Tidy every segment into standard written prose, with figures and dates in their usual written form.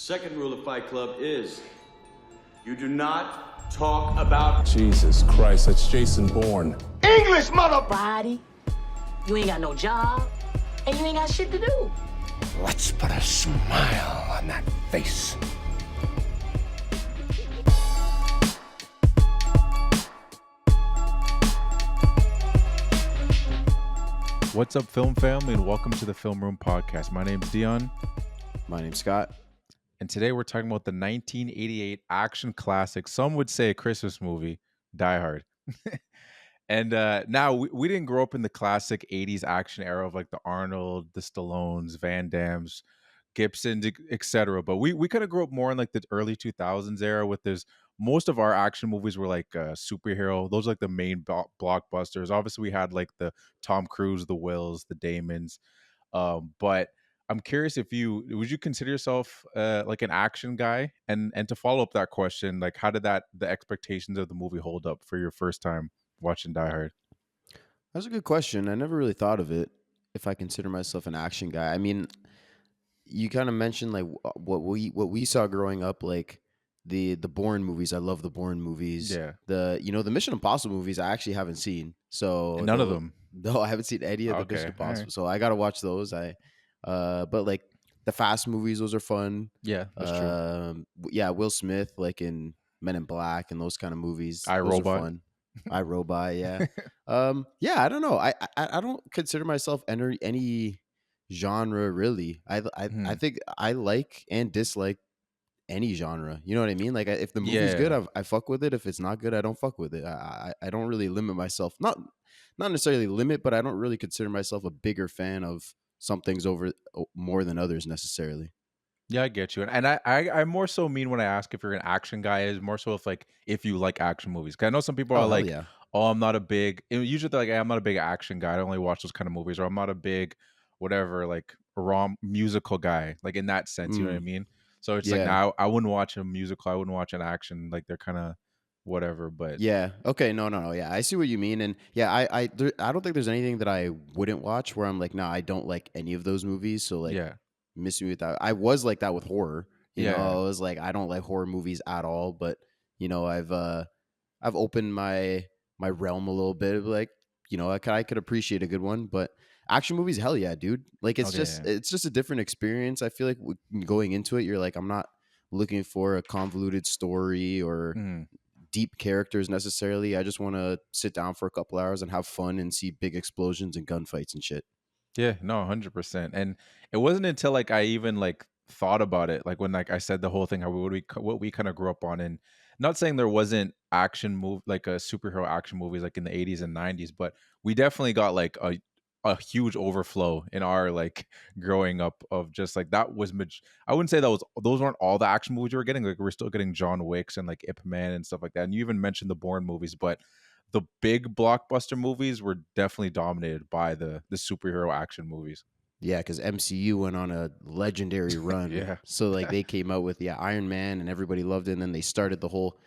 Second rule of Fight Club is you do not talk about... Jesus Christ, that's Jason Bourne. English, mother... Body, you ain't got no job, and you ain't got shit to do. Let's put a smile on that face. What's up, film family, and welcome to the Film Room Podcast. My name's Dion. My name's Scott. And today we're talking about the 1988 action classic, some would say a Christmas movie, Die Hard. And now we didn't grow up in the classic 80s action era of like the Arnold, the Stallones, Van Dammes, Gibsons, etc. But we kind of grew up more in like the early 2000s era with this. Most of our action movies were like superhero. Those are like the main blockbusters. Obviously, we had like the Tom Cruise, the Wills, the Damons. But I'm curious if would you consider yourself like an action guy? And to follow up that question, like how did the expectations of the movie hold up for your first time watching Die Hard? That's a good question. I never really thought of it if I consider myself an action guy. I mean, you kind of mentioned like what we saw growing up, like the Bourne movies. I love the Bourne movies. Yeah. The Mission Impossible movies I actually haven't seen. So And none of them. No, I haven't seen any of the Mission Impossible. Right. So I gotta watch those. But like the Fast movies, those are fun. Yeah, that's true. Yeah, Will Smith, like in Men in Black and those kind of movies. Those iRobot. are fun. iRobot, yeah. Yeah, I don't know. I don't consider myself any genre really. I think I like and dislike any genre. You know what I mean? Like if the movie's good, I fuck with it. If it's not good, I don't fuck with it. I don't really limit myself. Not necessarily limit, but I don't really consider myself a bigger fan of some things over more than others necessarily. Yeah, I get you. And I more so mean when I ask if you're an action guy is more so if you like action movies. Because I know some people are like, oh, I'm not a big, usually they're like, hey, I'm not a big action guy. I only watch those kind of movies. Or I'm not a big, whatever, like musical guy. Like in that sense, you know what I mean? So it's like, now I wouldn't watch a musical. I wouldn't watch an action. Like they're kind of whatever, but yeah. Okay. No. Yeah. I see what you mean. And yeah, I don't think there's anything that I wouldn't watch where I'm like, nah, I don't like any of those movies. So like, miss me with that. I was like that with horror. You know, I was like, I don't like horror movies at all. But you know, I've opened my realm a little bit. Like, you know, I could appreciate a good one. But action movies, hell yeah, dude. Like it's just a different experience. I feel like going into it, you're like, I'm not looking for a convoluted story or deep characters necessarily. I just want to sit down for a couple hours and have fun and see big explosions and gunfights and shit. Yeah, no, 100%. And it wasn't until like I even like thought about it, like when like I said the whole thing, what we kind of grew up on, and not saying there wasn't like a superhero action movies like in the 80s and 90s, but we definitely got like a huge overflow in our like growing up of just like that was I wouldn't say those weren't all the action movies we were getting. Like we're still getting John Wicks and like Ip Man and stuff like that. And you even mentioned the Bourne movies, but the big blockbuster movies were definitely dominated by the superhero action movies. Yeah, because MCU went on a legendary run. Yeah. So like they came out with Iron Man and everybody loved it, and then they started the whole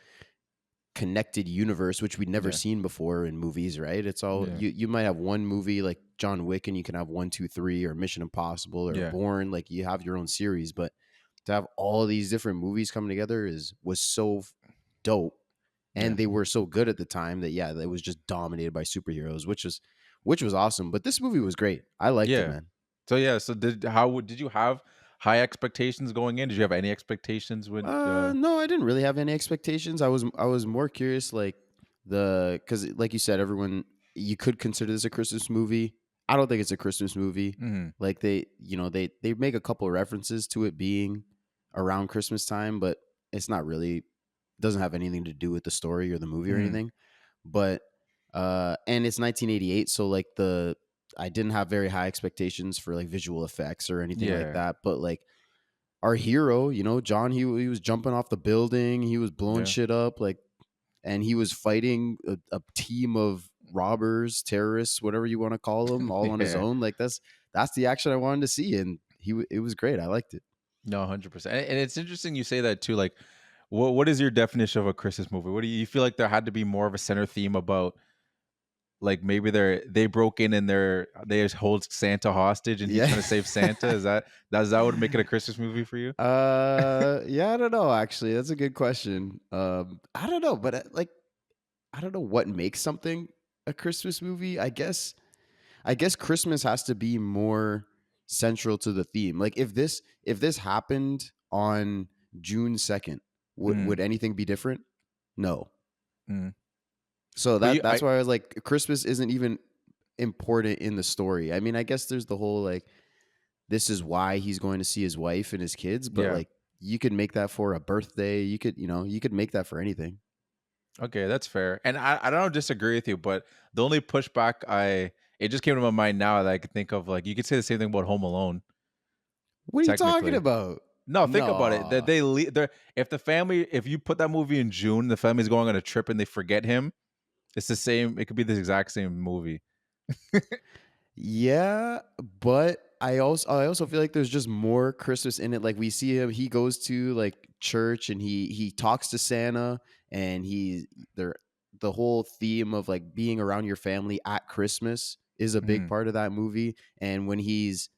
connected universe, which we'd never seen before in movies, right? It's all you might have one movie like John Wick and you can have 1, 2, 3 or Mission Impossible or Bourne, like you have your own series, but to have all these different movies coming together was so dope. And they were so good at the time that it was just dominated by superheroes, which was awesome. But this movie was great. I liked it, man. So did you have high expectations going in? Did you have any expectations when No, I didn't really have any expectations. I was more curious like because like you said, you could consider this a Christmas movie. I don't think it's a Christmas movie. Mm-hmm. Like they make a couple of references to it being around Christmas time, but it's not really. Doesn't have anything to do with the story or the movie or anything, but and it's 1988, so like I didn't have very high expectations for like visual effects or anything like that, but like our hero, you know, John, he was jumping off the building, he was blowing shit up, like, and he was fighting a team of robbers, terrorists, whatever you want to call them, all on his own. Like that's the action I wanted to see, and it was great. I liked it. No, 100%, and it's interesting you say that too, like. What is your definition of a Christmas movie? What do you feel like there had to be more of a center theme about like maybe they broke in and they hold Santa hostage and he's Yeah. trying to save Santa. Is that would make it a Christmas movie for you? Yeah, I don't know. Actually, that's a good question. I don't know, but like, I don't know what makes something a Christmas movie. I guess Christmas has to be more central to the theme. Like if this happened on June 2nd, Mm, would anything be different? No. mm. So But you, that's why I was like, Christmas isn't even important in the story. I mean, I guess there's the whole like, this is why he's going to see his wife and his kids, but yeah. like you could make that for a birthday. You could make that for anything. Okay, that's fair. And I don't disagree with you, but the only pushback it just came to my mind now that I could think of, like, you could say the same thing about Home Alone, What are you talking technically. about? No, think about it. That No. if you put that movie in June, the family's going on a trip and they forget him, it's the same. It could be the exact same movie. Yeah, but I also feel like there's just more Christmas in it. Like we see him, he goes to like church and he talks to Santa and there the whole theme of like being around your family at Christmas is a big Mhm. part of that movie. And when he's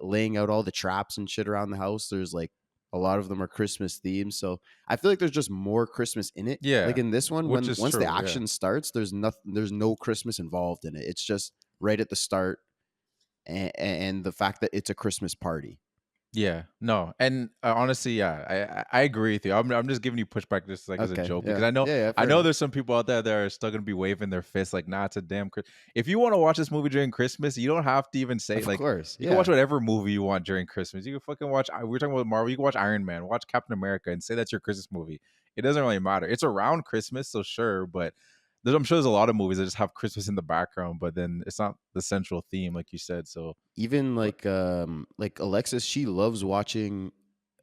laying out all the traps and shit around the house, there's like a lot of them are Christmas themes. So I feel like there's just more Christmas in it. Like Yeah, in this one, which when is once the true. Yeah. action starts, there's no Christmas involved in it. It's just right at the start, and the fact that it's a Christmas party. Yeah, no, and honestly, yeah, I agree with you. I'm just giving you pushback just like as a Okay, joke because yeah, yeah, I fair know enough. there's some people out there that are still gonna be waving their fists like, nah, it's a damn. If you want to watch this movie during Christmas, you don't have to even say Of like course, you can watch yeah. whatever movie you want during Christmas. You can fucking watch. We're talking about Marvel. You can watch Iron Man, watch Captain America, and say that's your Christmas movie. It doesn't really matter. It's around Christmas, so sure, but I'm sure there's a lot of movies that just have Christmas in the background, but then it's not the central theme, like you said. So, Even but like Alexis, she loves watching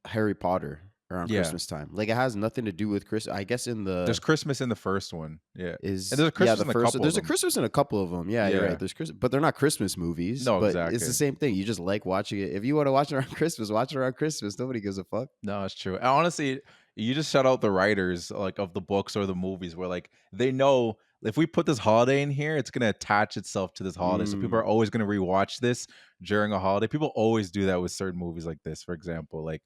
Harry Potter around yeah. Christmas time. Like it has nothing to do with Chris. I guess in There's the Christmas in the first one, yeah, and is there's a yeah Christmas the in a first. couple of There's a them. Christmas in a couple of them. Yeah, you're Yeah, right. There's Christmas, but they're not Christmas movies. no, But it's the exactly. same thing. You just like watching it. If you want to watch it around Christmas, watch it around Christmas. Nobody gives a fuck. No, it's true. And honestly, you just shout out the writers like of the books or the movies where like they know if we put this holiday in here, it's gonna attach itself to this holiday. So people are Mm. always gonna rewatch this during a holiday. People always do that with certain movies like this, for example, like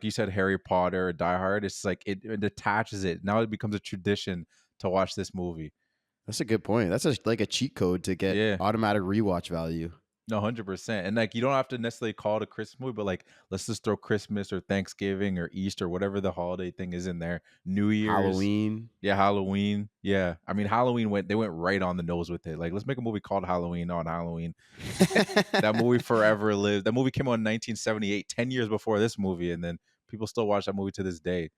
you said, Harry Potter or Die Hard. It's like it attaches it. Now it becomes a tradition to watch this movie. That's a good point. That's like a cheat code to get Yeah. automatic rewatch value. No, 100%. And like you don't have to necessarily call it a Christmas movie, but like let's just throw Christmas or Thanksgiving or Easter, whatever the holiday thing is in there. New Year's, Halloween. yeah, Halloween. Yeah. I mean Halloween they went right on the nose with it. Like let's make a movie called Halloween on Halloween. That movie forever lived. That movie came out in 1978, 10 years before this movie, and then people still watch that movie to this day.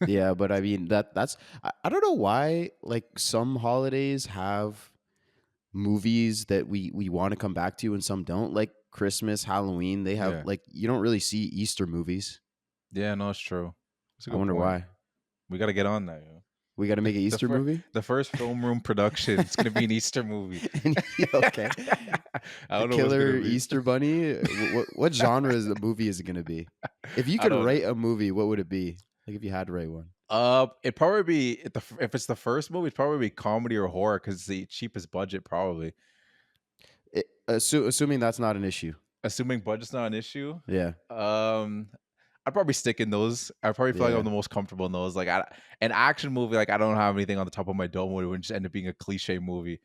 Yeah, but I mean that's I don't know why like some holidays have movies that we want to come back to and some don't. Like Christmas, Halloween, they have Yeah. like you don't really see Easter movies. Yeah, no, it's true. That's a I good wonder point. why. We gotta get on that, yo. We got to make an The Easter first movie? the first film room production. It's gonna be an Easter movie. Okay. I The don't know what's Killer gonna be. Easter Bunny? What genre is the movie is it going to be? If you I could don't write a movie, what would it be? Like if you had to write one. It'd probably be if it's the first movie, it'd probably be comedy or horror because it's the cheapest budget, probably. Assuming that's not an issue. Assuming budget's not an issue. Yeah. I'd probably stick in those. I probably feel like Yeah. I'm the most comfortable in those. Like an action movie, like I don't have anything on the top of my dome. It would just end up being a cliche movie.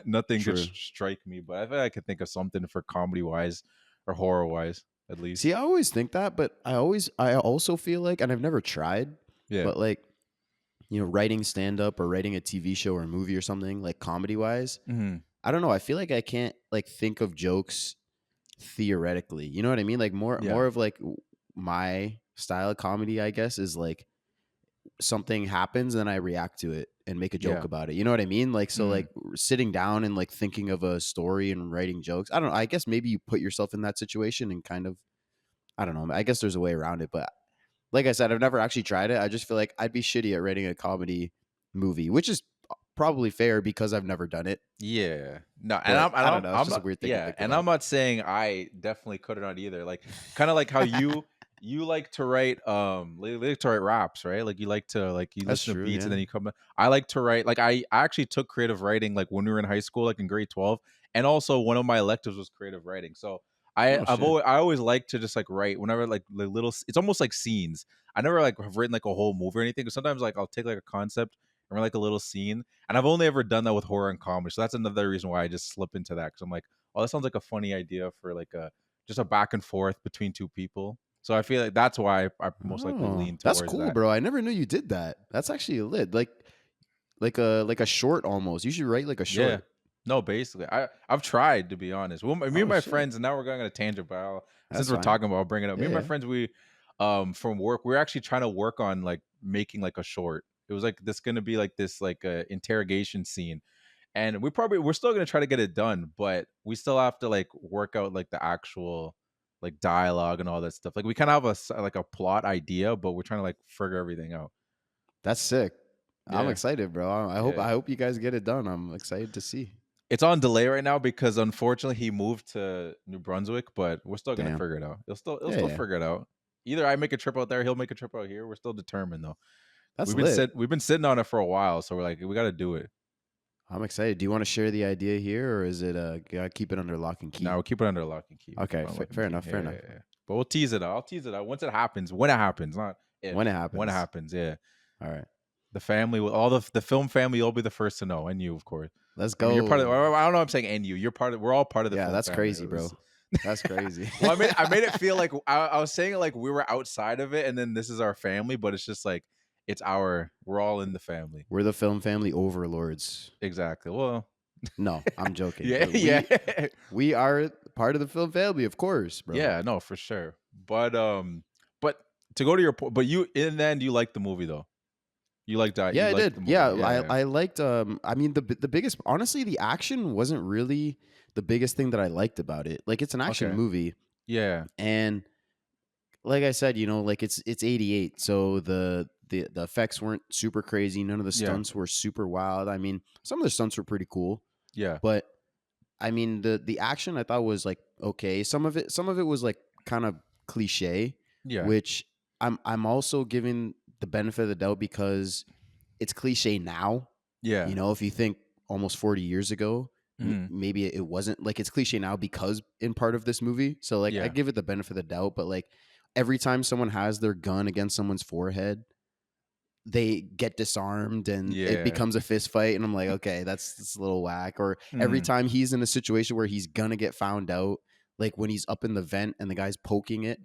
Nothing could True. strike me, but I think I could think of something for comedy wise or horror wise at least. See, I always think that, but I also feel like, and I've never tried, Yeah. but like, writing stand up or writing a TV show or a movie or something like comedy wise, Hmm. I don't know. I feel like I can't like think of jokes theoretically. You know what I mean? Like more Yeah. of like my style of comedy, I guess, is like something happens and I react to it and make a joke Yeah. about it. You know what I mean? Like so Mhm. like sitting down and like thinking of a story and writing jokes. I don't know. I guess maybe you put yourself in that situation and kind of I don't know. I guess there's a way around it, but like I said, I've never actually tried it. I just feel like I'd be shitty at writing a comedy movie, which is probably fair because I've never done it. Yeah. No, and But I don't know. It's I'm just a not weird thing to yeah, think and about. I'm not saying I definitely could or not either. Like kind of like how you you like to write raps, right? Like you That's listen to true. beats and Yeah. then you come. I like to write. Like I actually took creative writing like when we were in high school, like in grade 12, and also one of my electives was creative writing. So Oh shit. I always like to just like write whenever like the little. It's almost like scenes. I never like have written like a whole movie or anything. But sometimes like I'll take like a concept and write like a little scene, and I've only ever done that with horror and comedy. So that's another reason why I just slip into that because I'm like, oh, that sounds like a funny idea for like a just a back and forth between two people. So I feel like that's why I most likely Oh, lean that's towards cool, that. bro. I never knew you did that. That's actually lit. Like a short almost. You should write like a Yeah. short. No, basically, I've tried to be honest. Well, me and Oh my shit. friends, and now we're going on a tangent, but since That's we're fine. talking about, I'll bring it up. Me Yeah, and my yeah. friends, we from work, we're actually trying to work on like making like a short. It was like this going to be like this like interrogation scene, and we're still going to try to get it done, but we still have to like work out like the actual like dialogue and all that stuff. Like we kind of have like a plot idea, but we're trying to like figure everything out. That's sick. I'm Yeah, excited, bro. yeah. I hope you guys get it done. I'm excited to see. It's on delay right now because unfortunately he moved to New Brunswick, but we're still gonna Damn. figure it out. He'll Yeah, still yeah. figure it out. Either I make a trip out there, he'll make a trip out here. We're still determined though. That's lit. We've been sitting on it for a while, so we're like, we got to do it. I'm excited. Do you want to share the idea here, or is it gotta keep it under lock and key? Now we'll keep it under lock and key. We'll keep Okay, it under lock and fair key. enough. Fair enough. But we'll tease it out. I'll tease it out once it happens. When it happens, not if. When it When it happens. happens, yeah. All right, The family, all the film family, you'll be the first to know, and you, of course. let's I mean, you're part of. go. I don't know. I'm saying, and you. You're part of. We're all part of the Yeah, film that's family. crazy, bro. That's crazy. Well, I made it feel like I was saying it like we were outside of it, and then this is our family, but it's just like we're all in the family. We're the film family overlords. Exactly. Well, No, I'm joking. yeah, But yeah, we are part of the film family, of course, bro. yeah. No, for sure. But to go to your point, but you in the end, you liked the movie though. You liked that. Yeah, You I liked did. the movie. Yeah, Yeah, I liked. I mean, the biggest, honestly, the action wasn't really the biggest thing that I liked about it. Like, it's an action Okay. movie, yeah, and like I said, like it's 88, so the effects weren't super crazy. None of the yeah, stunts were super wild. I mean, some of the stunts were pretty cool, yeah, but I mean, the action I thought was like okay. Some of it was like kind of cliche, yeah, which I'm also giving the benefit of the doubt because it's cliche now. yeah. If you think almost 40 years ago, Mhm. maybe it wasn't like it's cliche now because in part of this movie. So like I Yeah, give it the benefit of the doubt, but like every time someone has their gun against someone's forehead, they get disarmed and it yeah. becomes a fist fight. And I'm like, okay, that's a little whack. Or every Mhm. time he's in a situation where he's gonna get found out, like when he's up in the vent and the guy's poking it,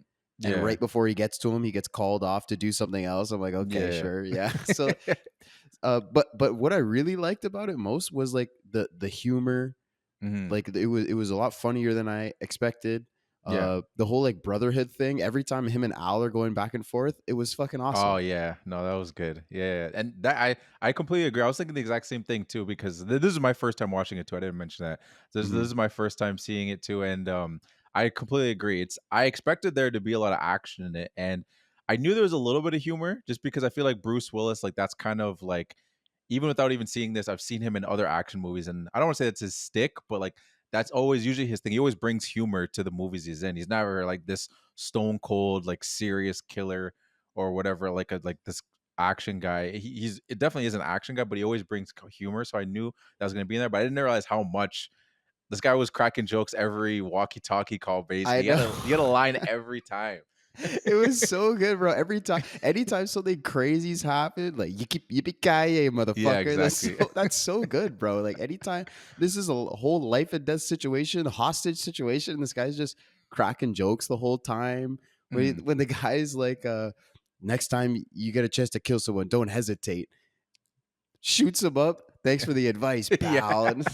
and Yeah, right before he gets to him, he gets called off to do something else. I'm like, okay, yeah. sure, yeah. So, but what I really liked about it most was like the humor. Mhm. Like it was a lot funnier than I expected. Yeah. The whole like brotherhood thing. Every time him and Al are going back and forth, it was fucking awesome. Oh yeah, no, that was good. Yeah, and that I completely agree. I was thinking the exact same thing too because this is my first time watching it too. I didn't mention that. This Mhm. is my first time seeing it too, and I completely agree. I expected there to be a lot of action in it, and I knew there was a little bit of humor just because I feel like Bruce Willis, like that's kind of like even without even seeing this, I've seen him in other action movies, and I don't want to say that's his stick, but like that's always usually his thing. He always brings humor to the movies he's in. He's never like this stone cold, like serious killer or whatever, like this action guy. He's it definitely is an action guy, but he always brings humor. So I knew that was gonna be in there, but I didn't realize how much this guy was cracking jokes every walkie-talkie call. I Basically, know. he had a line every time. It was so good, bro. Anytime something crazy's happened, like yippee ki Yeah, motherfucker. exactly. That's so good, bro. Like anytime this is a whole life and death situation, hostage situation, and this guy's just cracking jokes the whole time. Mm, When the guy's like, next time you get a chance to kill someone, don't hesitate. Shoots him up. Thanks for the advice, yeah, pal. And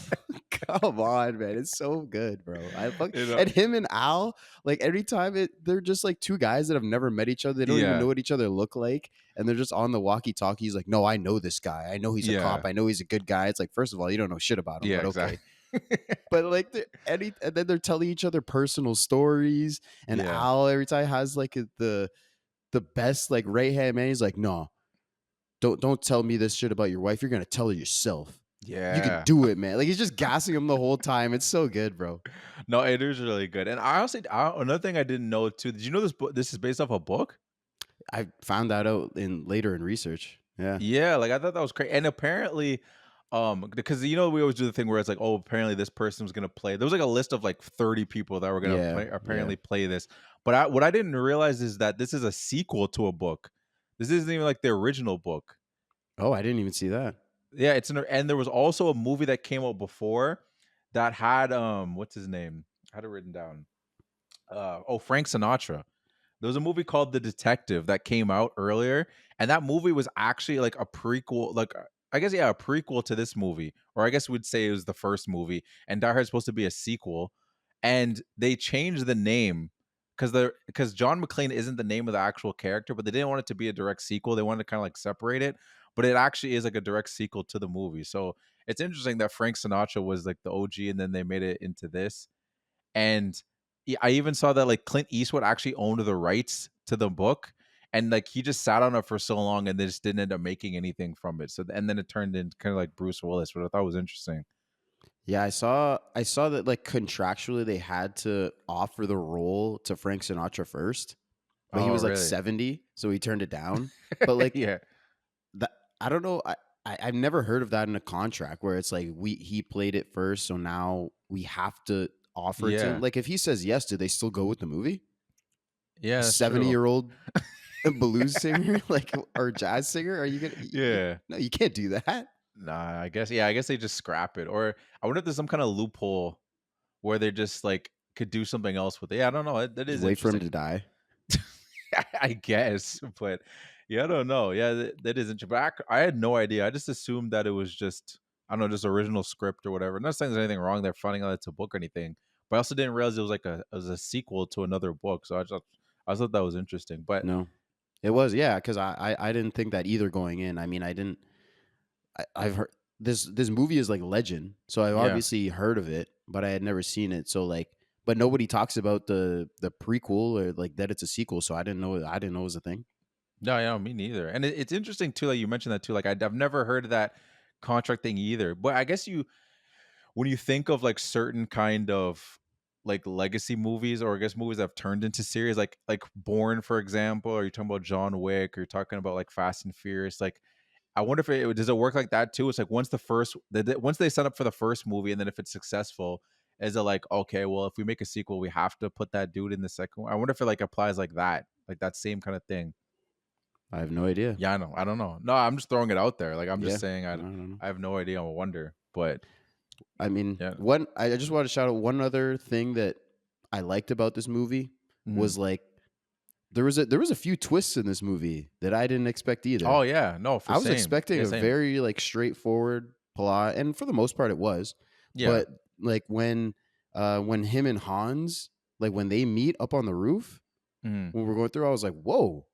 come on, man, it's so good, bro. you know, And him and Al, like every time they're just like two guys that have never met each other. They don't even yeah, know what each other look like, and they're just on the walkie-talkie. He's like, "No, I know this guy. I know he's a cop. yeah, I know he's a good guy." It's like, first of all, you don't know shit about him, yeah, but okay. exactly. But like, and then they're telling each other personal stories, and Yeah, Al every time has like the best like right hand man. He's like, "No, don't tell me this shit about your wife. You're gonna tell her yourself." You could Yeah. do it, man. Like he's just gassing him the whole time. It's so good, bro. No, it is really good. And I also another thing I didn't know too. Did you know this book? This is based off a book. I found that out in later in research. Yeah. Yeah, like I thought that was crazy. And apparently, because we always do the thing where it's like, oh, apparently this person was gonna play. There was like a list of like 30 people that were gonna Yeah. play, Yeah. apparently play this. But what I didn't realize is that this is a sequel to a book. This isn't even like the original book. Oh, I didn't even see that. Yeah, and there was also a movie that came out before that had what's his name? I had it written down. Frank Sinatra. There was a movie called The Detective that came out earlier, and that movie was actually like a prequel, like I guess a prequel to this movie, or I guess we'd say it was the first movie, and Die Hard's supposed to be a sequel, and they changed the name because John McClane isn't the name of the actual character, but they didn't want it to be a direct sequel. They wanted to kind of like separate it, but it actually is like a direct sequel to the movie. So it's interesting that Frank Sinatra was like the OG, and then they made it into this. And I even saw that like Clint Eastwood actually owned the rights to the book, and like he just sat on it for so long, and they just didn't end up making anything from it. So and then it turned into kind of like Bruce Willis, which I thought was interesting. Yeah, I saw that like contractually they had to offer the role to Frank Sinatra first, but he Oh, was like really? 70, so he turned it down. But like Yeah, that, I don't know. I've never heard of that in a contract where it's like he played it first, so now we have to offer it to him. yeah, Like if he says yes, do they still go with the movie? yeah. A That's true. 70-year-old blues singer, like or jazz singer? Are you gonna? Yeah. No, you can't do that. Nah, I guess. Yeah, I guess they just scrap it, or I wonder if there's some kind of loophole where they just like could do something else with it. Yeah, I don't know. That Just is wait for him interesting. to die. I guess, but yeah, I don't know. Yeah, that is interesting. But I had no idea. I just assumed that it was just I don't know, just original script or whatever. Not saying there's anything wrong there, finding out it's a book or anything. But I also didn't realize it was like it was a sequel to another book. So I thought that was interesting. But No, it was, yeah, because I didn't think that either going in. I mean, I didn't. I've heard this movie is like legend, so I've yeah, obviously heard of it, but I had never seen it. So like, but nobody talks about the prequel or like that it's a sequel. So I didn't know it was a thing. no, yeah, me neither. And it's interesting too. Like you mentioned that too. Like I've never heard of that contract thing either. But I guess when you think of like certain kind of like legacy movies or I guess movies that have turned into series like Born, for example, or you're talking about John Wick, or you're talking about like Fast and Furious, like I wonder if does it work like that too? It's like once they set up for the first movie, and then if it's successful, is it like, okay, well, if we make a sequel, we have to put that dude in the second one? I wonder if it like applies like that same kind of thing. I have no idea. Yeah, I know. I don't know. No, I'm just throwing it out there. Like I'm Yeah, just saying I don't know. I have no idea. I wonder. But I mean, yeah. one I just want to shout out one other thing that I liked about this movie Mhm. was like there was a few twists in this movie that I didn't expect either. Oh yeah, no, for I was same. expecting Yeah, a same. very like straightforward plot, and for the most part, it was. Yeah. But like when him and Hans like when they meet up on the roof Mhm. when we're going through, I was like, whoa,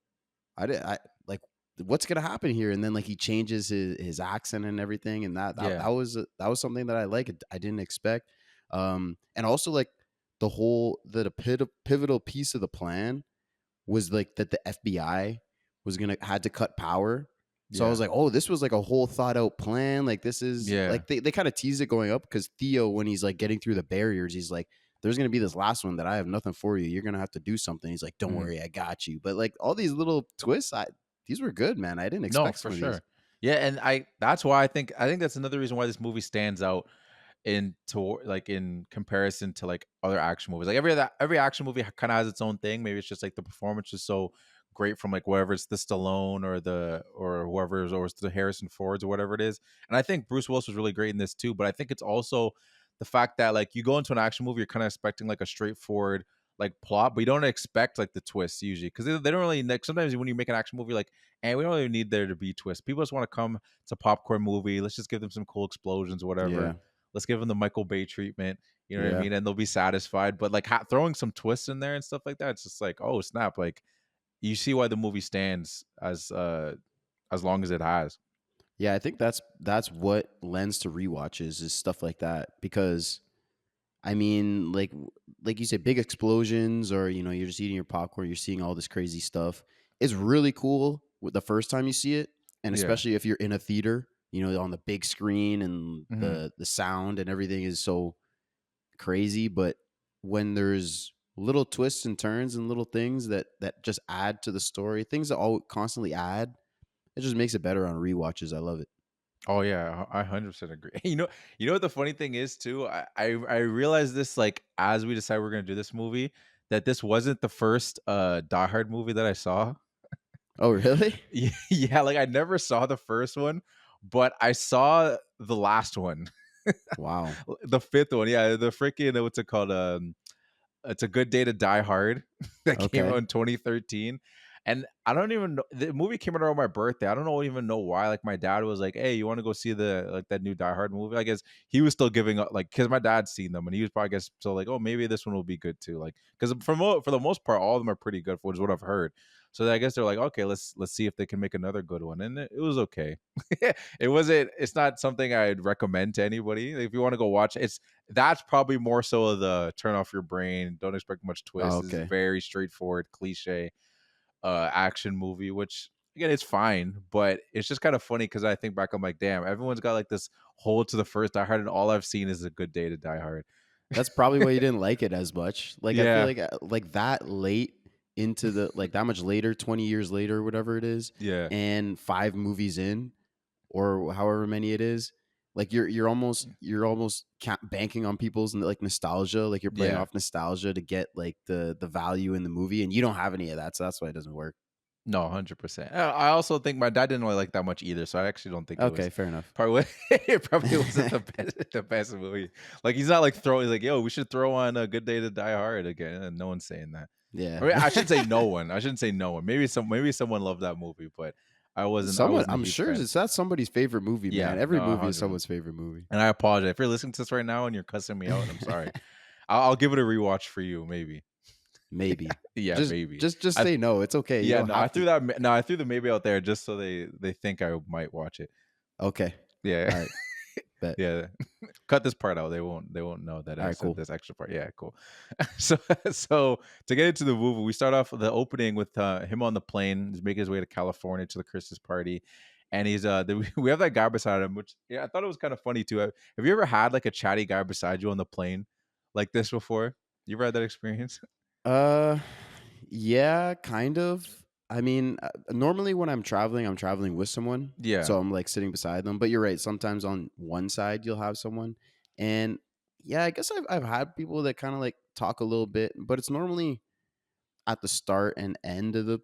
I like what's gonna happen here? And then like he changes his accent and everything, and Yeah. that was something that I like. I didn't expect. And also like the pivotal piece of the plan was like that the FBI was gonna had to cut power. So I Yeah. was like, oh, this was like a whole thought out plan. Like this is Yeah. like they kind of teased it going up because Theo, when he's like getting through the barriers, he's like, there's gonna be this last one that I have nothing for you. You're gonna have to do something. He's like, don't Mhm. worry, I got you. But like all these little twists, these were good, man. I didn't No, expect for some of these. sure. Yeah, and that's why I think that's another reason why this movie stands out like in comparison to like other action movies. Like every action movie kind of has its own thing. Maybe it's just like the performance is so great from like whatever it's the Stallone or whoever or it's the Harrison Fords or whatever it is. And I think Bruce Willis was really great in this too. But I think it's also the fact that like you go into an action movie, you're kind of expecting like a straightforward like plot, but you don't expect like the twists usually because they don't really like sometimes when you make an action movie like and we don't really need there to be twists. People just want to come. It's a popcorn movie. Let's just give them some cool explosions or whatever. Yeah, Let's give them the Michael Bay treatment. You know what I yeah. mean? And they'll be satisfied. But like throwing some twists in there and stuff like that, it's just like, oh snap! Like you see why the movie stands as long as it has. Yeah, I think that's what lends to rewatches is stuff like that because I mean, like you said, big explosions, or you're just eating your popcorn, you're seeing all this crazy stuff. It's really cool with the first time you see it, and Yeah. especially if you're in a theater. on the big screen, and Mhm. the sound and everything is so crazy. But when there's little twists and turns and little things that just add to the story, things that all constantly add, it just makes it better on rewatches. I love it. Oh yeah, I 100% agree. You know what the funny thing is too? I realized this like as we decided we're gonna do this movie that this wasn't the first Die Hard movie that I saw. Oh, really? Yeah, yeah, like I never saw the first one, but I saw the last one, Wow. the fifth one. Yeah, the freaking what's it called? It's a Good Day to Die Hard that came out Okay. in 2013. And I don't even know, the movie came out around my birthday. I don't know even know why. Like my dad was like, "Hey, you want to go see that new Die Hard movie?" I guess he was still giving up, like, because my dad's seen them and he was probably guess so like, "Oh, maybe this one will be good too." Like, because for the most part, all of them are pretty good, which is what I've heard. So I guess they're like, "Okay, let's see if they can make another good one," and it was okay. It wasn't. It's not something I'd recommend to anybody. If you want to go watch, that's probably more so of the turn off your brain, don't expect much Oh, twist. This is okay. very straightforward, cliche action movie, which again it's fine, but it's just kind of funny because I think back, I'm like, damn, everyone's got like this hold to the first Die Hard, and all I've seen is A Good Day to Die Hard. That's probably why you didn't like it as much. Like, I feel Yeah, like that late into the like that much later, 20 years later, or whatever it is, yeah, and 5 movies in, or however many it is, like you're almost banking on people's like nostalgia, like you're playing yeah. off nostalgia to get like the value in the movie, and you don't have any of that, so that's why it doesn't work. No, 100%. I also think my dad didn't really like that much either, so I actually don't think it Okay, was fair enough. probably it probably wasn't the best movie. Like he's not like throwing like, yo, we should throw on A Good Day to Die Hard again, and no one's saying that. I Yeah. mean, I shouldn't say no one. I shouldn't say no one. Maybe someone loved that movie, but I Someone, wasn't a I'm huge sure fan. it's that's somebody's favorite movie, man. Yeah, Every no, movie is 100. someone's favorite movie. And I apologize if you're listening to this right now and you're cussing me out. I'm sorry. I'll give it a rewatch for you, maybe. Maybe. Yeah, Just maybe. just just I say no. It's okay. You Yeah, don't no, I have threw to. that. No, I threw the maybe out there just so they think I might watch it. Okay. Yeah. All right. Bet. Yeah. Cut this part out. They won't know that All I right, said cool. this extra part. Yeah, cool. So so to get into the movie, we start off the opening with him on the plane. He's making his way to California to the Christmas party. And we have that guy beside him, which yeah, I thought it was kind of funny too. Have you ever had like a chatty guy beside you on the plane like this before? You ever had that experience? Uh, yeah, kind of. I mean, normally when I'm traveling with someone, Yeah. so I'm like sitting beside them. But you're right. Sometimes on one side you'll have someone, and yeah, I guess I've had people that kind of like talk a little bit, but it's normally at the start and end of the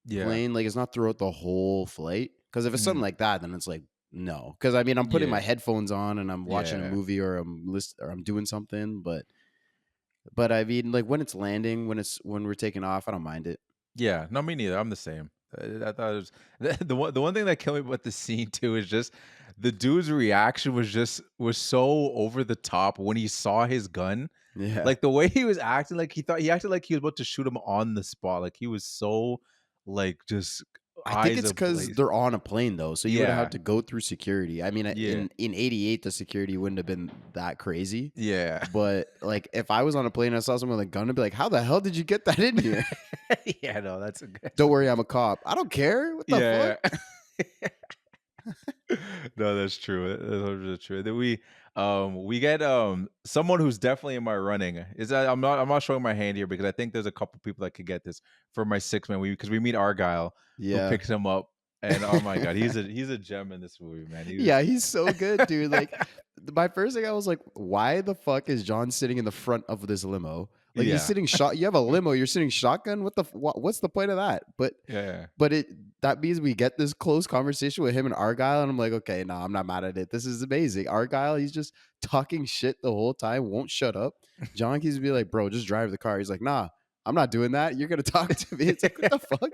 Yeah. plane. Like, it's not throughout the whole flight. Because if it's something Mhm. like that, then it's like no. Because I mean, I'm putting my Yeah. headphones on and I'm watching a Yeah. movie, or I'm doing something, but I mean, like when it's landing, when we're taking off, I don't mind it. Yeah, no, me neither. I'm the same. I thought it was the one thing that killed me about the scene too is just the dude's reaction was so over the top when he saw his gun. Yeah. Like the way he was acting, like he acted like he was about to shoot him on the spot. Like he was so like just I think eyes it's because ablaze. they're on a plane though, so you would have had Yeah, to go through security. I mean, yeah, in '88, the security wouldn't have been that crazy. yeah, But like, if I was on a plane and I saw someone with a gun, I'd be like, "How the hell did you get that in here?" yeah. No, that's a good. Don't worry, I'm a cop. I don't care. What the fuck? Yeah, yeah. No, that's true. That's 100% true. Then we get someone who's definitely in my running. Is that I'm not showing my hand here because I think there's a couple people that could get this for my 6 man. Because we meet Argyle who Yeah. picks him up, and oh my god, he's a gem in this movie, man. Yeah, he's so good, dude. Like, my first thing I was like, why the fuck is John sitting in the front of this limo? Like, he's Yeah, sitting shot. You have a limo. You're sitting shotgun. What's the point of that? yeah, But that means we get this close conversation with him and Argyle, and I'm like, okay, no, I'm not mad at it. This is amazing. Argyle, he's just talking shit the whole time, won't shut up. John keeps be like, bro, just drive the car. He's like, nah, I'm not doing that. You're gonna talk to me. It's like, what the fuck?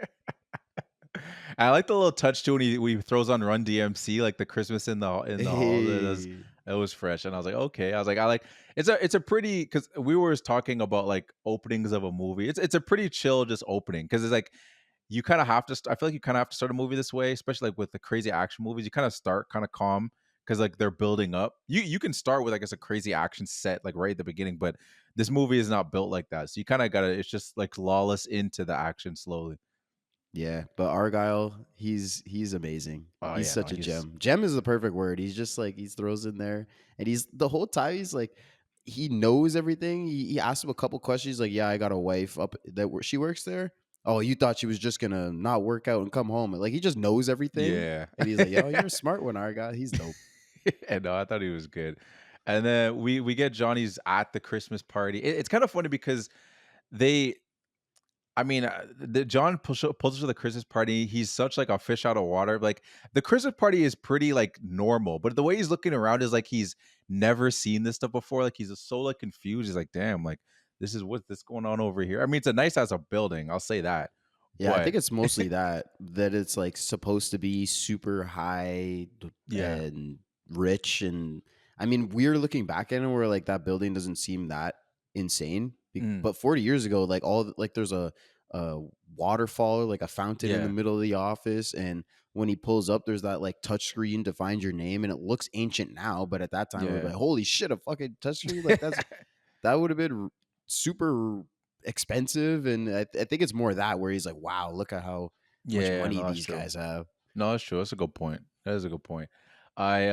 I like the little touch too when he throws on Run DMC like the Christmas in the hall. Hey. It was fresh, and I was like, okay. I was like, I like it's a pretty because we were talking about like openings of a movie. It's a pretty chill just opening because it's like you kind of have to. I feel like you kind of have to start a movie this way, especially like with the crazy action movies. You kind of start kind of calm because like they're building up. You can start with I guess a crazy action set like right at the beginning, but this movie is not built like that. So you kind of gotta. It's just like lawless into the action slowly. Yeah, but Argyle, he's amazing. Oh He's yeah, no, such a he's gem. Gem is the perfect word. He's just like he throws in there, and he's the whole time he's like he knows everything. He asked him a couple questions. He's like, yeah, I got a wife up that she works there. Oh, you thought she was just gonna not work out and come home? Like he just knows everything, yeah. and he's like, yo, you're a smart one, Argyle. He's dope. And no, I thought he was good. And then we get Johnny's at the Christmas party. It's kind of funny because they I mean, the John pulls us to the Christmas party. He's such like a fish out of water. Like the Christmas party is pretty like normal, but the way he's looking around is like he's never seen this stuff before. Like he's just so like confused. He's like, damn, like this is what's this going on over here. I mean, it's a nice as a building. I'll say that. Yeah, I But think it's mostly that it's like supposed to be super high yeah. and rich, and I mean we're looking back at it where like that building doesn't seem that insane. Mm, But 40 years ago, like like there's a waterfall, like a fountain in the yeah. middle of the office, and when he pulls up, there's that like touch screen to find your name, and it looks ancient now, but at that time it was Yeah. like holy shit, a fucking touch screen, like that would have been super expensive, and I think it's more that where he's like, wow, look at how much Yeah, money no, that's these true. guys have. No, that's true. That's a good point. That is a good point. I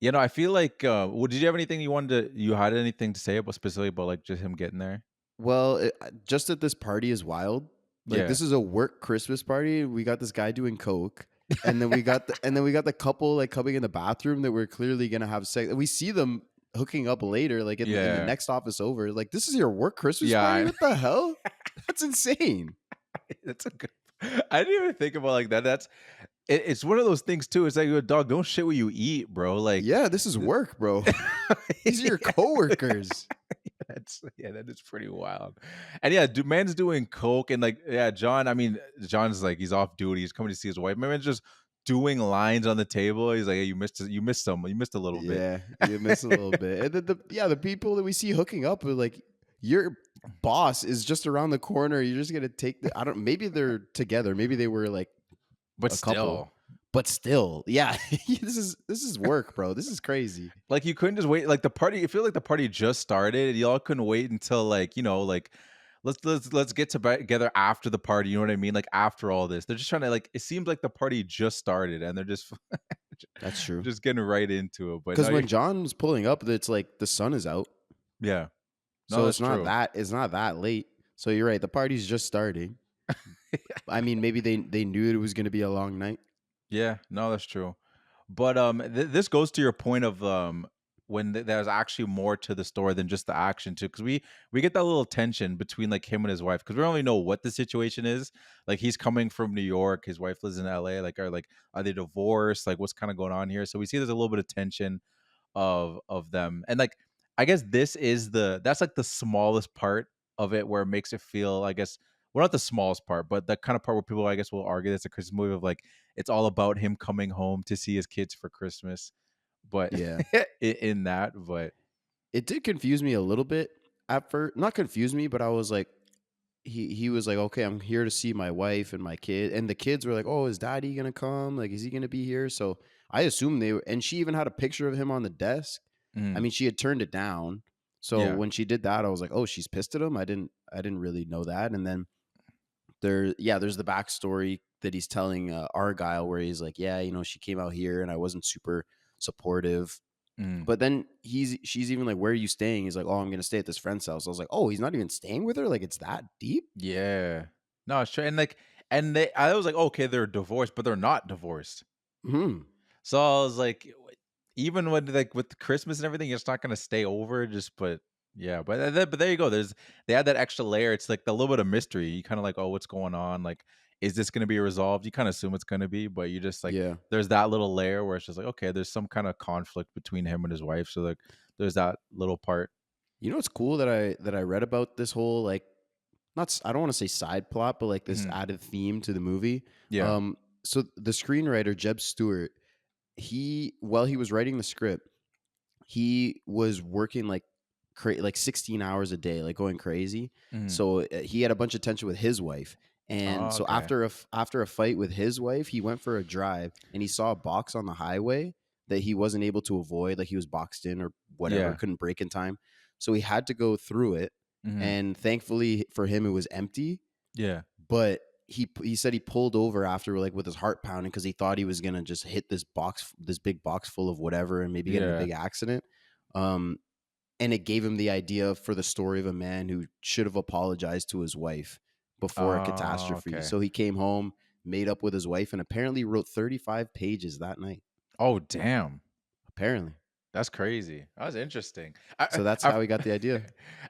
I feel like well, did you have anything you had anything to say about specifically about like just him getting there? Well, just that this party is wild. Like Yeah. this is a work Christmas party. We got this guy doing coke, and then we got the couple like coming in the bathroom that we're clearly gonna have sex. We see them hooking up later, like in the Yeah. next office over. Like this is your work Christmas Yeah, party? What the hell? That's insane. that's a good I didn't even think about like that. It's one of those things too. It's like a dog, don't shit what you eat, bro. Like Yeah, this is work, bro. These are your coworkers. yeah, that is pretty wild. And yeah, man's doing coke and like yeah, John. I mean, John's like he's off duty. He's coming to see his wife. My man's just doing lines on the table. He's like, hey, you missed some. You missed a little bit. Yeah, you miss a little bit. And then the people that we see hooking up with like your boss is just around the corner. You're just gonna take the I don't maybe they're together. Maybe they were like But a couple. still, But still, yeah, this is work, bro. This is crazy. like you couldn't just wait. Like the party, I feel like the party just started, and y'all couldn't wait until like like let's get together after the party. You know what I mean? Like after all this, they're just trying to like. It seems like the party just started, and they're just That's true. just getting right into it. But no, Because when John's pulling up, it's like the sun is out, yeah, no, so that's true. it's not that late. So you're right. The party's just starting. I mean, maybe they knew it was gonna be a long night. Yeah, no, that's true. But this goes to your point of when there's actually more to the story than just the action too, because we get that little tension between like him and his wife because we don't really know what the situation is. Like he's coming from New York, his wife lives in L.A. Are they divorced? Like what's kind of going on here? So we see there's a little bit of tension of them, and like I guess that's like the smallest part of it where it makes it feel, I guess, well, not the smallest part, but the kind of part where people, I guess, will argue that's a Christmas movie of like it's all about him coming home to see his kids for Christmas. But Yeah. in that, but It did confuse me a little bit at first. Not confuse me, but I was like, he was like, okay, I'm here to see my wife and my kid, and the kids were like, oh, is daddy gonna come? Like, is he gonna be here? So I assumed they were, and she even had a picture of him on the desk. I mm, mean, she had turned it down. So yeah, when she did that, I was like, oh, she's pissed at him. I didn't really know that. And then there's the backstory that he's telling Argyle, where he's like, yeah, she came out here and I wasn't super supportive. mm, But then she's even like, where are you staying? He's like, oh, I'm gonna stay at this friend's house. I was like, oh, he's not even staying with her. Like it's that deep. yeah. No, it's true. And like, I was like, okay, they're divorced, but they're not divorced. Hmm. So I was like, even when like with Christmas and everything, it's not gonna stay over. Just but yeah, but there you go. They add that extra layer. It's like the little bit of mystery. You kind of like, oh, what's going on? Like, is this gonna be resolved? You kind of assume it's gonna be, but you just like Yeah. there's that little layer where it's just like, okay, there's some kind of conflict between him and his wife. So like, there's that little part. You know what's cool that I read about this whole like I don't want to say side plot, but like this Mhm. added theme to the movie. Yeah. Um, so the screenwriter Jeb Stewart, while he was writing the script, he was working like 16 hours a day, like going crazy. Mhm. So he had a bunch of tension with his wife. And Oh, so okay. after a fight with his wife, he went for a drive and he saw a box on the highway that he wasn't able to avoid, like he was boxed in or whatever, Yeah. couldn't break in time. So he had to go through it, Mhm. and thankfully for him it was empty, Yeah. but he said he pulled over after like with his heart pounding because he thought he was gonna just hit this big box full of whatever and maybe get in a Yeah. big accident. Um, and it gave him the idea for the story of a man who should have apologized to his wife before a Oh, catastrophe. okay. So he came home, made up with his wife, and apparently wrote 35 pages that night. Oh, damn. Apparently. That's crazy. That was interesting. So that's how he got the idea.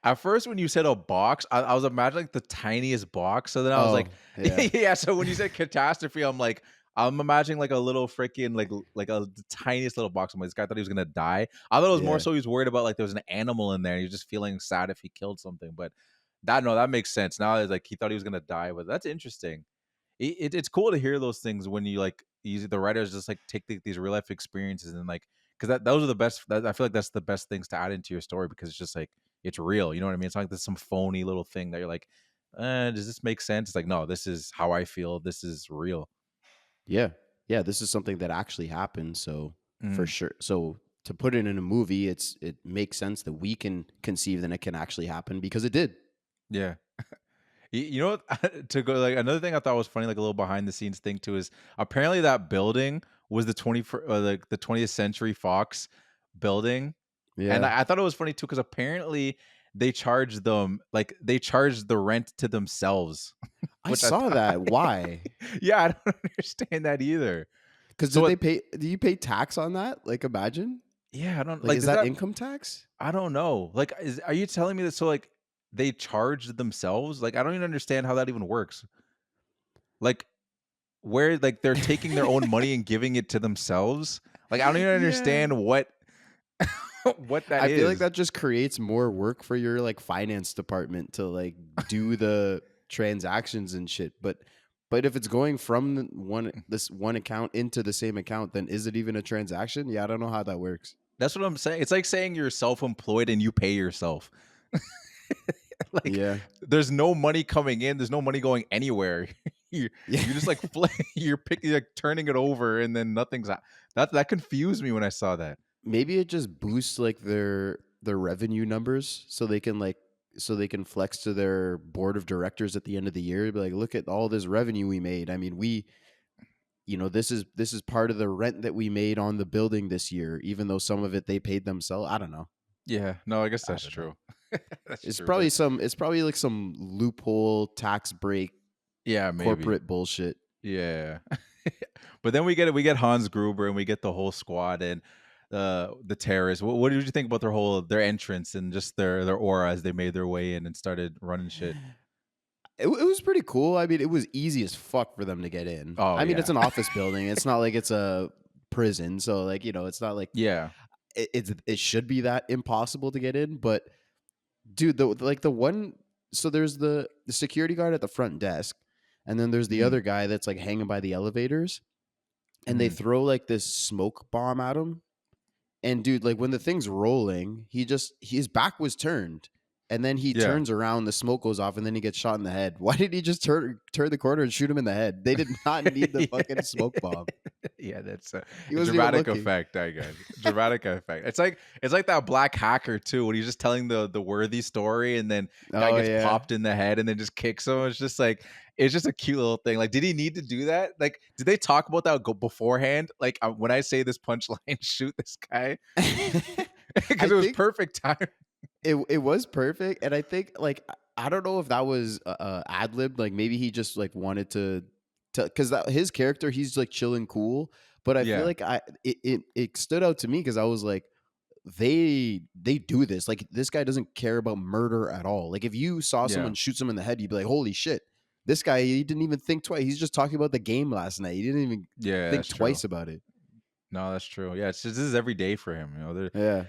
At first, when you said a box, I was imagining the tiniest box. So then I was like, Oh, yeah. yeah. So when you said catastrophe, I'm imagining like a little freaking like a the tiniest little box. I'm like, this guy thought he was gonna die. I thought it was more Yeah. so he was worried about like there was an animal in there. He was just feeling sad if he killed something. But that makes sense. Now it's like he thought he was gonna die. But that's interesting. It's cool to hear those things when you like the writers just like take these real life experiences and like because those are the best. I feel like that's the best things to add into your story because it's just like it's real. You know what I mean? It's not like this some phony little thing that you're like, does this make sense? It's like no, this is how I feel. This is real. Yeah. Yeah. This is something that actually happened. So for Mm, sure. So to put it in a movie, it makes sense that we can conceive that it can actually happen because it did. yeah. You know what? To go like another thing I thought was funny, like a little behind the scenes thing too, is apparently that building was the like the 20th Century Fox building, and Yeah. I thought it was funny too because apparently they charged the rent to themselves, I which I saw thought, that. Why? yeah, I don't understand that either. Because So did what? they pay? Do you pay tax on that? Like, imagine. Yeah, I don't Like, like. is Does that that? income tax? I don't know. Like, are you telling me that? So like, they charged themselves? Like, I don't even understand how that even works. Like, where like they're taking their own money and giving it to themselves. Like I don't even Yeah. understand what what that I feel like is. that just creates more work for your like finance department to like do the transactions and shit. But if it's going from this one account into the same account, then is it even a transaction? Yeah, I don't know how that works. That's what I'm saying. It's like saying you're self-employed and you pay yourself. Like Yeah. there's no money coming in, there's no money going anywhere. you Yeah. you're just like you're picking like turning it over and then nothing's that confused me when I saw that. Maybe it just boosts like their revenue numbers so they can flex to their board of directors at the end of the year. Be like, look at all this revenue we made. I mean, this is part of the rent that we made on the building this year, even though some of it they paid themselves. I don't know. Yeah, no, I guess I that's don't know. true. That's true, but It's probably like some loophole tax break yeah, maybe. corporate bullshit. Yeah. But then we get Hans Gruber and we get the whole squad and the terrorists. What did you think about their entrance and just their aura as they made their way in and started running shit? It was pretty cool. I mean, it was easy as fuck for them to get in. Oh I mean, yeah. it's an office building. It's not like it's a prison, so like it's not like Yeah. it should be that impossible to get in. But dude, the one so there's the security guard at the front desk, and then there's the Mhm, other guy that's like hanging by the elevators, and they mhm. throw like this smoke bomb at him. And dude, like when the thing's rolling, his back was turned. And then he Yeah. turns around, the smoke goes off, and then he gets shot in the head. Why did he just turn the corner and shoot him in the head? They did not need the fucking smoke bomb. Yeah, that's He a wasn't even dramatic looking. effect, I guess. Dramatic effect. It's like that black hacker too, when he's just telling the worthy story, and then guy Oh gets yeah. popped in the head and then just kicks him. It's just like it's just a cute little thing. Like, did he need to do that? Like, did they talk about that beforehand? Like, when I say this punchline, shoot this guy I because it was think perfect time. it was perfect, and I think like I don't know if that was ad lib. Like maybe he just like wanted to because that his character he's like chill and cool, but I feel Yeah, like it stood out to me because I was like they do this like this guy doesn't care about murder at all. Like if you saw yeah, someone shoot someone in the head, you'd be like, holy shit. This guy, he didn't even think twice. He's just talking about the game last night. He didn't even yeah. think That's true. twice about it. No, that's true. Yeah, it's just this is every day for him. Yeah.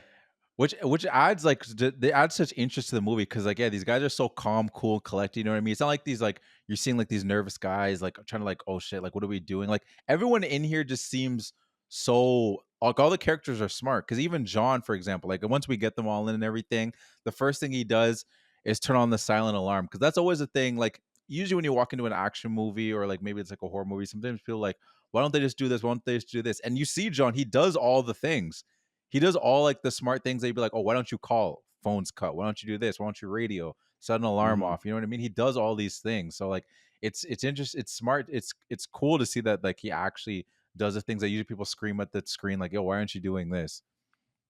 Which adds like they add such interest to the movie because like yeah these guys are so calm, cool, collected. You know what I mean? It's not like these like you're seeing like these nervous guys like trying to like oh shit like what are we doing? Like everyone in here just seems so like all the characters are smart because even John for example like once we get them all in and everything the first thing he does is turn on the silent alarm because that's always a thing like usually when you walk into an action movie or like maybe it's like a horror movie sometimes people like why don't they just do this why don't they just do this and you see John he does all the things he does all like the smart things that you'd be like, oh, why don't you call phone's cut? Why don't you do this? Why don't you radio? Set an alarm Mhm. off. You know what I mean? He does all these things. So like it's interesting, it's smart, it's cool to see that like he actually does the things that usually people scream at the screen like, yo, why aren't you doing this?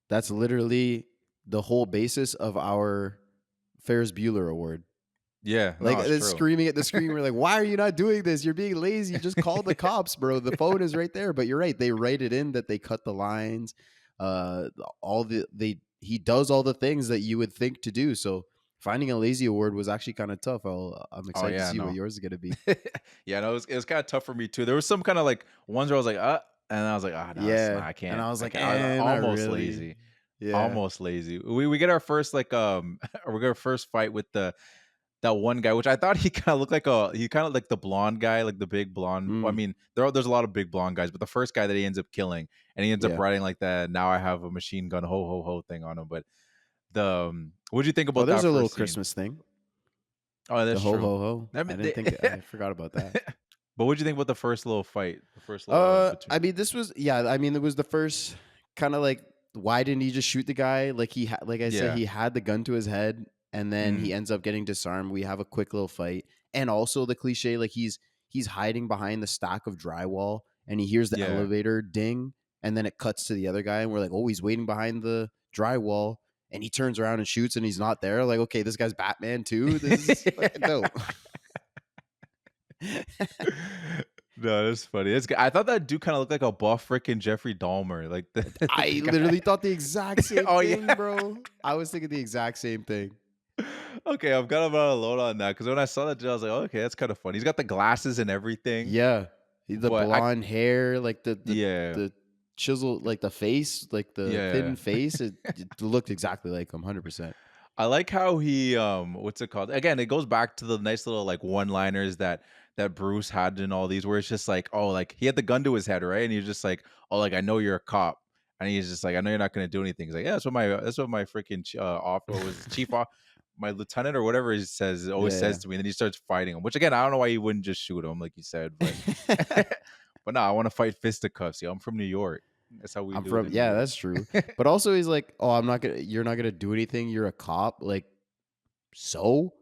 That's literally the whole basis of our Ferris Bueller Award. Yeah, Like no, it's true. screaming at the screen, we're like, "Why are you not doing this? You're being lazy. Just call the cops, bro. The phone is right there." But you're right; they write it in that they cut the lines. All the he does all the things that you would think to do. So finding a lazy award was actually kind of tough. I'm Oh excited to yeah, see no. what yours is gonna be. Yeah, no, it was kind of tough for me too. There was some kind of like ones where I was like, and I was like, no, Yeah, I and can't. I was like, I not almost really. lazy. Yeah. Almost lazy. We get our first like we get our first fight with that one guy, which I thought he kind of looked like he kind of like the blonde guy, like the big blonde. Well, I Mm, mean, there's a lot of big blonde guys, but the first guy that he ends up killing, and he ends up yeah. writing like that. Now I have a machine gun, ho ho ho thing on him. But what'd you think Oh, about there's that a little first scene? Christmas thing. Oh, The that's ho true. ho ho. I I mean, didn't think I forgot about that. but what'd you think about the first little fight? The first little between. I mean, this was I mean, it was the first kind of like, why didn't he just shoot the guy? Like like I said, Yeah. he had the gun to his head, and then Mm, he ends up getting disarmed. We have a quick little fight, and also the cliche, like he's hiding behind the stack of drywall, and he hears the yeah. elevator ding, and then it cuts to the other guy, and we're like, oh, he's waiting behind the drywall, and he turns around and shoots, and he's not there. Like, okay, this guy's Batman too. This is fucking dope. No, that's funny. I thought that dude kind of looked like a buff freaking Jeffrey Dahmer. Like I the guy. literally thought the exact same Oh thing, yeah. bro. I was thinking the exact same thing. Okay, I'm kind of alone on that because when I saw that, dude, I was like, okay, that's kind of funny. He's got the glasses and everything, Yeah. The but I blonde hair, like yeah, the chisel, like the face, like the yeah. thin face, it looked exactly like him, 100%. I like how he what's it called? Again, it goes back to the nice little like one-liners that Bruce had in all these where it's just like, oh, like he had the gun to his head, right? And he's just like, oh, like I know you're a cop. And he's just like, I know you're not gonna do anything. He's like, yeah, that's what my freaking my lieutenant or whatever he says always Yeah. says to me. And then he starts fighting him, which again, I don't know why he wouldn't just shoot him, like you said, but Yeah. but no, I want to fight fisticuffs. Yo, I'm from New York. That's how we I'm do it from in New yeah, York. that's true. But also he's like, "Oh, you're not gonna do anything. You're a cop." Like, so?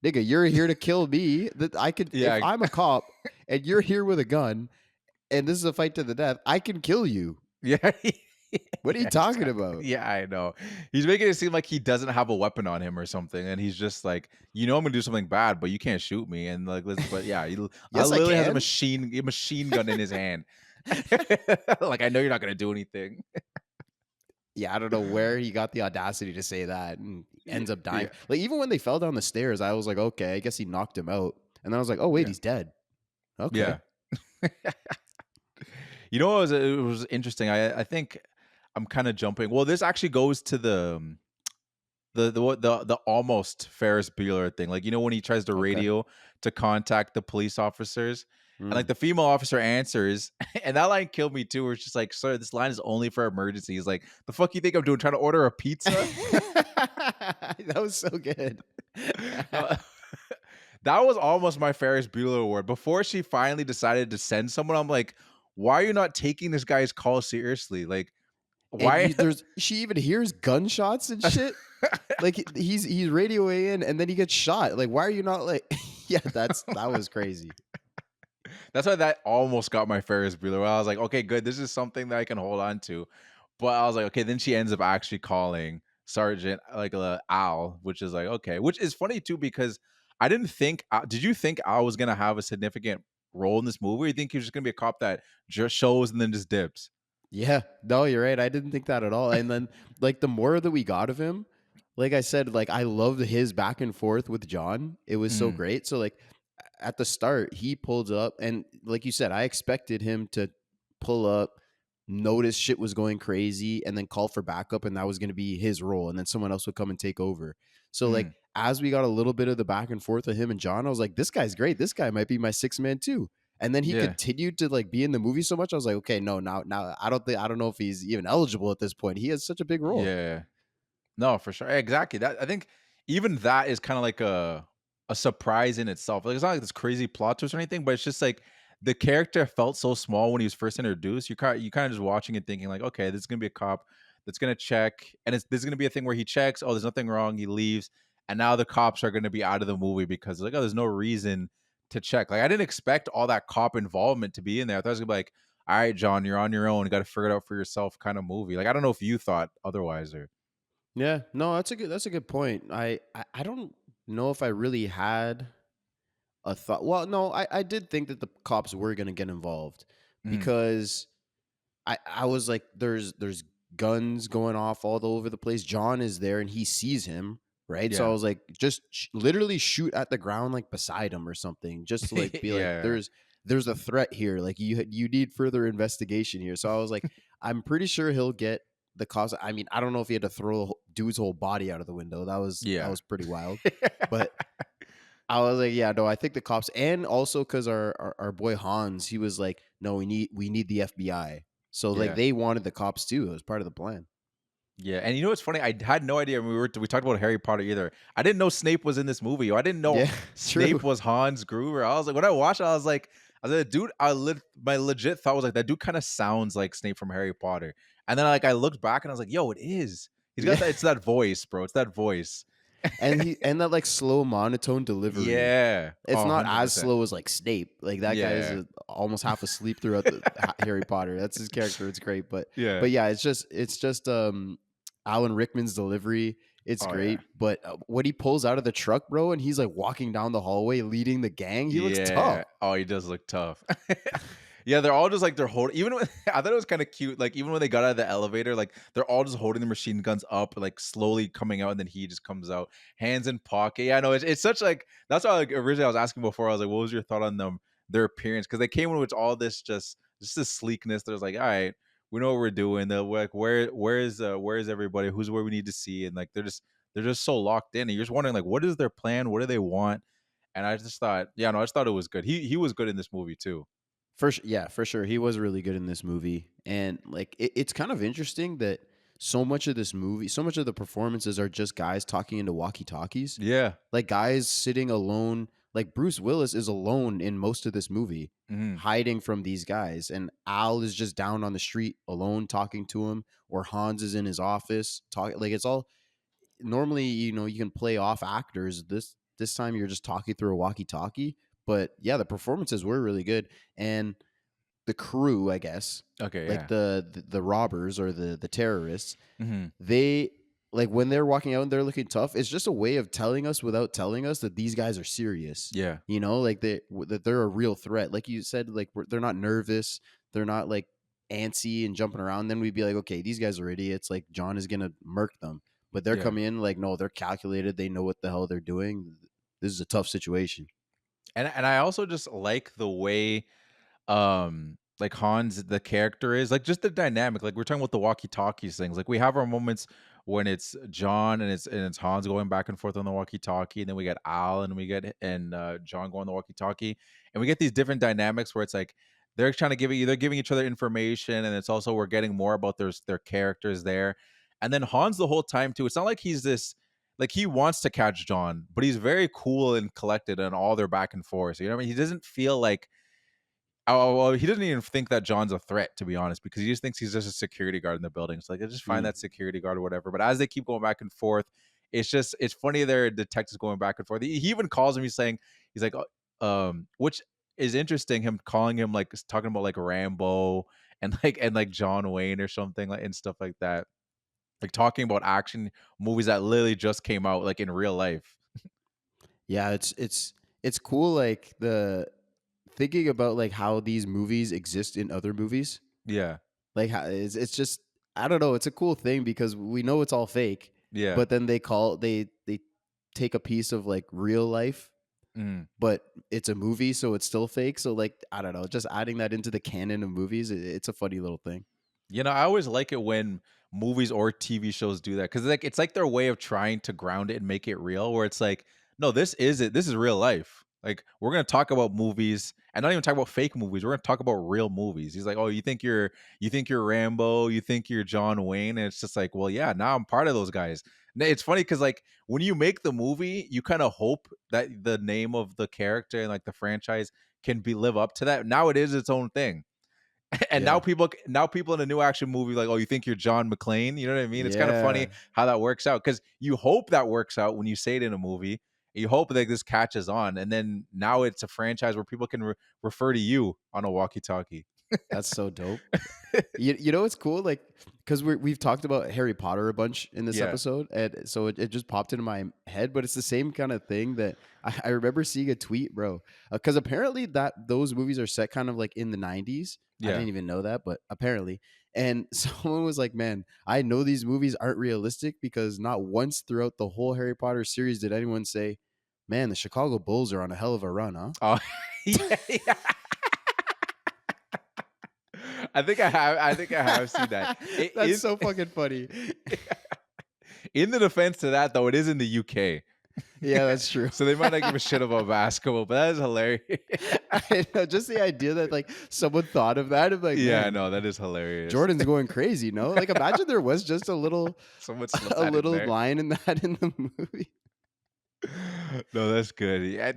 Nigga, you're here to kill me. That I could if Yeah, I'm a cop and you're here with a gun and this is a fight to the death, I can kill you. yeah. What are you Yeah, talking exactly. about? Yeah, I know. He's making it seem like he doesn't have a weapon on him or something, and he's just like, I'm gonna do something bad, but you can't shoot me. And like, but yeah, I Yes, I literally has can. a machine gun in his hand. Like, I know you're not gonna do anything. Yeah, I don't know where he got the audacity to say that and Yeah, ends up dying. yeah, Like even when they fell down the stairs, I was like, okay, I guess he knocked him out. And then I was like, oh wait, yeah. he's dead. Okay. Yeah. You know what it was interesting? I think I'm kind of jumping. Well, this actually goes to the almost Ferris Bueller thing. Like, when he tries to Okay. radio to contact the police officers and like Mm. the female officer answers, and that line killed me too, where it's just like, sir, this line is only for emergencies. Like, the fuck you think I'm doing? Trying to order a pizza? That was so good. Uh, that was almost my Ferris Bueller award. Before she finally decided to send someone, I'm like, why are you not taking this guy's call seriously? Like, And why? she even hears gunshots and shit. Like he's radioing in and then he gets shot. Like, why are you not like yeah, that was crazy. That's why that almost got my Ferris Bueller. Where I was like, okay, good. This is something that I can hold on to. But I was like, okay. Then she ends up actually calling Sergeant like Al, which is like okay, which is funny too because I didn't think. Did you think Al was gonna have a significant role in this movie? Or you think he was just gonna be a cop that just shows and then just dips? Yeah. No, you're right. I didn't think that at all. And then like the more that we got of him, like I said, like I loved his back and forth with John. It was so Mm, great. So like at the start, he pulled up and like you said, I expected him to pull up, notice shit was going crazy, and then call for backup, and that was gonna be his role, and then someone else would come and take over. So like mm, as we got a little bit of the back and forth with him and John, I was like, this guy's great. This guy might be my sixth man too. And then he yeah, continued to like be in the movie so much. I was like, okay, no, now I don't know if he's even eligible at this point. He has such a big role. yeah. No, for sure. Exactly. That I think even that is kind of like a surprise in itself. Like it's not like this crazy plot twist or anything, but it's just like the character felt so small when he was first introduced. You kind of just watching it thinking like, okay, this is gonna be a cop that's gonna check, and this is gonna be a thing where he checks. Oh, there's nothing wrong. He leaves, and now the cops are gonna be out of the movie because like, oh, there's no reason to check. Like I didn't expect all that cop involvement to be in there. I thought it was gonna be like, all right, John, you're on your own. You got to figure it out for yourself, kind of movie. Like I don't know if you thought otherwise or. Yeah, no, that's a good point. I don't know if I really had a thought. Well, no, I did think that the cops were gonna get involved Mhm. because I was like, there's guns going off all over the place. John is there and he sees him, right? So I Yeah. was like, just literally shoot at the ground like beside him or something, just to like be like, Yeah. there's a threat here. Like you need further investigation here. So I was like, I'm pretty sure he'll get the cops. I mean, I don't know if he had to throw the dude's whole body out of the window. That Yeah. was pretty wild, but I was like, yeah, no, I think the cops, and also because our boy Hans, he was like, no, we need the FBI. So like Yeah. they wanted the cops too. It was part of the plan. Yeah, and you know what's funny? I had no idea when we talked about Harry Potter either. I didn't know Snape was in this movie. Yo. I didn't know Yeah, true. Snape was Hans Gruber. I was like, when I watched it, I was like, dude, my legit thought was like that dude kind of sounds like Snape from Harry Potter. And then like I looked back and I was like, yo, it is. He's got Yeah, that. It's that voice, bro. It's that voice. and that like slow monotone delivery. Yeah. It's Oh, not as 100%. slow as like Snape. Like that guy is Yeah. almost half asleep throughout the Harry Potter. That's his character. It's great, Yeah. but yeah, it's just Alan Rickman's delivery. It's Oh yeah. great, but when he pulls out of the truck, bro, and he's like walking down the hallway leading the gang, he looks tough. Yeah. Oh, he does look tough. Yeah, they're all just like they're holding. Even when I thought it was kind of cute. Like even when they got out of the elevator, like they're all just holding the machine guns up, like slowly coming out, and then he just comes out, hands in pocket. Yeah, no, it's such like that's why like originally I was asking before. I was like, what was your thought on them, their appearance? Because they came in with all this just this sleekness. There's like, all right, we know what we're doing. They're like, where's everybody? Who's where we need to see? And like they're just so locked in, and you're just wondering like, what is their plan? What do they want? And I just thought, yeah, no, I just thought it was good. He was good in this movie too. Yeah, for sure. He was really good in this movie. And like it's kind of interesting that so much of this movie, so much of the performances are just guys talking into walkie-talkies. Yeah. Like guys sitting alone. Like Bruce Willis is alone in most of this movie, Mhm. hiding from these guys. And Al is just down on the street alone talking to him, or Hans is in his office talking. Like it's all normally, you can play off actors. This time you're just talking through a walkie-talkie. But yeah, the performances were really good. And the crew, I guess, Okay, like yeah. the robbers or the terrorists, Mhm. they like when they're walking out and they're looking tough, it's just a way of telling us without telling us that these guys are serious. Yeah. Like that they're a real threat. Like you said, like they're not nervous, they're not like antsy and jumping around. Then we'd be like, okay, these guys are idiots. Like John is gonna murk them, but they're Yeah. coming in like, no, they're calculated. They know what the hell they're doing. This is a tough situation. And I also just like the way like Hans the character is like just the dynamic. Like we're talking about the walkie-talkies things. Like we have our moments when it's John and it's Hans going back and forth on the walkie-talkie, and then we get Al and we get and John going on the walkie-talkie, and we get these different dynamics where it's like they're trying to they're giving each other information, and it's also we're getting more about their characters there. And then Hans the whole time too. It's not like he's this like he wants to catch John, but he's very cool and collected on all their back and forth. You know what I mean? He doesn't feel like well, he doesn't even think that John's a threat, to be honest, because he just thinks he's just a security guard in the building. So like, I just find Mm. that security guard or whatever. But as they keep going back and forth, it's funny. Their detectives going back and forth. He even calls him. He's like, which is interesting. Him calling him like talking about like Rambo and like John Wayne or something like and stuff like that. Like talking about action movies that literally just came out like in real life. Yeah, it's cool like the thinking about like how these movies exist in other movies. Yeah, Like how it's just I don't know, it's a cool thing because we know it's all fake, yeah. but then they take a piece of like real life, Mm. but it's a movie so it's still fake. So like I don't know, just adding that into the canon of movies, it's a funny little thing. You know, I always like it when movies or TV shows do that because like it's like their way of trying to ground it and make it real. Where it's like, no, this is it. This is real life. Like we're gonna talk about movies and not even talk about fake movies. We're gonna talk about real movies. He's like, oh, you think you're Rambo, you think you're John Wayne, and it's just like, well, yeah, now I'm part of those guys. It's funny because like when you make the movie, you kind of hope that the name of the character and like the franchise can be live up to that. Now it is its own thing. And Yeah. now people in a new action movie like, oh, you think you're John McClane? You know what I mean? It's kind of Yeah. funny how that works out because you hope that works out when you say it in a movie. You hope that this catches on, and then now it's a franchise where people can refer to you on a walkie-talkie. That's so dope. You know what's cool? Like, because we've talked about Harry Potter a bunch in this Yeah. episode, and so it just popped into my head. But it's the same kind of thing that I remember seeing a tweet, bro. Because apparently those movies are set kind of like in the 90s. I Yeah. didn't even know that, but apparently. And someone was like, "Man, I know these movies aren't realistic because not once throughout the whole Harry Potter series did anyone say, 'Man, the Chicago Bulls are on a hell of a run, huh?'" Oh, yeah. I think I have seen that. That's so fucking funny. In the defense to that, though, it is in the UK. Yeah, that's true. So they might not give a shit about basketball, but that is hilarious. I know, just the idea that like someone thought of that. Of like, Yeah, man, no, that is hilarious. Jordan's going crazy. No, like imagine there was just a little, Someone slipped a that in little there. line in that in the movie. No, that's good. Yeah.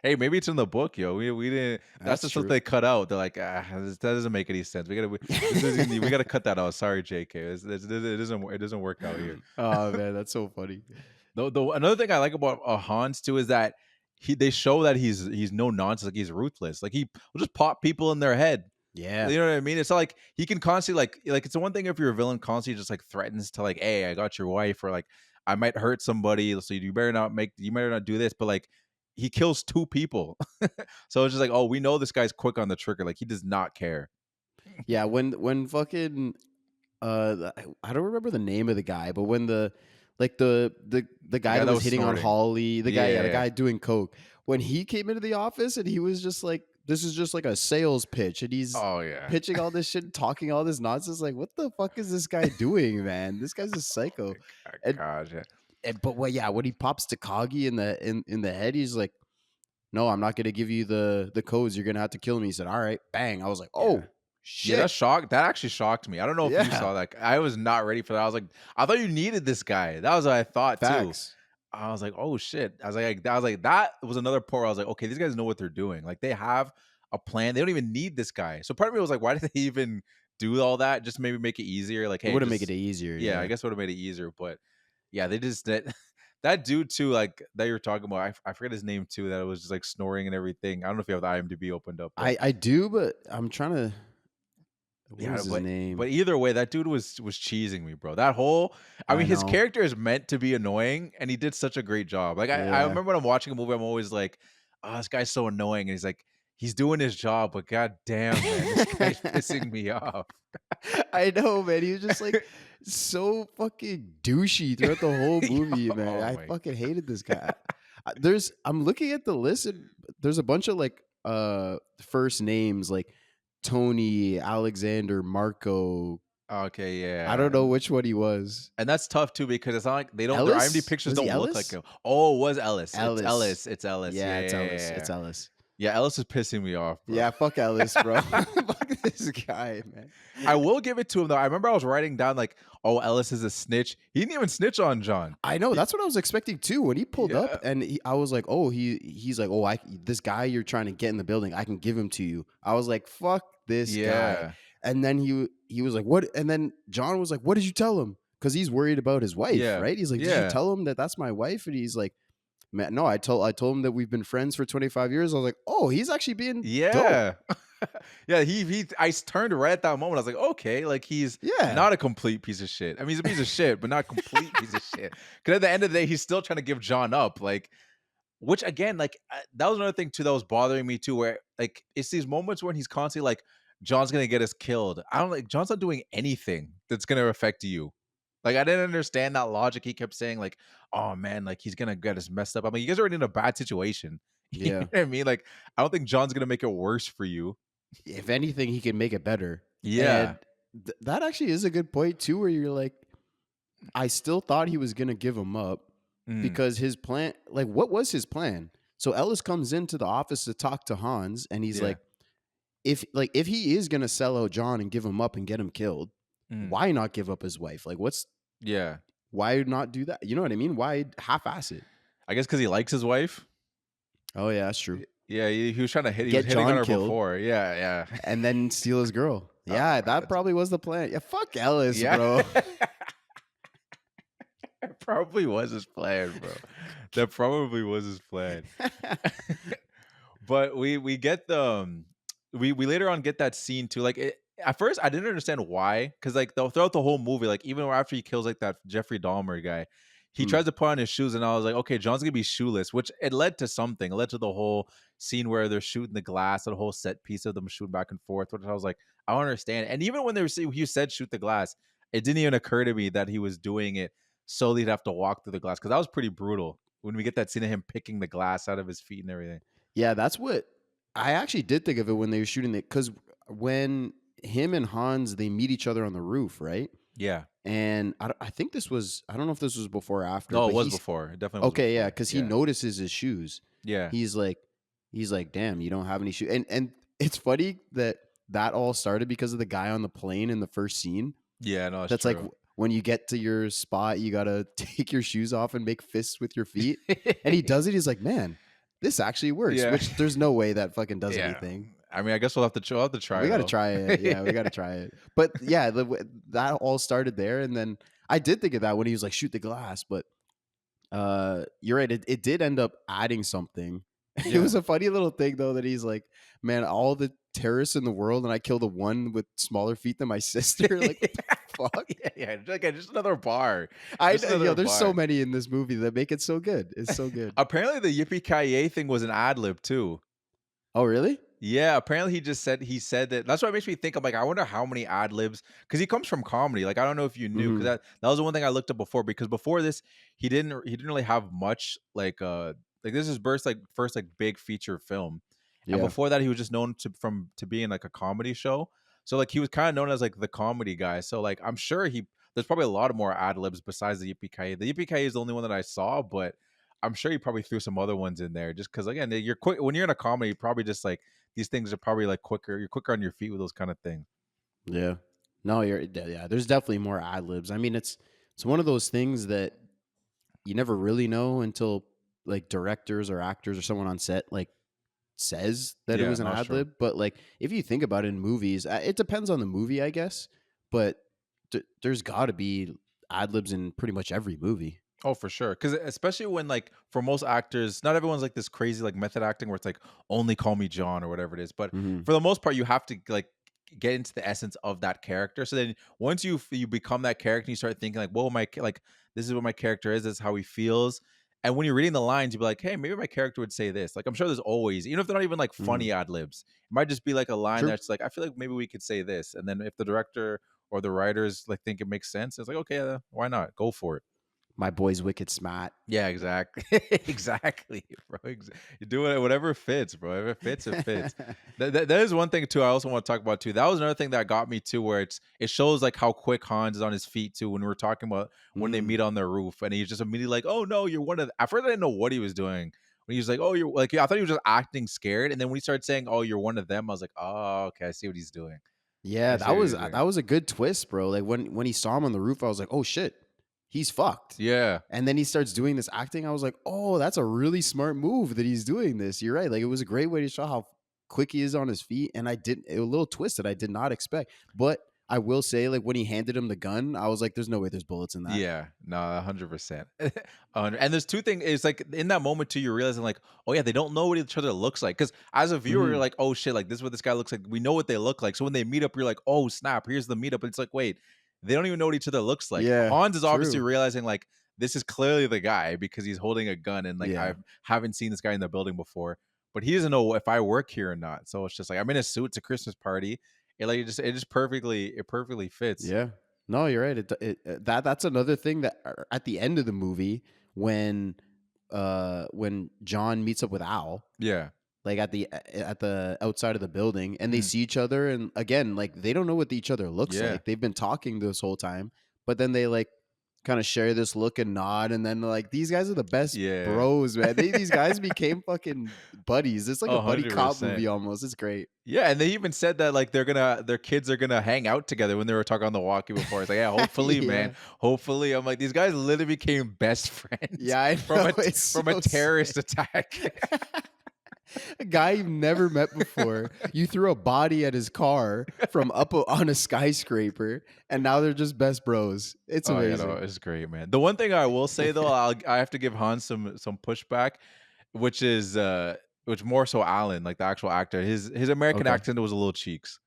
Hey, maybe it's in the book, yo. We didn't. That's just what they cut out. They're like, that doesn't make any sense. We gotta cut that out. Sorry, JK. It doesn't work out here. Oh man, that's so funny. Another thing I like about Hans too is that they show that he's no nonsense. Like he's ruthless. Like he will just pop people in their head. Yeah, You know what I mean? It's not like he can constantly like it's the one thing if you're a villain constantly just like threatens to like, hey, I got your wife, or like I might hurt somebody, so you better not do this. But like he kills 2 people. So it's just like, oh, we know this guy's quick on the trigger. Like he does not care. yeah. When fucking I don't remember the name of the guy, but when the guy that was hitting on snorting. Holly, the Yeah. guy doing coke, when he came into the office and he was just like, this is just like a sales pitch, and he's Oh yeah. pitching all this shit, talking all this nonsense. Like, what the fuck is this guy doing, man? This guy's a psycho. And, Gosh, yeah. but when he pops Takagi in the head, he's like, "No, I'm not gonna give you the codes. You're gonna have to kill me." He said, "All right, bang." I was like, "Oh shit!" Yeah, that actually shocked me. I don't know if you Yeah. saw that. I was not ready for that. I was like, I thought you needed this guy. That was what I thought too. Facts. I was like, oh shit. I was like, that was another part where I was like, okay, these guys know what they're doing. Like they have a plan. They don't even need this guy. So part of me was like, why did they even do all that? Just maybe make it easier. Like, hey, It would have just- made it easier. Yeah, I guess would have made it easier. But yeah, they just that dude too, like that you're talking about. I forget his name too. That it was just like snoring and everything. I don't know if you have the IMDb opened up. But I do, but I'm trying to. What yeah, was his name? but either way, that dude was cheesing me, bro. That whole, I I mean, his know. character is meant to be annoying, and he did such a great job. Like I Yeah. remember when I'm watching a movie, I'm always like, oh, this guy's so annoying, and he's like, he's doing his job, but god damn, man, this guy's pissing me off. I know, man. He was just like so fucking douchey throughout the whole movie, man. Oh I my fucking hated this guy. I'm looking at the list, and there's a bunch of like first names like Tony, Alexander, Marco. Okay, yeah, I don't know which one he was. and that's tough too because it's not like they don't. Ellis? Their IMDb pictures Was he don't look Ellis? like him. Oh, it was Ellis. Ellis. It's Ellis. It's Ellis. Yeah, it's Ellis. Yeah. It's Ellis. Yeah, Ellis is pissing me off. Bro. Yeah, fuck Ellis, bro. Fuck this guy, man. I will give it to him though. I remember I was writing down like, oh, Ellis is a snitch. He didn't even snitch on John. I know that's what I was expecting too. When he pulled up, and I was like, "Oh, he's like, oh, this guy you're trying to get in the building, I can give him to you." I was like, "Fuck this guy." And then he was like, "What?" And then John was like, "What did you tell him?" Because he's worried about his wife, Yeah. right? He's like, "Did Yeah. you tell him that that's my wife?" And he's like, "Man, no, I told him that we've been friends for 25 years." I was like, "Oh, he's actually being dope." Yeah. Yeah, I turned right at that moment. I was like, okay, like he's Yeah. not a complete piece of shit. I mean, he's a piece of shit, but not a complete piece of shit. Because at the end of the day, he's still trying to give John up. Like, which again, like that was another thing too that was bothering me too, where like it's these moments when he's constantly like, John's gonna get us killed. I don't like John's not doing anything that's gonna affect you. Like I didn't understand that logic. He kept saying like, "Oh man, like he's gonna get us messed up." I mean, you guys are already in a bad situation. You know Yeah. what I mean? Like, I don't think John's gonna make it worse for you. If anything, he can make it better. Yeah. And that actually is a good point too, where you're like, I still thought he was gonna give him up Mm. because his plan, like, what was his plan? So Ellis comes into the office to talk to Hans, and he's Yeah. like, if he is gonna sell out John and give him up and get him killed, Mm. why not give up his wife? Like, Yeah. why not do that? You know what I mean? Why half-ass it? I guess because he likes his wife. Oh yeah, that's true. Yeah, he was trying to hit. He Get was hitting on John her killed. before. Yeah, and then steal his girl. Yeah, that probably was the plan. Yeah, fuck Ellis, yeah. bro. It probably was his plan, bro. That probably was his plan. But we get the we later on get that scene too. Like at first, I didn't understand why, because like throughout the whole movie, like even after he kills like that Jeffrey Dahmer guy, he tries to put on his shoes, and I was like, okay, John's gonna be shoeless, which it led to something. It led to the whole scene where they're shooting the glass, the whole set piece of them shooting back and forth, which I was like, I don't understand. And even when they were you said shoot the glass, it didn't even occur to me that he was doing it so he'd have to walk through the glass, because that was pretty brutal when we get that scene of him picking the glass out of his feet and everything. Yeah, that's what I actually did think of it when they were shooting it, because when him and Hans, they meet each other on the roof, right? Yeah. And I think this was, I don't know if this was before or after. No, but it was before. It definitely was okay, yeah, before. because he notices his shoes. Yeah. He's like, damn, you don't have any shoes. And it's funny that all started because of the guy on the plane in the first scene. Yeah, no, That's true. like when you get to your spot, you gotta take your shoes off and make fists with your feet. And he does it. He's like, man, this actually works. Yeah. Which there's no way that fucking does Yeah. anything. I mean, I guess we'll have to try. We got to though. try it. Yeah, we got to try it. But yeah, that all started there, and then I did think of that when he was like, "Shoot the glass." But you're right. It did end up adding something. Yeah. It was a funny little thing though that he's like, "Man, all the terrorists in the world, and I kill the one with smaller feet than my sister." Like, what the fuck? Yeah, just another bar. I Just another there's bar. so many in this movie that make it so good. It's so good. Apparently, the Yippee Ki thing was an ad lib too. Oh, really? Yeah, apparently he said that. That's what makes me think. I'm like, I wonder how many ad libs, because he comes from comedy. Like, I don't know if you knew, because that was the one thing I looked up before. Because before this, he didn't really have much. Like this is his first big feature film, and before that, he was just known to be in like a comedy show. So like he was kind of known as like the comedy guy. So like I'm sure there's probably a lot of more ad libs besides the Yippee Ki. The Yippee Ki is the only one that I saw, but I'm sure he probably threw some other ones in there, just because again, you're quick when you're in a comedy. Probably just like these things are probably like quicker. You're quicker on your feet with those kind of things. Yeah. No, there's definitely more ad libs. I mean, it's one of those things that you never really know until like directors or actors or someone on set like says that it was an ad lib. But like if you think about it in movies, it depends on the movie, I guess. But there's got to be ad libs in pretty much every movie. Oh, for sure. Because especially when like for most actors, not everyone's like this crazy like method acting where it's like only call me John or whatever it is. But for the most part, you have to like get into the essence of that character. So then once you become that character, you start thinking like, whoa, this is what my character is. This is how he feels. And when you're reading the lines, you'll be like, hey, maybe my character would say this. Like I'm sure there's always, even if they're not even like funny ad libs, it might just be like a line that's like, I feel like maybe we could say this. And then if the director or the writers like think it makes sense, it's like, okay, why not? Go for it. My boy's wicked smart. Yeah, exactly. Exactly, bro. You do it, whatever fits, bro. If it fits, it fits. that is one thing too. I also want to talk about too. That was another thing that got me too, where it shows like how quick Hans is on his feet too. When we were talking about when they meet on their roof, and he's just immediately like, "Oh no, you're one of." At first, I didn't know what he was doing. When he was like, "Oh, you're like," I thought he was just acting scared, and then when he started saying, "Oh, you're one of them," I was like, "Oh, okay, I see what he's doing." Yeah, that was a good twist, bro. Like when he saw him on the roof, I was like, "Oh shit." He's fucked. Yeah. And then he starts doing this acting. I was like, oh, that's a really smart move that he's doing this. You're right. Like it was a great way to show how quick he is on his feet. And a little twist that I did not expect. But I will say, like when he handed him the gun, I was like, there's no way there's bullets in that. Yeah, no, 100%. And there's two things. It's like in that moment too, you're realizing like, oh yeah, they don't know what each other looks like. Because as a viewer, you're like, oh shit, like this is what this guy looks like. We know what they look like. So when they meet up, you're like, oh snap, here's the meetup. It's like, wait, they don't even know what each other looks like. Yeah, Hans is obviously true. realizing like this is clearly the guy because he's holding a gun, and like I haven't seen this guy in the building before, but he doesn't know if I work here or not. So it's just like I'm in a suit. It's a Christmas party. It just perfectly fits. Yeah. No, you're right. That's another thing that at the end of the movie when John meets up with Al. Yeah. Like at the outside of the building, and they see each other, and again, like they don't know what each other looks like. They've been talking this whole time, but then they like kind of share this look and nod, and then like these guys are the best bros, man. These guys became fucking buddies. It's like a buddy cop movie almost. It's great. Yeah, and they even said that like their kids are gonna hang out together when they were talking on the walkie before. It's like, yeah, hopefully, man, hopefully. I'm like, these guys literally became best friends. Yeah, I know. from a terrorist attack. A guy you've never met before. You threw a body at his car from on a skyscraper, and now they're just best bros. It's Oh yeah, no, amazing. it's great, man. The one thing I will say though, I have to give Hans some pushback, which is which more so Alan, like the actual actor. His American Okay. accent was a little cheeks.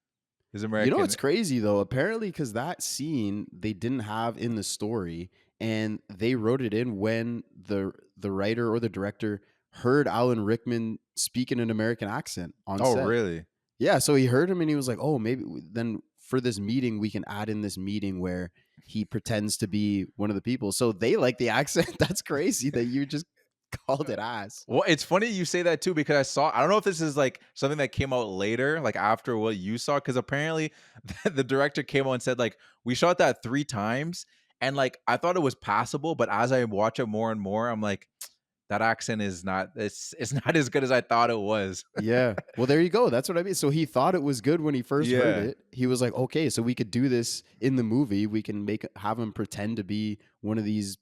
His You know American, what's crazy though? Apparently, because that scene they didn't have in the story, and they wrote it in when the writer or the director heard Alan Rickman speak in an American accent on oh set. really? Yeah, so he heard him and he was like, "Oh, maybe then for this meeting we can add in this meeting where he pretends to be one of the people." So they like the accent. That's crazy that you just called it ass. Well, it's funny you say that too because I don't know if this is like something that came out later, like after what you saw, because apparently the director came out and said like we shot that 3 times, and like I thought it was passable, but as I watch it more and more, I'm like that accent is not it's not as good as I thought it was. Yeah. Well, there you go. That's what I mean. So he thought it was good when he first heard Yeah. it. He was like, "Okay, so we could do this in the movie. We can have him pretend to be one of these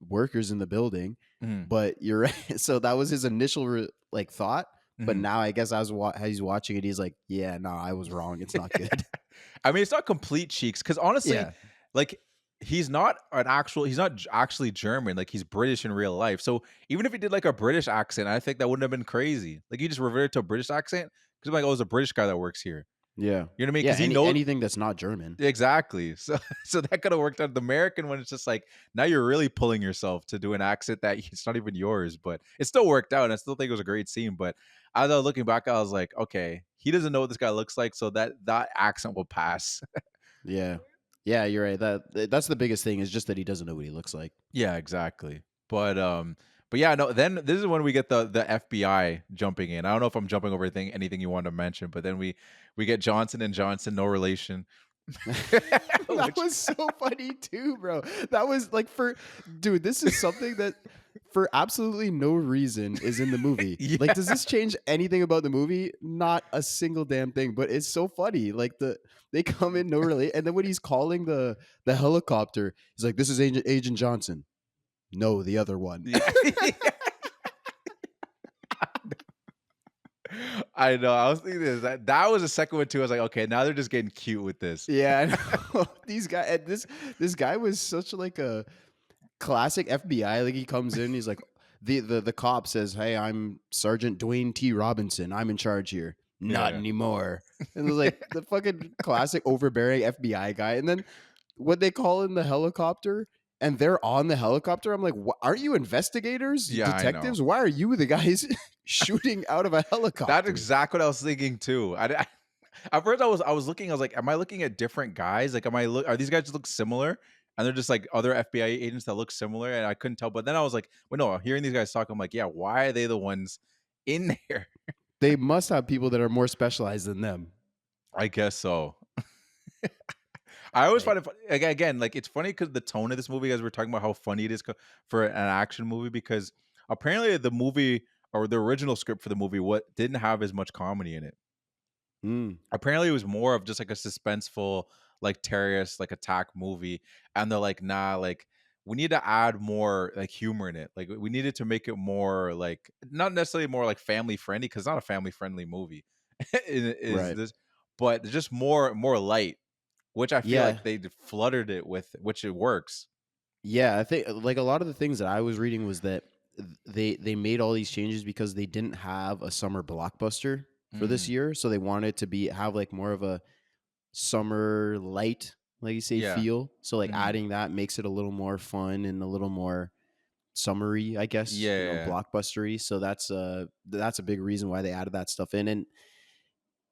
workers in the building." Mhm. But you're right. So that was his initial like thought. But Mhm. now I guess as he's watching it, he's like, "Yeah, no, I was wrong. It's not good." I mean, it's not complete cheeks because honestly, Yeah. like he's not actually German. Like he's British in real life. So even if he did like a British accent, I think that wouldn't have been crazy. Like you just reverted to a British accent because I'm like, oh, it's a British guy that works here. Yeah. You know what I mean? Yeah. Because he knows Anything that's not German. exactly. So so that could have worked out. The American one, it's just like now you're really pulling yourself to do an accent that it's not even yours, but it still worked out. And I still think it was a great scene. But as I was looking back, I was like, okay, he doesn't know what this guy looks like, so that accent will pass. Yeah. Yeah, you're right. That's the biggest thing is just that he doesn't know what he looks like. Yeah, exactly. But yeah, no, then this is when we get the FBI jumping in. I don't know if I'm jumping over anything you want to mention, but then we get Johnson and Johnson, no relation. That Which was so funny too, bro. That was like dude, this is something that for absolutely no reason is in the movie. Like, does yeah. this change anything about the movie? Not a single damn thing, but it's so funny. Like they come in no relate, and then when he's calling the helicopter, he's like, "This is Agent Johnson." No, the other one. Yeah. I know. I was thinking this. That was the second one too. I was like, okay, now they're just getting cute with this. Yeah, I know. These guys, and this guy was such like a classic FBI. Like he comes in, he's like, the cop says, "Hey, I'm Sergeant Dwayne T. Robinson. I'm in charge here." Not Yeah. anymore. And it was like the fucking classic overbearing FBI guy. And then when they call in the helicopter and they're on the helicopter, I'm like, aren't you investigators, Yeah, I know. detectives? Why are you the guys shooting out of a helicopter? That's exactly what I was thinking too. At first, I was looking. I was like, "Am I looking at different guys? Like, are these guys just look similar?" And they're just like other FBI agents that look similar, and I couldn't tell. But then I was like, "Well, no." Hearing these guys talk, I'm like, "Yeah, why are they the ones in there?" They must have people that are more specialized than them. I guess so. I always Like, find it again, like it's funny because the tone of this movie, as we're talking about how funny it is for an action movie, because apparently the movie or the original script for the movie what didn't have as much comedy in it. mm, Apparently, it was more of just like a suspenseful, like terrorist, like attack movie, and they're like, nah, like we need to add more like humor in it. Like we needed to make it more like not necessarily more like family friendly because it's not a family friendly movie. Is right. this, but just more light, which I feel Yeah. like they fluttered it with, which it works. Yeah, I think like a lot of the things that I was reading was that they made all these changes because they didn't have a summer blockbuster for this Mm, year, so they wanted to have like more of a summer light, like you say, yeah. feel. So like Mhm. adding that makes it a little more fun and a little more summery, I guess, Yeah. blockbustery. So that's a big reason why they added that stuff in. And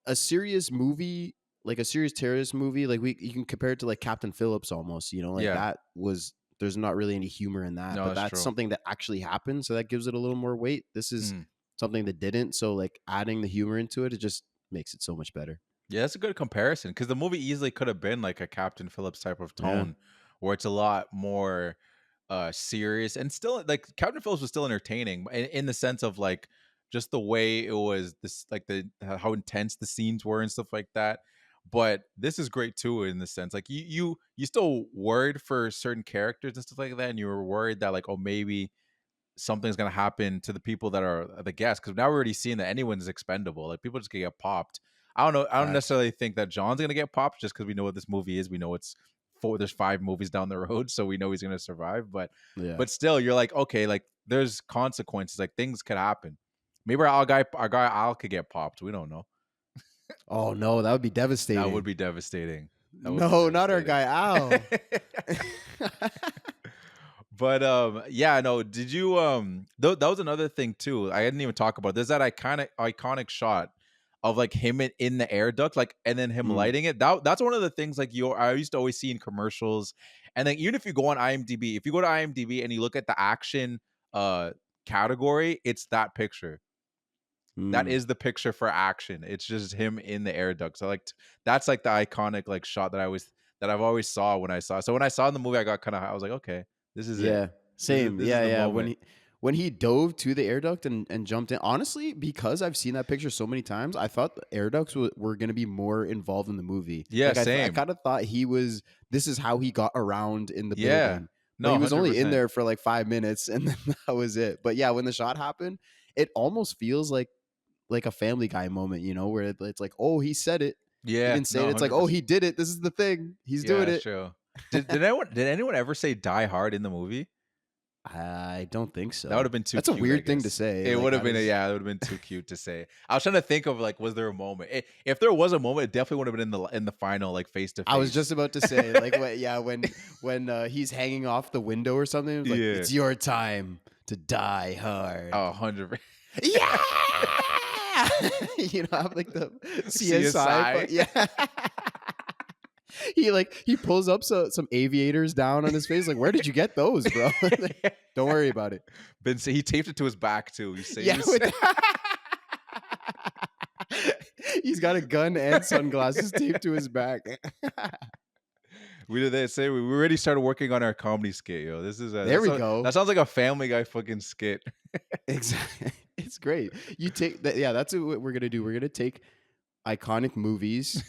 a serious movie, like a serious terrorist movie, like you can compare it to like Captain Phillips almost, like Yeah. that was there's not really any humor in that, No, but that's that's true. something that actually happened, so that gives it a little more weight. This is Mm. something that didn't, so like adding the humor into it, it just makes it so much better. Yeah, that's a good comparison because the movie easily could have been like a Captain Phillips type of Yeah. tone, where it's a lot more serious and still like Captain Phillips was still entertaining in the sense of like just the way it was this like the how intense the scenes were and stuff like that. But this is great too in the sense like you still worried for certain characters and stuff like that, and you were worried that like oh maybe something's gonna happen to the people that are the guests, because now we're already seeing that anyone's expendable. Like people just gonna get popped. I don't know. I don't necessarily think that John's gonna get popped just because we know what this movie is. We know it's four. There's 5 movies down the road, so we know he's gonna survive. But still, you're like, okay, like there's consequences. Like things could happen. Maybe our guy Al could get popped. We don't know. Oh no, that would be devastating. That would be devastating. No, not our guy Al. But yeah, no, did you that was another thing too. I didn't even talk about. There's that iconic shot of like him in the air duct, like, and then him lighting it. That's one of the things like I used to always see in commercials. And then even if you go on IMDb, if you go to IMDb and you look at the action category, it's that picture. That is the picture for action. It's just him in the air duct. So that's like the iconic like shot that I've always saw when I saw. So when I saw in the movie, I was like, okay, this is it. Same. This is the Yeah. moment. When he dove to the air duct and jumped in, honestly, because I've seen that picture so many times, I thought the air ducts were going to be more involved in the movie. Yeah, I same. kind of thought this is how he got around in the Yeah. building. No, he was only in 100%. there for like 5 minutes and then that was it. But yeah, when the shot happened, it almost feels like a Family Guy moment, where it's like, oh, he said it. Yeah, He didn't say it. It's like, oh, he did it. This is the thing. He's doing it. True. Did anyone ever say Die Hard in the movie? I don't think so. That would have been too. That's cute, a weird I thing to guess. say. It Like, would have been. Yeah, it would have been too cute to say. I was trying to think of like, was there a moment? If there was a moment, it definitely would have been in the final like face to face. I was just about to say like, when he's hanging off the window or something. It was like, it's your time to die hard. Oh, 100%. Yeah. I'm like the CSI. Yeah. He pulls up some aviators down on his face. Like, where did you get those, bro? Don't worry about it. He taped it to his back too. He's got a gun and sunglasses taped to his back. We already started working on our comedy skit, yo. There we go. That sounds like a Family Guy fucking skit. Exactly. It's great. You take that. Yeah, that's what we're gonna do. We're gonna take iconic movies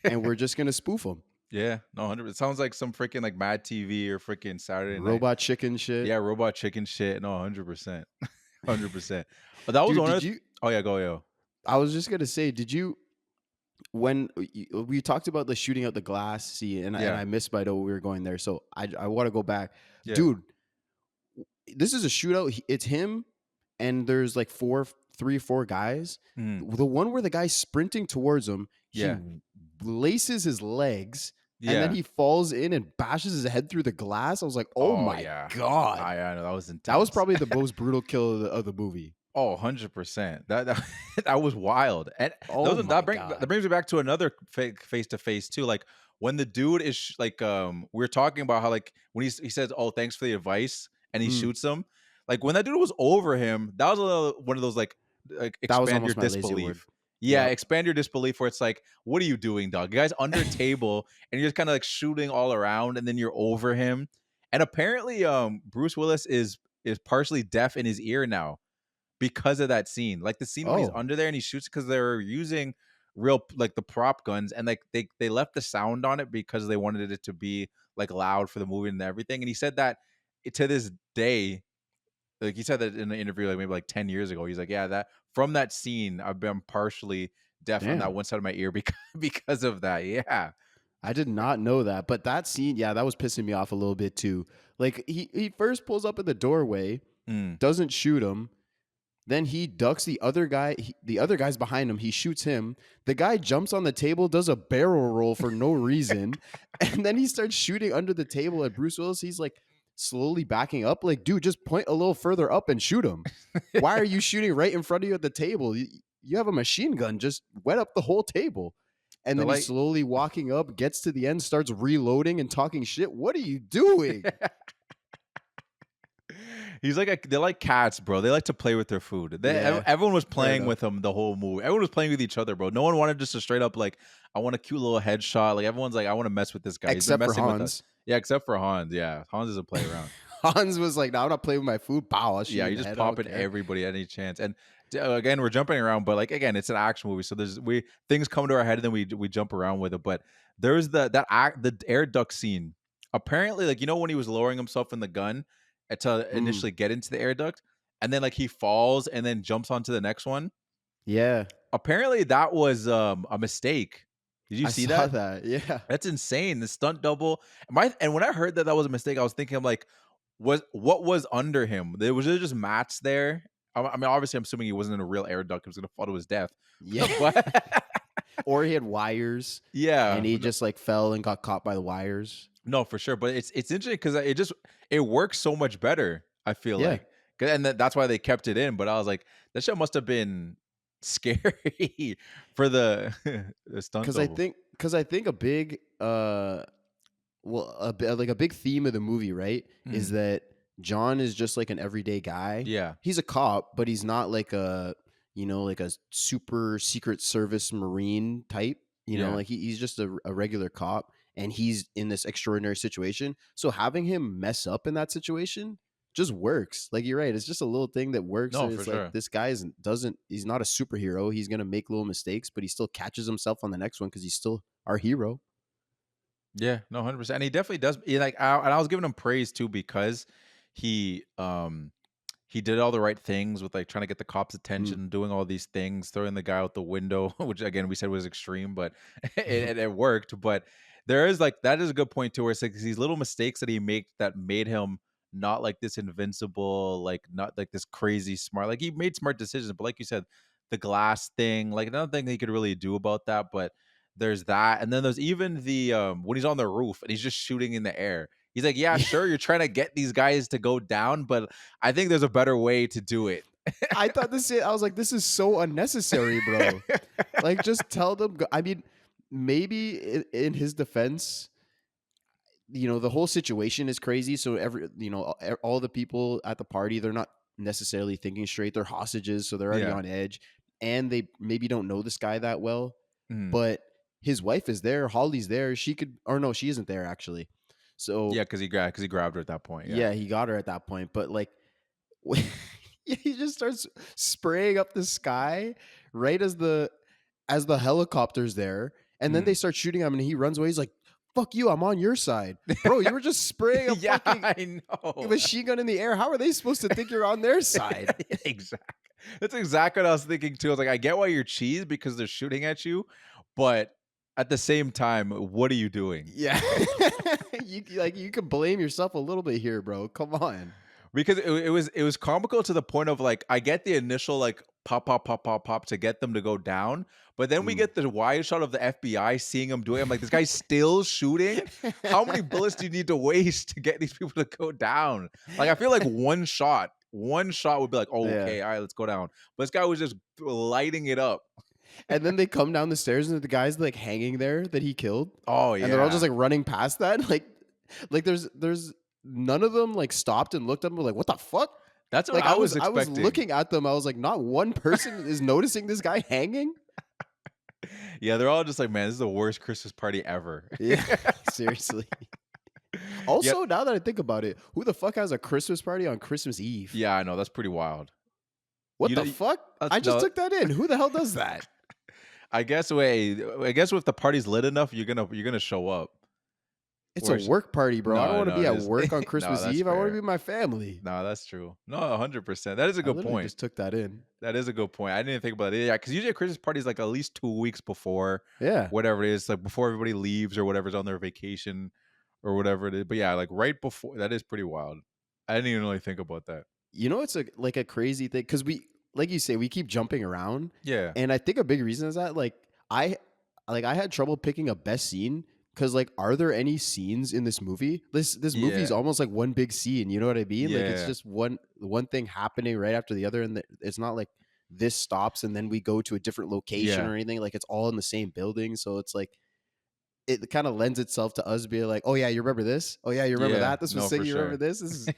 and we're just gonna spoof them. Yeah, no, 100%. It sounds like some freaking like Mad TV or freaking Saturday Night. Robot Chicken shit. Yeah, Robot Chicken shit. No, 100%, 100%. But that was Dude, one of. Oh yeah, go yo. I was just gonna say, did you? When we talked about the shooting out the glass scene, and I missed by the way we were going there, so I want to go back, dude. This is a shootout. It's him, and there's like 3 or 4 guys. The one where the guy's sprinting towards him, he laces his legs, and then he falls in and bashes his head through the glass. I was like, oh my god, I know that was intense. That was probably the most brutal kill of the movie. Oh, 100%. That was wild. And that brings me back to another face to face too. Like when the dude is we were talking about how like when he says, "Oh, thanks for the advice," and he shoots him. Like when that dude was over him, that was one of those like expand your disbelief. Yeah, expand your disbelief where it's like, what are you doing, dog? You guys under a table and you're just kind of like shooting all around, and then you're over him. And apparently, Bruce Willis is partially deaf in his ear now, because of that scene. Like the scene when he's under there and he shoots, because they're using real like the prop guns, and like they left the sound on it because they wanted it to be like loud for the movie and everything. And he said that to this day, like he said that in an interview like maybe like 10 years ago, he's like, yeah, that from that scene I've been partially deaf on that one side of my ear because of that. Yeah, I did not know that. But that scene, that was pissing me off a little bit too. Like he first pulls up in the doorway, doesn't shoot him. Then he ducks the other guy. The other guy's behind him. He shoots him. The guy jumps on the table, does a barrel roll for no reason. And then he starts shooting under the table at Bruce Willis. He's like slowly backing up. Like, dude, just point a little further up and shoot him. Why are you shooting right in front of you at the table? You have a machine gun. Just wet up the whole table. And then he's slowly walking up, gets to the end, starts reloading and talking shit. What are you doing? He's like they're like cats, bro. They like to play with their food. Everyone was playing with him the whole movie. Everyone was playing with each other, bro. No one wanted just a straight up like, I want a cute little headshot. Like everyone's like, I want to mess with this guy. Except for Hans. Yeah, except for Hans. Yeah, Hans doesn't play around. Hans was like, no, I'm not playing with my food. Pow, you just pop at everybody at any chance. And again, we're jumping around, but like again, it's an action movie, so things come to our head and then we jump around with it. But there's the air duct scene. Apparently, like when he was lowering himself in the gun to initially get into the air duct, and then like he falls and then jumps onto the next one. Yeah, Apparently that was a mistake. Did you I see saw that? that. Yeah, That's insane. The stunt double. And when I heard that was a mistake, I was thinking, I'm like, what was under him? There just mats there. I mean, obviously, I'm assuming he wasn't in a real air duct. He was gonna fall to his death. yeah. But Or he had wires, and yeah, he just like fell and got caught by the wires. no, for sure. But it's interesting because it works so much better. I feel Yeah. like, and that's why they kept it in. But I was like, that shit must have been scary for the the stunt Because double. I think a big like a big theme of the movie, right, is that John is just like an everyday guy. Yeah. He's a cop, but he's not like a like a super secret service marine type. Yeah. Like he's just a regular cop, and he's in this extraordinary situation. So having him mess up in that situation just works. Like you're right, it's just a little thing that works. No, and for it's sure. like this guy he's not a superhero. He's gonna make little mistakes, but he still catches himself on the next one because he's still our hero. Yeah, no, 100%. And he definitely does. And I was giving him praise too because he he did all the right things with like trying to get the cops' attention, doing all these things, throwing the guy out the window, which again we said was extreme, but it worked. But there is like that is a good point too, where it's like these little mistakes that he made that made him not like this invincible, like not like this crazy smart. Like he made smart decisions, but like you said, the glass thing, like another thing he could really do about that. But there's that, and then there's even the when he's on the roof and he's just shooting in the air. He's like, yeah, sure, you're trying to get these guys to go down, but I think there's a better way to do it. I thought I was like, this is so unnecessary, bro. Like, just tell them. I mean, maybe in his defense, the whole situation is crazy. So all the people at the party, they're not necessarily thinking straight. They're hostages, so they're already Yeah. on edge, and they maybe don't know this guy that well. Mhm. But his wife is there. Holly's there. She could, or no, she isn't there actually. So Yeah, because he grabbed her at that point. yeah, he got her at that point. But like, he just starts spraying up the sky right as the helicopter's there, and then they start shooting him, and he runs away. He's like, "Fuck you! I'm on your side, bro. You were just spraying a Yeah, fucking I know. machine gun in the air. How are they supposed to think you're on their side?" Exactly. That's exactly what I was thinking too. I was like, I get why you're cheese because they're shooting at you, but at the same time, what are you doing? Yeah, you can blame yourself a little bit here, bro. Come on. Because it was comical to the point of like I get the initial like pop pop pop pop pop to get them to go down, but then we get the wide shot of the FBI seeing him doing it. I'm like, this guy's still shooting. How many bullets do you need to waste to get these people to go down? Like I feel like one shot would be like, oh, Yeah. okay, all right, let's go down. But this guy was just lighting it up. And then they come down the stairs, and the guy's like hanging there that he killed. Oh yeah, And they're all just like running past that. Like there's none of them like stopped and looked at them like, what the fuck? that's what Like I was expecting. I was looking at them. I was like, not one person is noticing this guy hanging. Yeah, they're all just like, man, this is the worst Christmas party ever. Yeah, seriously. Also, now that I think about it, who the fuck has a Christmas party on Christmas Eve? Yeah, I know that's pretty wild. What You the know- fuck? that's- I just no. took that in. Who the hell does that? I guess if the party's lit enough, you're gonna show up. It's Where's- a work party, bro. I No, don't want to no, be it at is- work on No, Christmas that's Eve. I want to fair. be with my family. No, that's true. No, 100%. That is a I good literally point. just took that in. That is a good point. I didn't even think about it. Yeah, because usually a Christmas party is like at least 2 weeks before Yeah. whatever it is, like before everybody leaves or whatever's on their vacation or whatever it is. But yeah, like right before, that is pretty wild. I didn't even really think about that. It's like a crazy thing because like you say, we keep jumping around. Yeah. And I think a big reason is that I had trouble picking a best scene because are there any scenes in this movie? This movie is Yeah. almost like one big scene. You know what I mean? Like it's Yeah. just one thing happening right after the other, and it's not like this stops and then we go to a different location Yeah. or anything. Like it's all in the same building, so it's like it kind of lends itself to us being like, oh yeah, you remember this? Oh yeah, you remember Yeah. that? This was No, sick. for You remember sure. this? This is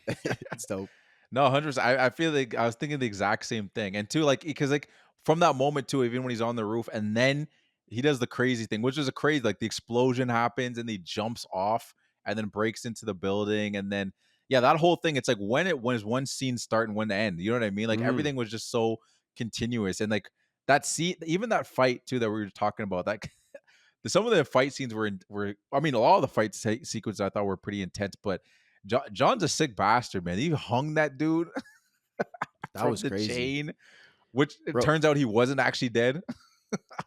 it's dope. No, 100%. I feel like I was thinking the exact same thing. And too, like, because like from that moment too, even when he's on the roof and then he does the crazy thing, which is a crazy, like the explosion happens and he jumps off and then breaks into the building. And then, yeah, that whole thing, it's like when is one scene start and when to end. You know what I mean? Like Mhm. everything was just so continuous. And like that scene, even that fight too, that we were talking about, that some of the fight scenes were, I mean, a lot of the fight sequences I thought were pretty intense, but John's a sick bastard, man. He hung that dude. That from was the crazy. chain, which it Bro. turns out he wasn't actually dead.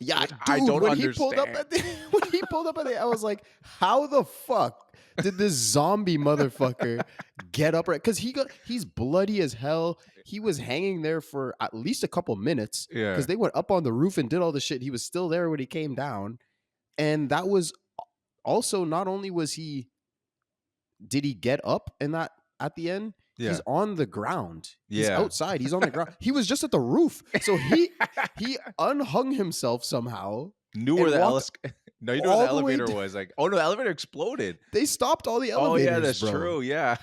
Yeah, Which dude, I don't when he pulled up understand. when he pulled up at the, I was like, how the fuck did this zombie motherfucker get up right? Because he's bloody as hell. He was hanging there for at least a couple minutes Yeah. because they went up on the roof and did all the shit. He was still there when he came down. And that was also, not only did he get up in that at the end, Yeah. he's on the ground. He's Yeah. outside. He's on the ground. He was just at the roof. So he unhung himself somehow. Knew and where the walked No, you know where the all the way elevator down. was. Like, oh no, the elevator exploded. They stopped all the Oh elevators. yeah, that's bro. true. Yeah.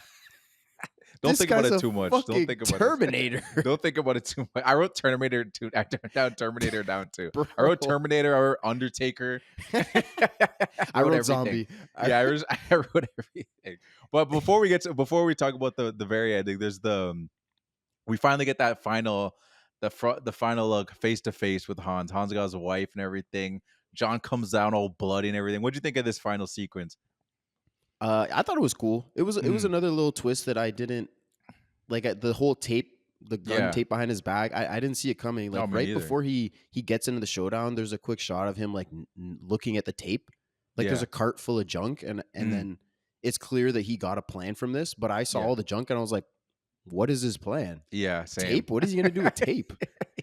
Don't This think about guy's it a too much. Don't fucking think about Terminator. it. Don't think about it too much. I wrote Terminator 2. I turned down Terminator down too. I wrote Bro. Terminator. I wrote Undertaker. I wrote everything. zombie. Yeah, I wrote everything. But before we talk about the very ending, there's we finally get that final look face to face with Hans. Hans got his wife and everything. John comes down all bloody and everything. What'd you think of this final sequence? I thought it was cool. It was another little twist that I didn't like. The whole tape, the gun tape behind his back. I didn't see it coming. Like No, me right neither. before he gets into the showdown, there's a quick shot of him like looking at the tape. Like there's Yeah. a cart full of junk, and then it's clear that he got a plan from this. But I saw Yeah. all the junk, and I was like, what is his plan? Yeah, same. Tape? What is he gonna do with tape?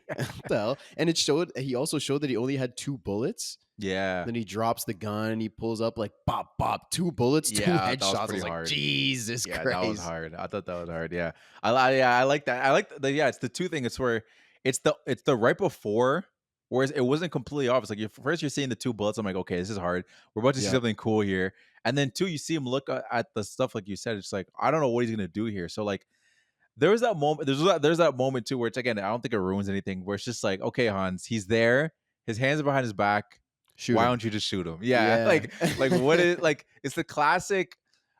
What the hell? And he also showed that he only had 2 bullets. Yeah. Then he drops the gun and he pulls up like bop bop, 2 bullets, 2 Yeah, that was headshots. I pretty was like, hard. Jesus Yeah, Christ. that was hard. I thought that was hard. Yeah, I like that. I like it's the two thing. It's where it's the right before, whereas it wasn't completely obvious. Like first you're seeing the 2 bullets. I'm like, okay, this is hard. We're about to see Yeah. something cool here. And then 2, you see him look at the stuff like you said. It's like I don't know what he's gonna do here. So like there was that moment. There's that moment too where it's again I don't think it ruins anything. Where it's just like okay, Hans, he's there. His hands are behind his back. Shoot Why him. don't you just shoot him? Yeah, Yeah. like what is like it's the classic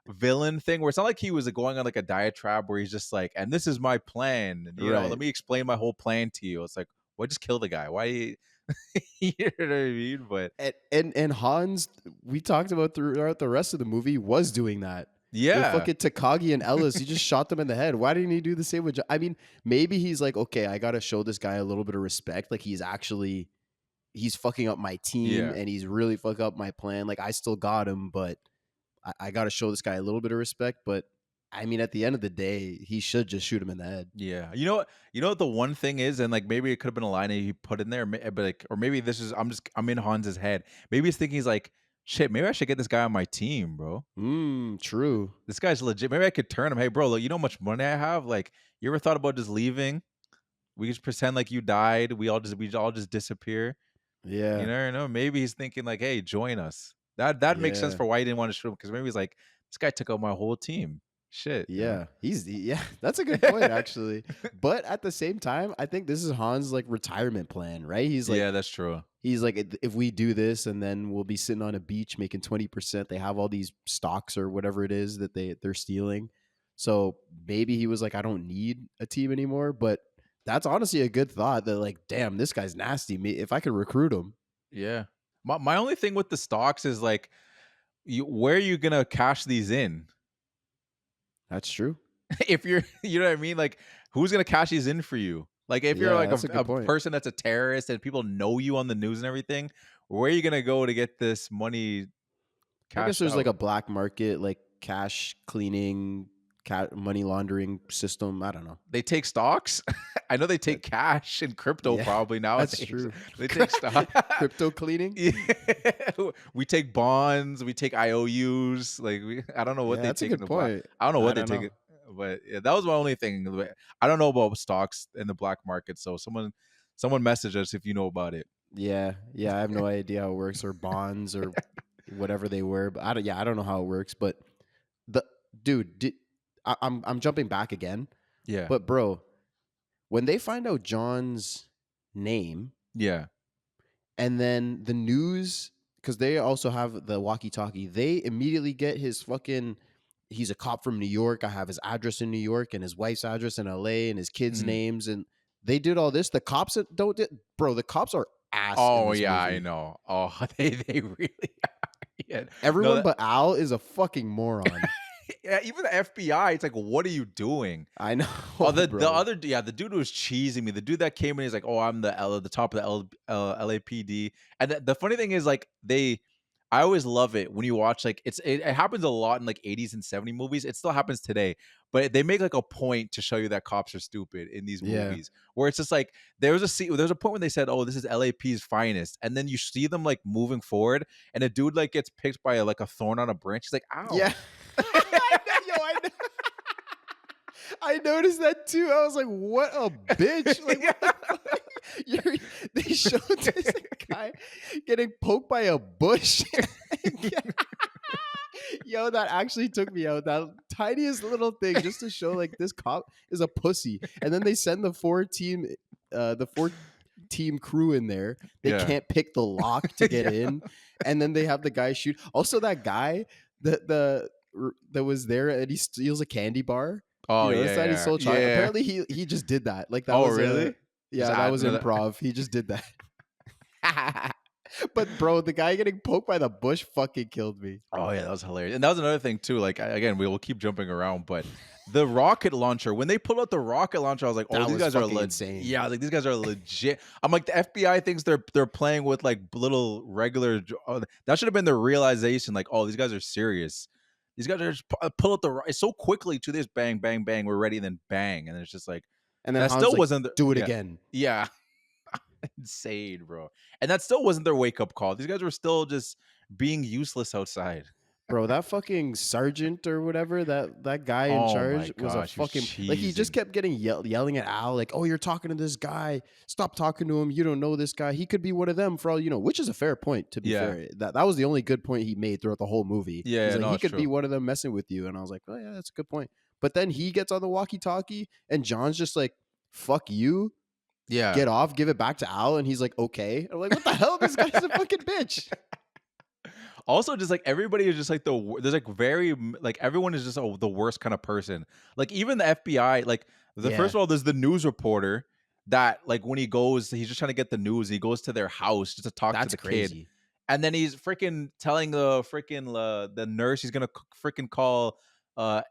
villain thing where it's not like he was going on like a diatribe where he's just like, and this is my plan. And, you know, Right. let me explain my whole plan to you. It's like, why just kill the guy? Why you know what I mean? But And Hans, we talked about throughout the rest of the movie, was doing that. yeah, With fucking Takagi and Ellis, he just shot them in the head. Why didn't he do the same with I mean, maybe he's like, okay, I gotta show this guy a little bit of respect. Like he's fucking up my team Yeah. and he's really fucking up my plan. Like I still got him, but I gotta show this guy a little bit of respect. But I mean, at the end of the day, he should just shoot him in the head. yeah. You know what the one thing is, and like maybe it could have been a line that he put in there, but like, or maybe this is I'm in Hans's head. Maybe he's thinking he's like, shit, maybe I should get this guy on my team, bro. True. This guy's legit. Maybe I could turn him. Hey, bro, look, you know how much money I have? Like, you ever thought about just leaving? We just pretend like you died. We all just disappear. Yeah. You never know. Maybe he's thinking like, hey, join us. That makes sense Yeah. for why he didn't want to shoot him, because maybe he's like, this guy took out my whole team. Shit. you know? Yeah, that's a good point actually. But at the same time, I think this is Hans' like retirement plan, right? He's like, yeah, that's true. he's like, if we do this and then we'll be sitting on a beach making 20%, they have all these stocks or whatever it is that they're stealing. So maybe he was like, I don't need a team anymore. But that's honestly a good thought that like, damn, this guy's nasty. If I could recruit him. Yeah. My only thing with the stocks is like, where are you gonna cash these in? That's true. If you're, you know what I mean? Like, who's gonna cash these in for you? Like, if you're Yeah, like that's a good a point. person that's a terrorist and people know you on the news and everything, where are you gonna go to get this money cashed I guess there's like out? a black market, like cash cleaning, money laundering system. I don't know. They take stocks. I know they take cash and crypto Yeah, probably nowadays. That's true. They take stock. Crypto cleaning. Yeah. We take bonds. We take IOUs. Like I don't know what Yeah, they that's a take in good the black. point. I don't know what I they don't take. know. But yeah, that was my only thing. I don't know about stocks in the black market. So someone message us if you know about it. Yeah, I have no idea how it works, or bonds or whatever they were. But I don't know how it works. But I'm jumping back again. Yeah. But bro, when they find out John's name, yeah. and then the news, because they also have the walkie-talkie, they immediately get his fucking. He's a cop from New York. I have his address in New York and his wife's address in LA and his kids' Mhm. names, and they did all this. The cops don't. Bro, the cops are ass. in Oh this yeah, movie. I know. Oh, they really are. Yeah. Everyone No, but Al is a fucking moron. Yeah, even the FBI, it's like, what are you doing? I know. Oh, the bro. other, the dude was cheesing me. The dude that came in, he's like, "Oh, I'm the top of the LAPD." And the funny thing is, like, I always love it when you watch like it happens a lot in like 80s and 70s movies. It still happens today, but they make like a point to show you that cops are stupid in these Yeah. movies. Where it's just like there's a point when they said, "Oh, this is LAP's finest," and then you see them like moving forward, and a dude like gets picked by like a thorn on a branch. He's like, "Ow!" Yeah. I know. I noticed that too. I was like, "What a bitch!" Like, what the fuck? They showed this guy getting poked by a bush. Yo, that actually took me out. That tiniest little thing just to show like this cop is a pussy. And then they send the four team crew in there. They Yeah. can't pick the lock to get in. And then they have the guy shoot. Also, that guy that was there and he steals a candy bar. Oh, you yeah, notice that? He yeah. stole chocolate. Yeah. Apparently he just did that. Like that Oh, was really? yeah, Just that add was another- improv. He just did that. But bro, the guy getting poked by the bush fucking killed me. Oh yeah, that was hilarious. And that was another thing too. Like again, we will keep jumping around, but the rocket launcher, when they pulled out the rocket launcher, I was like, oh, That these was guys are fucking insane. Yeah, I was like these guys are legit. I'm like, the FBI thinks they're playing with like little regular. That should have been the realization. Like, oh, these guys are serious. These guys are just pull out the so quickly to this bang, bang, bang. We're ready, and then bang, and it's just like, And then that Han's still like, wasn't do it yeah. again. Yeah. Insane, bro. And that still wasn't their wake up call. These guys were still just being useless outside. Bro, that fucking sergeant or whatever, that guy in Oh my charge was a gosh, he was fucking like he just cheesing. kept getting yelling at Al, like, oh, you're talking to this guy. Stop talking to him. You don't know this guy. He could be one of them for all you know, which is a fair point, to be Yeah. fair. That was the only good point he made throughout the whole movie. Yeah, He's like, no, he it's could be true. one of them messing with you. And I was like, oh yeah, that's a good point. But then he gets on the walkie-talkie and John's just like, fuck you. Yeah. Get off, give it back to Al, and he's like, okay. I'm like, what the hell? This guy's a fucking bitch. Also, just like everybody is just like there's like very like everyone is just the worst kind of person. Like even the FBI, like Yeah. first of all, there's the news reporter that like when he goes, he's just trying to get the news. He goes to their house just to talk That's to the kid, crazy. and then he's freaking telling the freaking the nurse he's gonna freaking call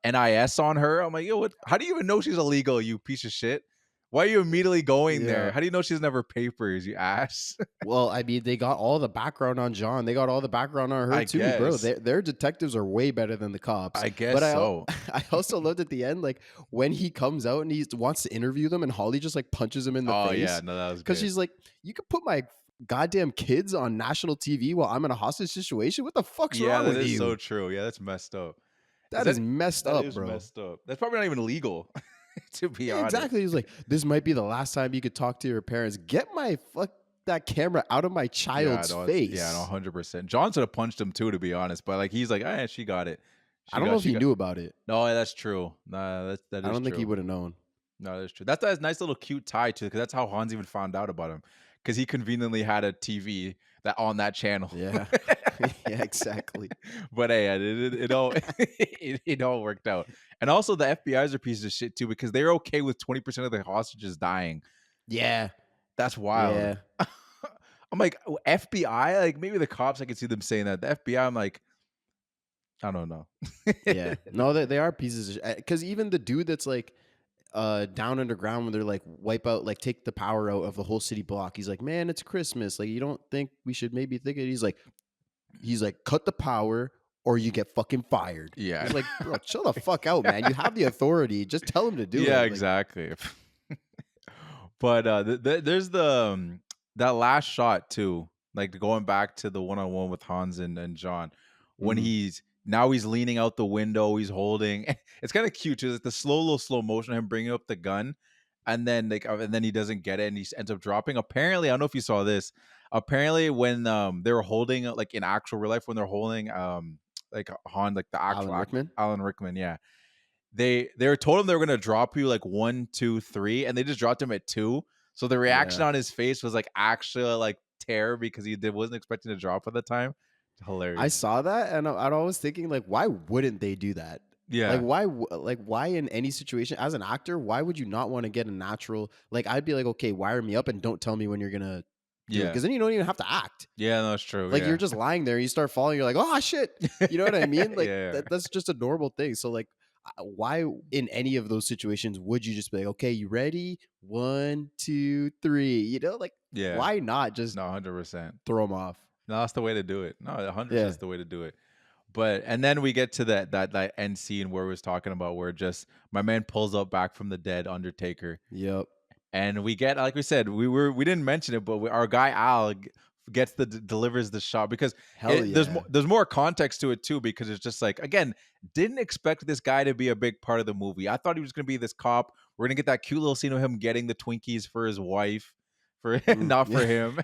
NIS on her. I'm like, yo, what? How do you even know she's illegal? You piece of shit. Why are you immediately going there? Yeah. How do you know she doesn't have her papers? You ass. Well, I mean, they got all the background on John. They got all the background on her I too, bro. guess. Their detectives are way better than the cops. I guess but so. I also loved at the end, like when he comes out and he wants to interview them, and Holly just like punches him in the Oh face. yeah, no, that was Because good. she's like, you could put my goddamn kids on national TV while I'm in a hostage situation. What the fuck's Yeah, wrong that with is you? so true. Yeah, that's messed up. that is messed up, That is bro. messed up. That's probably not even legal, to be Yeah, honest. exactly. He's like, this might be the last time you could talk to your parents. Get my that camera out of my child's face. Yeah, no, 100%. John should have punched him too, to be honest. But like, he's like, she got it. I don't know if he knew about it. No, that's true. Nah, that is I don't think he true. would have known. No, that's true. That's a nice little cute tie too, because that's how Hans even found out about him. Because he conveniently had a TV that on that channel. Yeah. Yeah, exactly. But hey, it all it all worked out. And also the FBI's are pieces of shit too, because they're okay with 20% of the hostages dying. Yeah. That's wild. Yeah. I'm like, FBI, like maybe the cops, I could see them saying that. The FBI, I'm like, I don't know. Yeah. No, they are pieces of because even the dude that's like down underground when they're like wipe out, like take the power out of the whole city block. He's like, man, it's Christmas. Like, you don't think we should maybe think it? He's like, cut the power or you get fucking fired. Yeah. He's like, bro, chill the fuck out, man. You have the authority. Just tell him to do it. Yeah, Like, exactly. But there's that last shot too, like going back to the one-on-one with Hans and John, when Mhm. he's leaning out the window, he's holding. It's kind of cute too. It's the slow motion of him bringing up the gun, and then he doesn't get it, and he ends up dropping. Apparently, I don't know if you saw this. Apparently, when they were holding like in actual real life, when they're holding like Han, like the actual Alan Rickman? Alan Rickman, yeah. They were told him they were gonna drop you like 1, 2, 3, and they just dropped him at 2. So the reaction on his face was like actual like terror because he wasn't expecting to drop at the time. Hilarious. I saw that and I was thinking, like, why wouldn't they do that? Yeah. Like why in any situation as an actor, why would you not want to get a natural, like, I'd be like, okay, wire me up and don't tell me when you're gonna do it, Yeah. because then you don't even have to act. Yeah, no, that's true. Like yeah. you're just lying there, you start falling, you're like, oh shit, you know what I mean? Like Yeah. that's just a normal thing. So like, why in any of those situations would you just be like, okay, you ready? 1, 2, 3. You know, like Yeah. why not just No, 100%. throw them off? No, that's the way to do it. No, 100% Yeah. is the way to do it. But and then we get to that end scene where we was talking about where just my man pulls up back from the dead Undertaker, Yep. and we get, like we said, we didn't mention it, but our guy Al gets delivers the shot because Hell there's yeah. there's more context to it too, because it's just like, again, didn't expect this guy to be a big part of the movie. I thought he was gonna be this cop. We're gonna get that cute little scene of him getting the Twinkies for his wife, for not for him.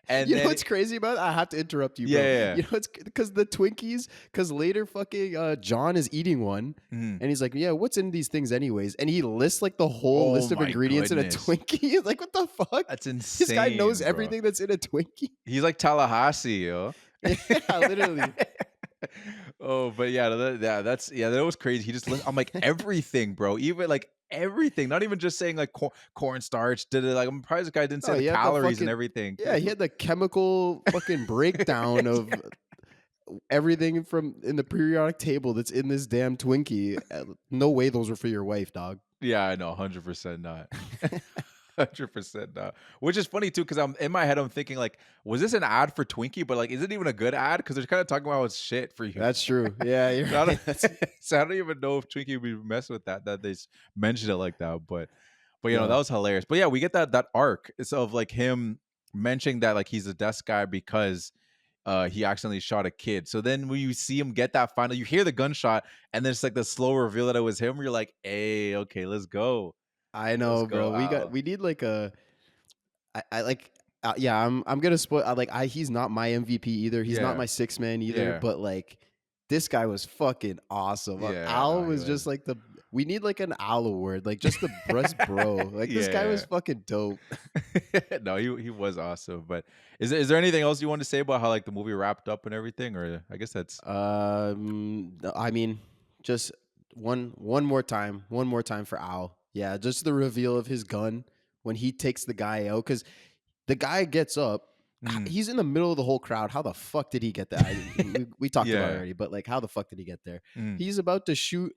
And you then know what's crazy about it? I have to interrupt you, bro. Yeah. You know it's because the Twinkies, because later fucking John is eating one and he's like, yeah, what's in these things anyways? And he lists like the whole Oh list of my ingredients goodness. in a Twinkie. Like, what the fuck? That's insane. This guy knows bro. everything that's in a Twinkie. He's like Tallahassee, yo. Yeah, literally. Oh, but yeah, that was crazy. He just, I'm like, everything, bro. Even like everything, not even just saying like cornstarch. Did it like, I'm surprised this guy didn't say No, the he had the calories and fucking- everything. Yeah, he had the chemical fucking breakdown of everything from in the periodic table that's in this damn Twinkie. No way those were for your wife, dog. Yeah, I know, 100% not. 100% not. Which is funny too, because I'm in my head, I'm thinking like, was this an ad for Twinkie? But like, is it even a good ad? Because they're kind of talking about it's shit for you. That's true. Yeah, you're So I right. don't, so I don't even know if Twinkie would be messing with that they mentioned it like that. But you know, Yeah. that was hilarious. But yeah, we get that arc. It's of like him mentioning that like he's a desk guy because he accidentally shot a kid. So then when you see him get that final, you hear the gunshot, and then it's like the slow reveal that it was him. You're like, hey, okay, let's go. I know, Let's go, bro. Al. We need like a. I like. Yeah, I'm gonna spoil. He's not my MVP either. He's Yeah. not my sixth man either. Yeah. But like, this guy was fucking awesome. Yeah, Al no, he was was. just like the. We need like an Al award, like just the best bro. Like this guy was Yeah. fucking dope. No, he was awesome. But is there anything else you want to say about how like the movie wrapped up and everything? Or I guess that's I mean, just one more time for Al. Yeah, just the reveal of his gun when he takes the guy out, because the guy gets up. He's in the middle of the whole crowd. How the fuck did he get there? We talked about it Yeah. already, but like, how the fuck did he get there? Mm. He's about to shoot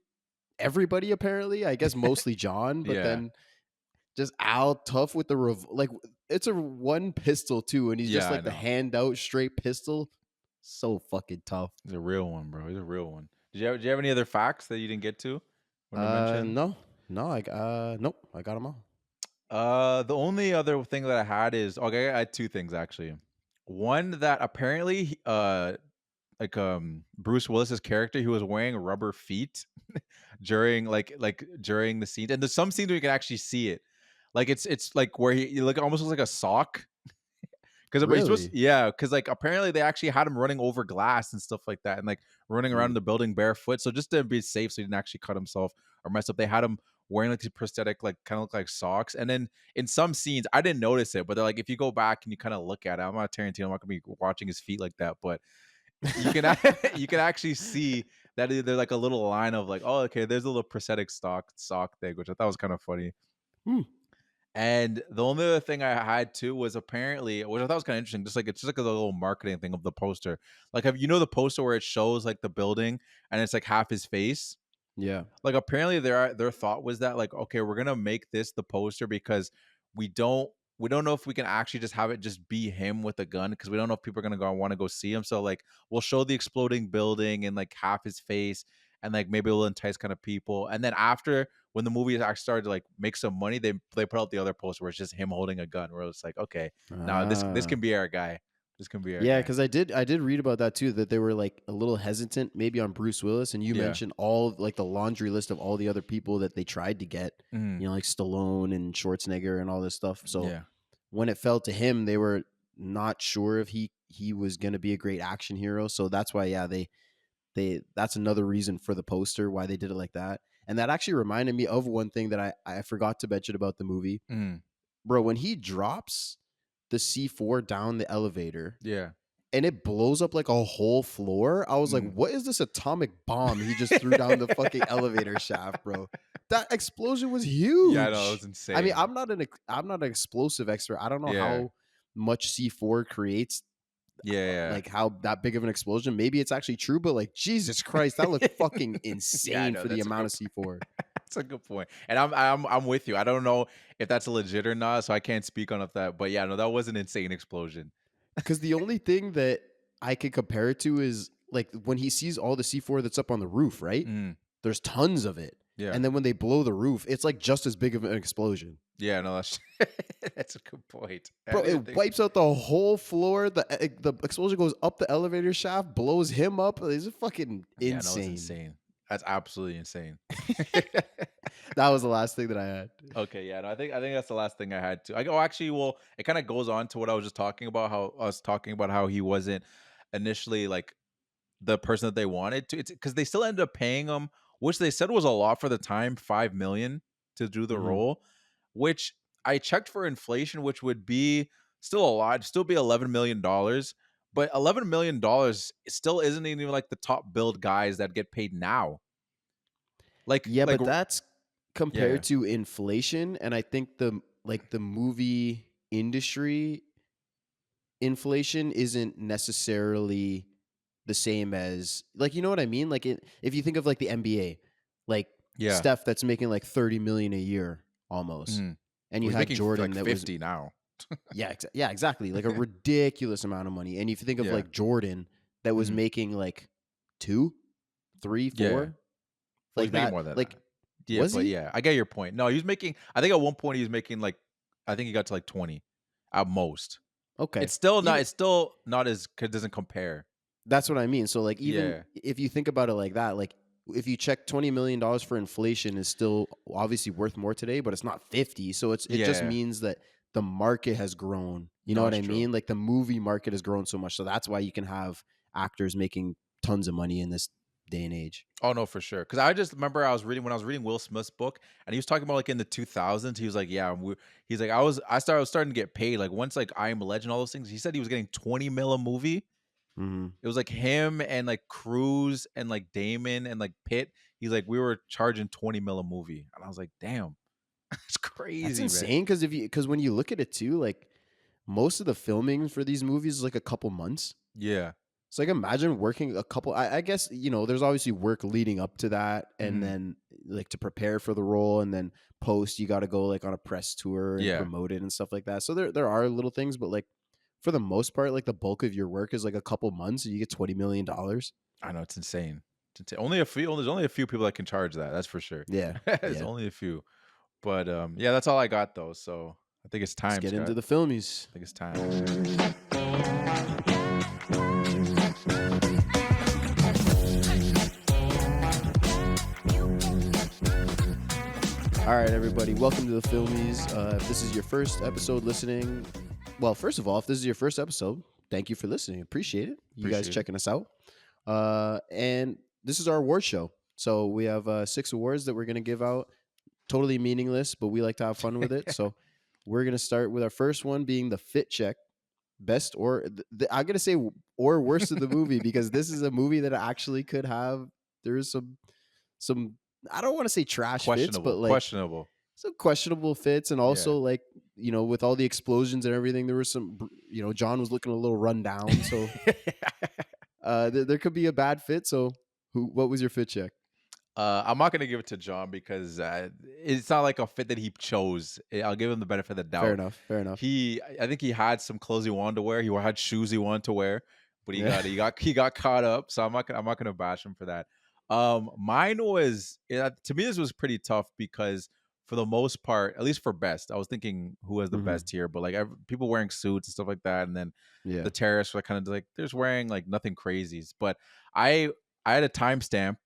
everybody, apparently. I guess mostly John, but Yeah. then just Al tough with the like. It's a one pistol too, and he's just Yeah, I like the know. hand out straight pistol. So fucking tough. He's a real one, bro. He's a real one. Did you have any other facts that you didn't get to? When you mentioned? No, nope. I got them all. The only other thing that I had is, okay, I had two things actually. One, that apparently Bruce Willis's character, he was wearing rubber feet during during the scene. And there's some scenes where you can actually see it. Like it's like where he like almost looks like a sock. Because Really? because like apparently they actually had him running over glass and stuff like that, and like running around in the building barefoot. So just to be safe, so he didn't actually cut himself or mess up, they had him wearing like these prosthetic, like kind of look like socks. And then in some scenes, I didn't notice it, but they're like, if you go back and you kind of look at it, I'm not Tarantino, I'm not gonna be watching his feet like that, but you can you can actually see that there's like a little line of like, oh, okay, there's a little prosthetic sock thing, which I thought was kind of funny. Hmm. And the only other thing I had too was apparently, which I thought was kind of interesting, it's just like a little marketing thing of the poster. Like, have you know the poster where it shows like the building and it's like half his face? Yeah. Like apparently their thought was that like, okay, we're gonna make this the poster because we don't know if we can actually just have it just be him with a gun, because we don't know if people are gonna want to go see him. So like we'll show the exploding building and like half his face, and like maybe it'll entice kind of people. And then after, when the movie actually started to like make some money, they put out the other poster where it's just him holding a gun, where it's like, okay, now this can be our guy. This can be our Yeah, guy. because I did read about that too, that they were like a little hesitant maybe on Bruce Willis, and you Yeah. mentioned all like the laundry list of all the other people that they tried to get, Mhm. you know, like Stallone and Schwarzenegger and all this stuff. So Yeah. when it fell to him, they were not sure if he was going to be a great action hero. So that's why, yeah, they that's another reason for the poster, why they did it like that. And that actually reminded me of one thing that I forgot to mention about the movie. Mhm. Bro, when he drops the C4 down the elevator Yeah. and it blows up like a whole floor, I was like, what is this atomic bomb he just threw down the fucking elevator shaft, bro? That explosion was huge. Yeah, I know, it was insane. I mean, I'm not an explosive expert. I don't know Yeah. how much C4 creates, Yeah. like how that big of an explosion. Maybe it's actually true, but like Jesus Christ, that looked fucking insane know, for the that's a amount good of C4. That's a good point. And I'm with you. I don't know if that's legit or not, so I can't speak on that. But yeah, no, that was an insane explosion. Because the only thing that I could compare it to is like when he sees all the C4 that's up on the roof, right? Mm, There's tons of it. yeah. And then when they blow the roof, it's like just as big of an explosion. Yeah, no, that's that's a good point. Bro, it wipes out the whole floor. The explosion goes up the elevator shaft, blows him up. It's fucking Yeah, no, insane. it's insane. That's absolutely insane. That was the last thing that I had. Okay, yeah, no, I think that's the last thing I had to. I go actually, well, it kind of goes on to what I was just talking about. How I was talking about how he wasn't initially like the person that they wanted to. It's because they still ended up paying him, which they said was a lot for the time, 5 million to do the Mhm. role. Which I checked for inflation, which would be still a lot, still be $11 million. But $11 million still isn't even like the top billed guys that get paid now. Yeah, Like but that's compared yeah. to inflation, and I think the movie industry inflation isn't necessarily the same as, like, you know what I mean? Like if you think of like the NBA, like Yeah. Steph that's making like 30 million a year almost. Mhm. And you He's had making Jordan like that 50 now. yeah, yeah, exactly. Like a ridiculous amount of money. And if you think of Yeah. like Jordan that was Mhm. making like 2, 3, 4, Yeah. Well, like he's making that, more than like that. Yeah, was but he? yeah, I get your point. No, he was making, I think at one point he was making like, I think he got to like 20 at most. Okay. It's still not, Even, it's still not as, it doesn't compare. that's what I mean. So like even Yeah. if you think about it like that, like if you check $20 million for inflation is still obviously worth more today, but it's not 50. So it just Yeah. means that the market has grown. You know No, what it's I true. mean? Like the movie market has grown so much. So that's why you can have actors making tons of money in this day and age. Oh no, for sure. Because I just remember when I was reading Will Smith's book, and he was talking about like in the 2000s. He was like, yeah, he's like, I was starting to get paid like once like I Am a Legend, all those things. He said he was getting 20 mil a movie. Mm-hmm. It was like him and like Cruz and like Damon and like Pitt. He's like, we were charging 20 mil a movie, and I was like, damn, that's That's crazy, man. insane because when you look at it too, like most of the filming for these movies is like a couple months. Yeah. So like imagine working a couple. I guess there's obviously work leading up to that, and Mhm. then like to prepare for the role, and then post you got to go like on a press tour and Yeah. promote it and stuff like that. So there are little things, but like for the most part, like the bulk of your work is like a couple months, and you get $20 million. I know, it's insane. It's insane. There's only a few people that can charge that. That's for sure. Yeah, There's yeah. only a few. But yeah, that's all I got though. So I think it's Let's time, get Scott. into the filmies. I think it's time. All right, everybody, welcome to the Filmies. If this is your first episode listening, well, first of all, if this is your first episode, thank you for listening. Appreciate it. You guys Appreciate it. checking us out. And this is our award show. So we have 6 awards that we're going to give out. Totally meaningless, but we like to have fun with it. So we're going to start with our first one being the fit check. Best or I'm going to say or worst of the movie because this is a movie that actually could have, there's some I don't want to say trash fits, but like Questionable. some questionable fits. And also like, with all the explosions and everything, there was some, John was looking a little run down. So there could be a bad fit. So what was your fit check? I'm not gonna give it to John because it's not like a fit that he chose. I'll give him the benefit of the doubt. Fair enough. I think he had some clothes he wanted to wear. He had shoes he wanted to wear, but he got caught up. So I'm not gonna bash him for that. Mine was to me this was pretty tough because for the most part, at least for best, I was thinking who was the Mhm. best here, but like people wearing suits and stuff like that, and then Yeah. the terrorists were kind of like they're just wearing like nothing crazies. But I had a timestamp.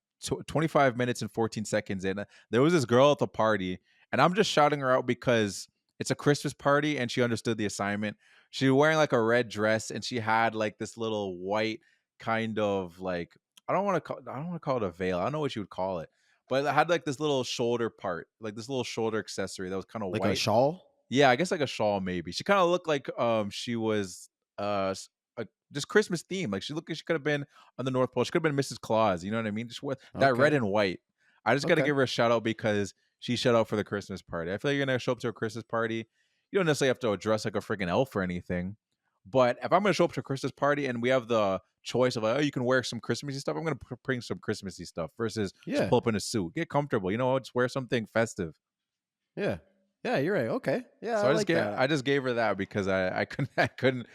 25 minutes and 14 seconds in, there was this girl at the party, and I'm just shouting her out because it's a Christmas party and she understood the assignment. She was wearing like a red dress and she had like this little white kind of like I don't want to call it a veil. I don't know what you would call it, but it had like this little shoulder part, like this little shoulder accessory that was kind of Like white. a shawl? Yeah, I guess like a shawl maybe. She kind of looked like she was just Christmas themed. Like she could have been on the North Pole. She could have been Mrs. Claus. You know what I mean? Just with that red Okay. and white. I just got to Okay. give her a shout out because she showed up for the Christmas party. I feel like you're gonna show up to a Christmas party. you don't necessarily have to dress like a freaking elf or anything. But if I'm gonna show up to a Christmas party and we have the choice of like, oh, you can wear some Christmassy stuff, I'm gonna bring some Christmassy stuff versus just Yeah. pull up in a suit. Get comfortable, just wear something festive. Yeah. Yeah, you're right. Okay. Yeah, So I I like that. I just gave her that because I couldn't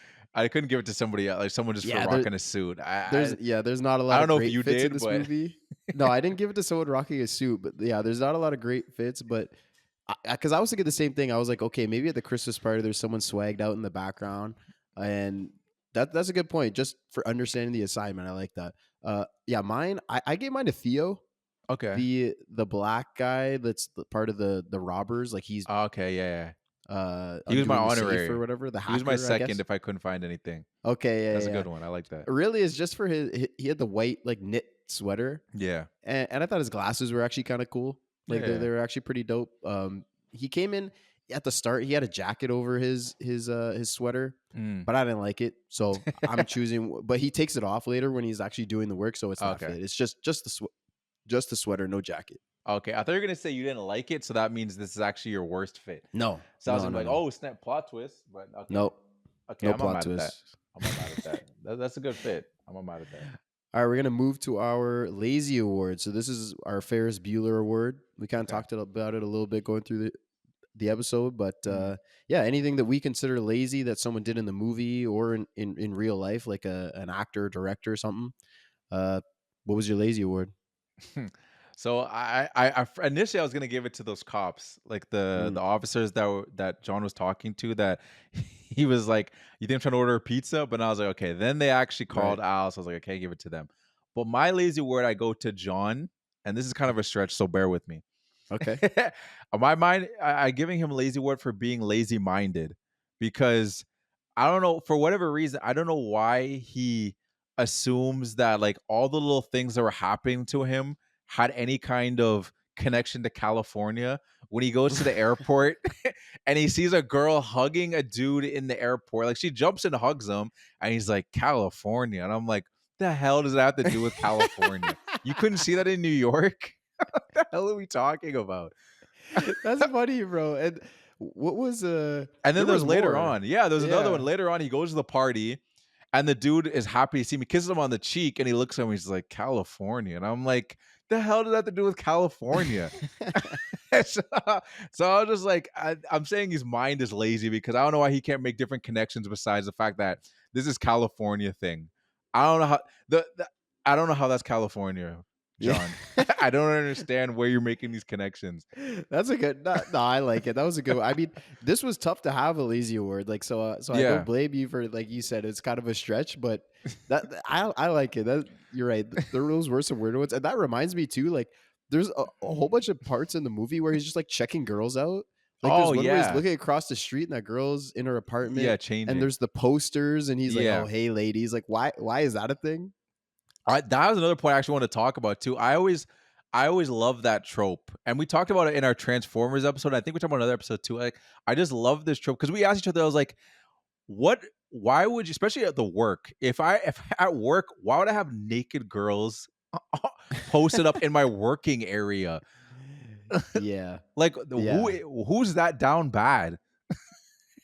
give it to somebody else, like someone just Yeah, for rocking a suit. There's not a I lot don't of know if great you fits in did, this but movie. No, I didn't give it to someone rocking a suit, but yeah, there's not a lot of great fits. But because I was thinking the same thing, I was like, okay, maybe at the Christmas party there's someone swagged out in the background, and that's a good point. Just for understanding the assignment, I like that. Yeah, mine, I gave mine to Theo, okay, the black guy that's part of the robbers. Like he's okay, yeah. He was my undoing the safe honorary. or whatever. The He was my hacker, I guess. second if I couldn't find anything. Okay, yeah, That's a yeah. good one. I like that. Really, is just for he had the white like knit sweater, Yeah. and I thought his glasses were actually kind of cool. Like Yeah. they were actually pretty dope. He came in at the start. He had a jacket over his sweater, Mm. but I didn't like it, so I'm choosing. But he takes it off later when he's actually doing the work, so it's not Okay. fit. It's just the sweater, no jacket. Okay. I thought you were gonna say you didn't like it, so that means this is actually your worst fit. No, Sounds no, no, like, no. oh, snap, plot twist, but okay. Nope. Okay, No I'm not plot mad at that. twist. I'm not mad at that. That's a good fit. I'm not mad at that. All right, we're gonna move to our lazy award. So this is our Ferris Bueller award. We kind of talked about it a little bit going through the episode, but yeah, anything that we consider lazy that someone did in the movie or in real life, like an actor, director, or something. What was your lazy award? So I initially I was gonna give it to those cops, like the officers that John was talking to. That he was like, "You think I'm trying to order a pizza?" But I was like, "Okay." Then they actually called Al, so I was like, "I can't give it to them." But my lazy word, I go to John, and this is kind of a stretch, so bear with me. Okay. My mind, I giving him lazy word for being lazy minded, because I don't know, for whatever reason, I don't know why he assumes that like all the little things that were happening to him had any kind of connection to California. When he goes to the airport and he sees a girl hugging a dude in the airport, like she jumps and hugs him, and he's like, California. And I'm like, the hell does that have to do with California? You couldn't see that in New York? What the hell are we talking about? That's funny, bro. And what was And then there's later on. Yeah, there's another one. Later on, he goes to the party and the dude is happy to see me, kisses him on the cheek, and he looks at me, he's like, California. And I'm like, the hell does that have to do with California? so I was just like, I'm saying his mind is lazy because I don't know why he can't make different connections besides the fact that this is California thing. I don't know how I don't know how that's California, John. I don't understand where you're making these connections. That's a good. No, I like it. That was a good. I mean, this was tough to have a lazy award. Like so I don't blame you for, like you said, it's kind of a stretch, but I like it. That you're right. Those were some weird ones, and that reminds me too. Like there's a whole bunch of parts in the movie where he's just like checking girls out. Like there's one where he's looking across the street and that girl's in her apartment. Yeah, changing. And there's the posters, and he's like, "Oh, hey, ladies." Like, why is that a thing? That was another point I actually want to talk about too. I always love that trope, and we talked about it in our Transformers episode. I think we talked about another episode too. Like, I just love this trope because we asked each other. I was like, why would you, especially at the work, if at work, why would I have naked girls posted up in my working area? Yeah, like who's that down bad?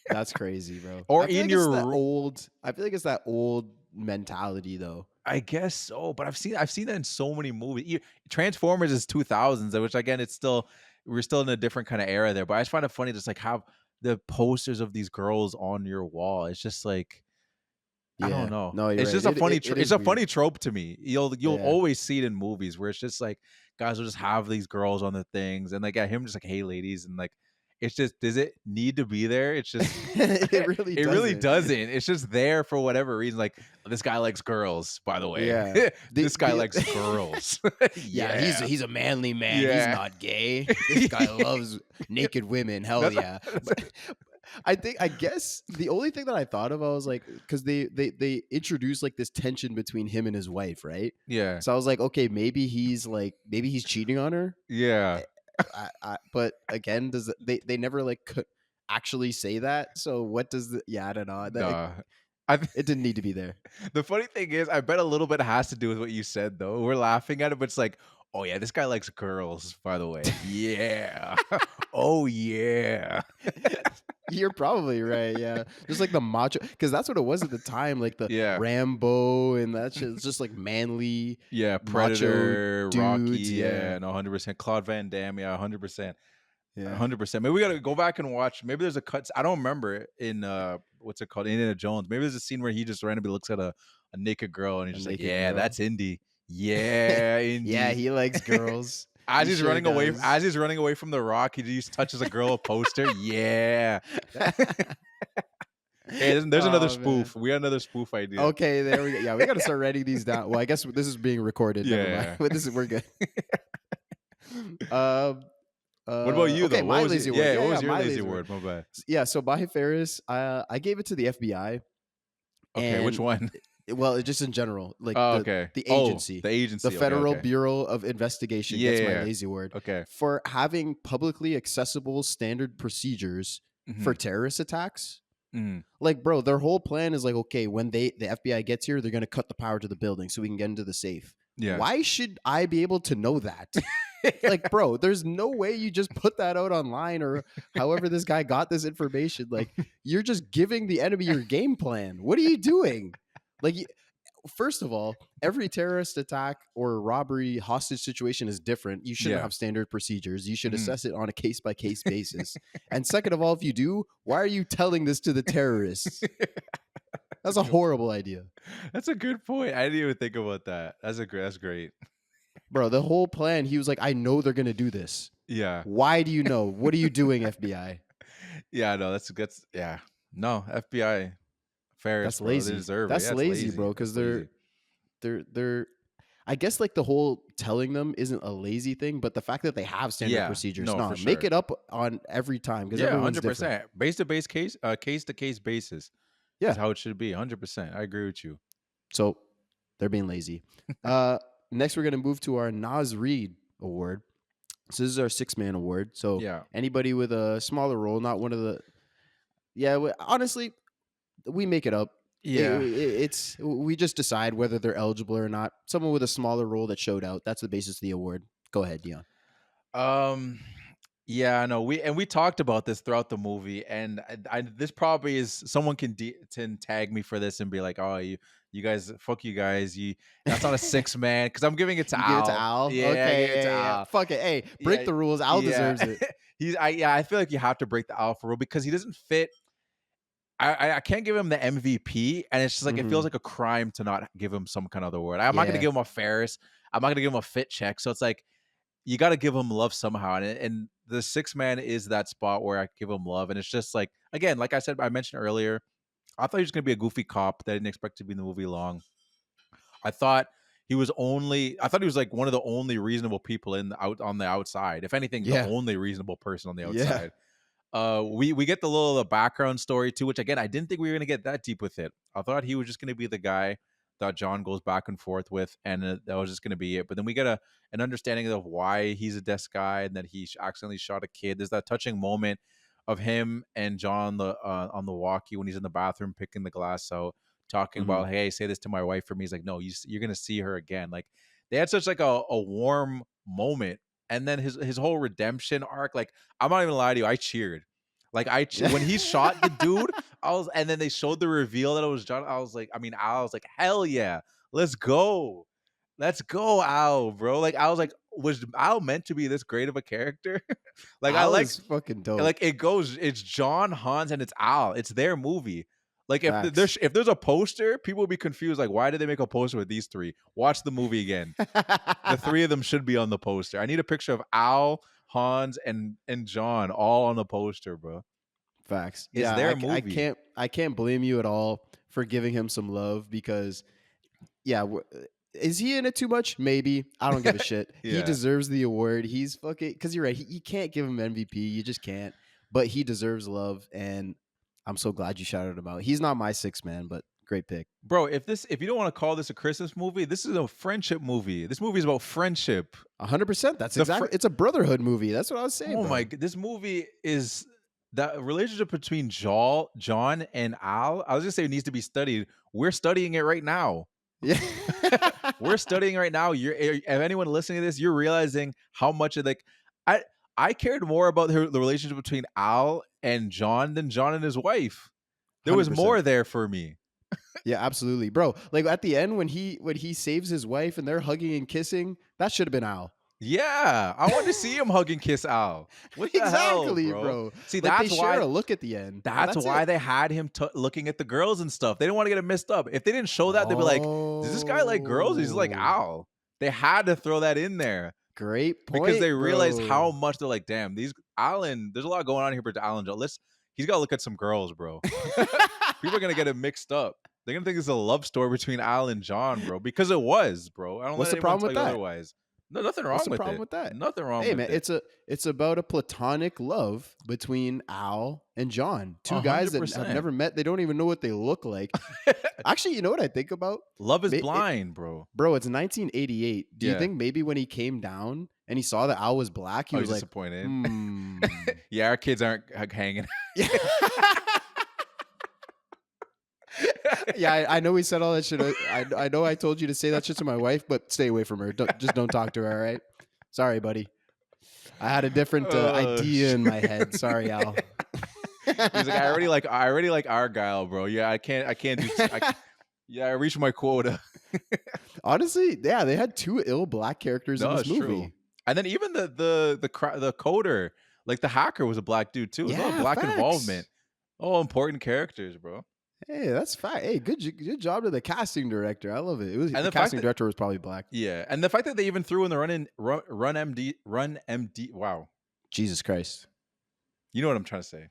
That's crazy, bro. Or I feel in like your it's that old. I feel like it's that old mentality, though. I guess so, but I've seen that in so many movies. Transformers is 2000s, which again, we're still in a different kind of era there. But I just find it funny, just like have the posters of these girls on your wall. It's just like, I don't know. No, you're it's right. just a funny. It's a weird. funny trope to me. You'll always see it in movies where it's just like guys will just have these girls on the things, and like him just like, hey ladies, and like. It's just, does it need to be there? It's just, it really doesn't. It's just there for whatever reason. Like, this guy likes girls, by the way. Yeah. This guy likes girls. He's a manly man. Yeah. He's not gay. This guy loves naked women. Hell yeah. But I guess the only thing that I thought of, I was like, because they introduced like this tension between him and his wife, right? Yeah. So I was like, okay, maybe he's cheating on her. Yeah. But again, they never like could actually say that. So what does I don't know. It didn't need to be there. The funny thing is, I bet a little bit has to do with what you said, though. We're laughing at it, but it's like, oh yeah, this guy likes girls, by the way. Yeah. Oh yeah. You're probably right. Yeah, just like the macho, because that's what it was at the time. Like the Yeah. Rambo and that shit. It's just like manly, Yeah, macho Predator, Rocky, dudes. yeah, no, 100%. Claude Van Damme, yeah, 100%. Yeah. 100%. Maybe we gotta go back and watch. Maybe there's a cut. I don't remember in what's it called? Indiana Jones. Maybe there's a scene where he just randomly looks at a naked girl and he's A just like, naked yeah, girl. that's Indy. Yeah, Indy. Yeah, he likes girls. As He he's sure running away, does. as he's running away from the rock, he just touches a girl poster. Yeah. Hey, there's another Oh, spoof. man. We got another spoof idea. Okay, there we go. Yeah, we got to start writing these down. Well, I guess this is being recorded. Never Yeah. mind. But we're good. Um. What about you Okay, though? my What was lazy it? word. Yeah, what was your my lazy word? My bad. Yeah, so by Ferris, I gave it to the FBI. Okay, which And one? well, just in general, like Oh, the okay. the Oh, agency, the agency. the Okay, Federal okay. Bureau of Investigation. That's my Yeah. lazy word. Okay. For having publicly accessible standard procedures for terrorist attacks. Mhm. Like, bro, their whole plan is like, okay, when the FBI gets here, they're gonna cut the power to the building so we can get into the safe. Yeah. Why should I be able to know that? Like, bro, there's no way you just put that out online or however this guy got this information. Like, you're just giving the enemy your game plan. What are you doing? Like, first of all, every terrorist attack or robbery hostage situation is different. You shouldn't Yeah. have standard procedures. You should Mhm. assess it on a case by case basis. And second of all, if you do, why are you telling this to the terrorists? That's a horrible idea. That's a good point. I didn't even think about that. That's great. Bro, the whole plan, he was like, I know they're going to do this. Yeah. Why do you know? What are you doing, FBI? Yeah, no, that's yeah. No, FBI Ferris, That's bro, lazy. They deserve That's it. Yeah, it's lazy, bro, because That's lazy. they're I guess like the whole telling them isn't a lazy thing, but the fact that they have standard Yeah, procedures, no, nah, for make sure. it up on every time because Yeah, everyone's different. 100%. Base to base case, case to case basis. Yeah. Is how it should be. 100%. I agree with you. So they're being lazy. Next, we're gonna move to our Nas Reed Award. So this is our 6-man award. So Yeah. anybody with a smaller role, not one of the. Yeah, honestly, we make it up. Yeah. It's we just decide whether they're eligible or not. Someone with a smaller role that showed out. That's the basis of the award. Go ahead, Dion. Yeah, I know. We talked about this throughout the movie, and this probably is someone can tag me for this and be like, "Oh, you guys, fuck you guys, that's not a 6-man," because I'm giving it to You Al. give it to Al? Yeah, Okay, I give it to yeah. Al. Fuck it. Hey, break Yeah, the rules. Al deserves it. I feel like you have to break the Al for rule because he doesn't fit. I can't give him the MVP, and it's just like it feels like a crime to not give him some kind of other award. I'm not gonna Yeah. give him a Ferris. I'm not gonna give him a fit check. So it's like you got to give him love somehow, and the 6-man is that spot where I give him love, and it's just like again, like I mentioned earlier, I thought he was gonna be a goofy cop that I didn't expect to be in the movie long. I thought he was like one of the only reasonable people on the outside. If anything, Yeah. the only reasonable person on the Yeah. outside. We get the background story too, which again I didn't think we were gonna get that deep with it. I thought he was just gonna be the guy that John goes back and forth with, and that was just gonna be it. But then we get an understanding of why he's a desk guy and that he accidentally shot a kid. There's that touching moment of him and John on the walkie when he's in the bathroom picking the glass out, talking about, hey, say this to my wife for me. He's like, no, you're gonna see her again. Like they had such like a warm moment. And then his whole redemption arc, like I'm not even gonna lie to you, I cheered. Like when he shot the dude, and then they showed the reveal that it was John. I was like, hell yeah, let's go, Al, bro. Like I was like, was Al meant to be this great of a character? Like Al I like is fucking dope. like it's John, Hans, and it's Al. It's their movie. Like Facts. if there's a poster, people will be confused. Like, why did they make a poster with these three? Watch the movie again. The three of them should be on the poster. I need a picture of Al, Hans, and John all on the poster, bro. Facts. It's Yeah, their movie. I can't blame you at all for giving him some love because, yeah, is he in it too much? Maybe. I don't give a shit. He Yeah. deserves the award. He's fucking because you're right. You can't give him MVP. You just can't. But he deserves love, and I'm so glad you shouted him out. He's not my 6-man, but great pick, Bro, if you don't want to call this a Christmas movie, this is a friendship movie. This movie is about friendship. 100%. That's exactly. It's a brotherhood movie. That's what I was saying. Oh bro. my god, this movie is the relationship between John and Al. I was just saying it needs to be studied. We're studying it right now. Yeah. We're studying right now. If anyone listening to this, you're realizing how much of I cared more about the relationship between Al and John than John and his wife. There was 100%. more there for me. Yeah, absolutely, bro. Like at the end when he saves his wife and they're hugging and kissing, that should have been Al. Yeah, I want to see him hug and kiss Al. What the Exactly, hell, bro? See, Like they that's share why. a look at the end. and That's why it. they had him looking at the girls and stuff. They didn't want to get him messed up. If they didn't show that, they'd be like, "Does this guy like girls? He's like Oh, Al." They had to throw that in there great point. because they realized bro. how much they're like, "Damn, these Alan. There's a lot going on here, but Alan, he's got to look at some girls, bro. People are gonna get it mixed up. They're gonna think it's a love story between Al and John, bro, because it was, bro. I don't What's let the anyone problem with tell you that? otherwise. No, nothing wrong What's the with problem it. with that? Nothing wrong Hey with man, it. it's about a platonic love between Al and John. Two guys that have 100%. never met. They don't even know what they look like. Actually, you know what I think about? Love is It- blind, bro. Bro, it's 1988. Do you Yeah. think maybe when he came down and he saw that Al was black, he Oh, was he's like, disappointed. hmm. Yeah, our kids aren't hanging. Yeah, I know we said all that shit. I know I told you to say that shit to my wife, but stay away from her. Don't talk to her, all right? Sorry, buddy. I had a different idea in my head. Sorry, Al. He's like, I already like Argyle, bro. Yeah, I can't do. I reached my quota. Honestly, yeah, they had two ill black characters in No, this it's movie. true. And then even the coder, like the hacker, was a black dude too. Yeah, Yeah, black facts. involvement. Oh, important characters, bro. Hey, that's fact. Hey, good job to the casting director. I love it. And The the fact casting that- director was probably black. Yeah, and the fact that they even threw in the run MD. Wow, Jesus Christ. you know what I'm trying to say.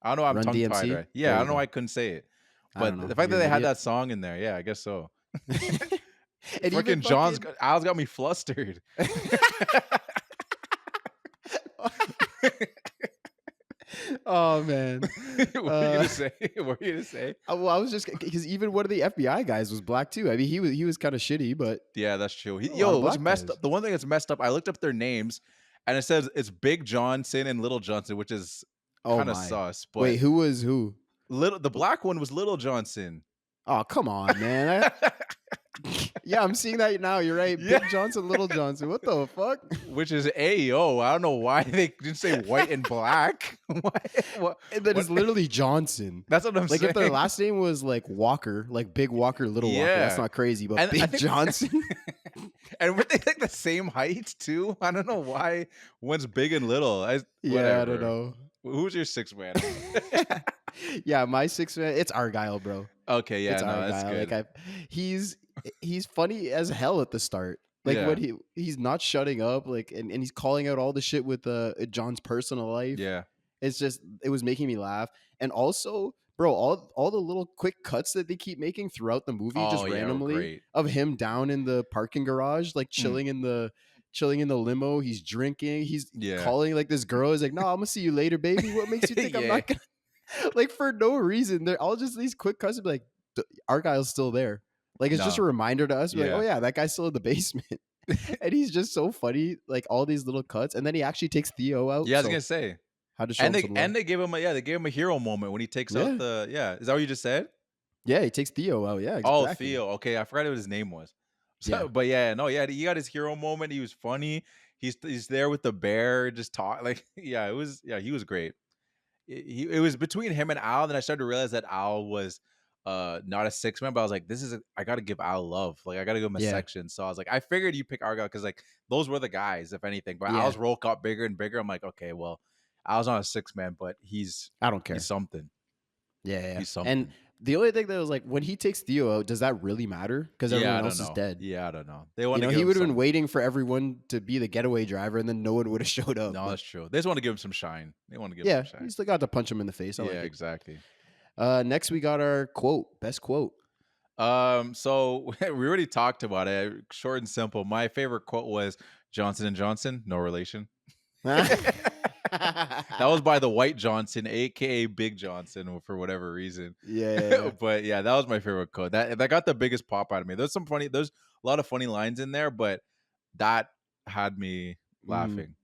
I don't know. I'm Run tongue tied. DMC? Right? There Yeah, I you don't know go. why I couldn't say it. I don't But know. the fact that You're they an had idiot. that song in there, yeah, I guess so. And even Fucking fucking- Al's got me flustered. Oh man. What were you gonna say? What were you gonna say? Well, I was just because even one of the FBI guys was black too. I mean, he was kind of shitty, but Yeah, that's true. A lot Yo, of what's black messed guys. up? The one thing that's messed up, I looked up their names, and it says it's Big Johnson and Little Johnson, which is oh kind of my. sus. But Wait, who was who? the black one was Little Johnson. Oh, come on, man. Yeah, I'm seeing that now. You're right. Yeah. Big Johnson, Little Johnson. What the fuck? Which is AO. I don't know why they didn't say white and black. What? And then it's literally Johnson. That's what I'm Like saying. if their last name was like Walker, like Big Walker, Little Walker, that's Yeah. not crazy. But And I Big think- Johnson. And were they like the same height too? I don't know why one's big and little. Yeah, I Whatever. don't know. Who's your sixth man? Yeah, my sixth man. It's Argyle, bro. Okay, yeah, It's no, that's Argyle. good. Like he's funny as hell at the start. Like Yeah. when he's not shutting up, like and he's calling out all the shit with John's personal life. Yeah. It's just it was making me laugh. And also, bro, all the little quick cuts that they keep making throughout the movie, just Oh, yeah, randomly great. of him down in the parking garage, like chilling in the limo. He's drinking. He's Yeah. calling like this girl. He's like, "No, I'm gonna see you later, baby." What makes you think I'm Yeah. not gonna? Like for no reason, they're all just these quick cuts. Of like, Argyle's still there. Like it's just a No. reminder to us. Like, Yeah. oh yeah, that guy's still in the basement. And he's just so funny. Like all these little cuts, and then he actually takes Theo out. Yeah, I was so gonna say. how to show him some love. They gave him a hero moment when he takes Yeah. out the Is that what you just said? Yeah, he takes Theo out. Yeah, Oh, exactly. Theo. Okay, I forgot what his name was. So, Yeah. but yeah, no, yeah, he got his hero moment. He was funny. He's there with the bear, just talk like he was great. It was between him and Al. Then I started to realize that Al was not a six man, but I was like, I got to give Al love. Like I got to give him a Yeah. section. So I was like, I figured you pick Argyle because like those were the guys, if anything. But Yeah. Al's role got bigger and bigger. I'm like, okay, well, Al's not a six man, but he's I don't care. something. Yeah. He's something. And the only thing that was like when he takes Theo out, does that really matter? Because Yeah, I everyone don't else is know. dead. Yeah, I don't know. They You want know, to. he would have been waiting for everyone to be the getaway driver, and then no one would have showed up. No, But that's true. They just want to give him some shine. They want to give yeah, him some he shine. still got to punch him in the face. I Yeah, like it. exactly. Next, we got our best quote. So we already talked about it. Short and simple. My favorite quote was Johnson and Johnson, no relation. That was by the White Johnson, aka Big Johnson, for whatever reason. Yeah. But yeah, that was my favorite quote. That got the biggest pop out of me. There's a lot of funny lines in there, but that had me laughing.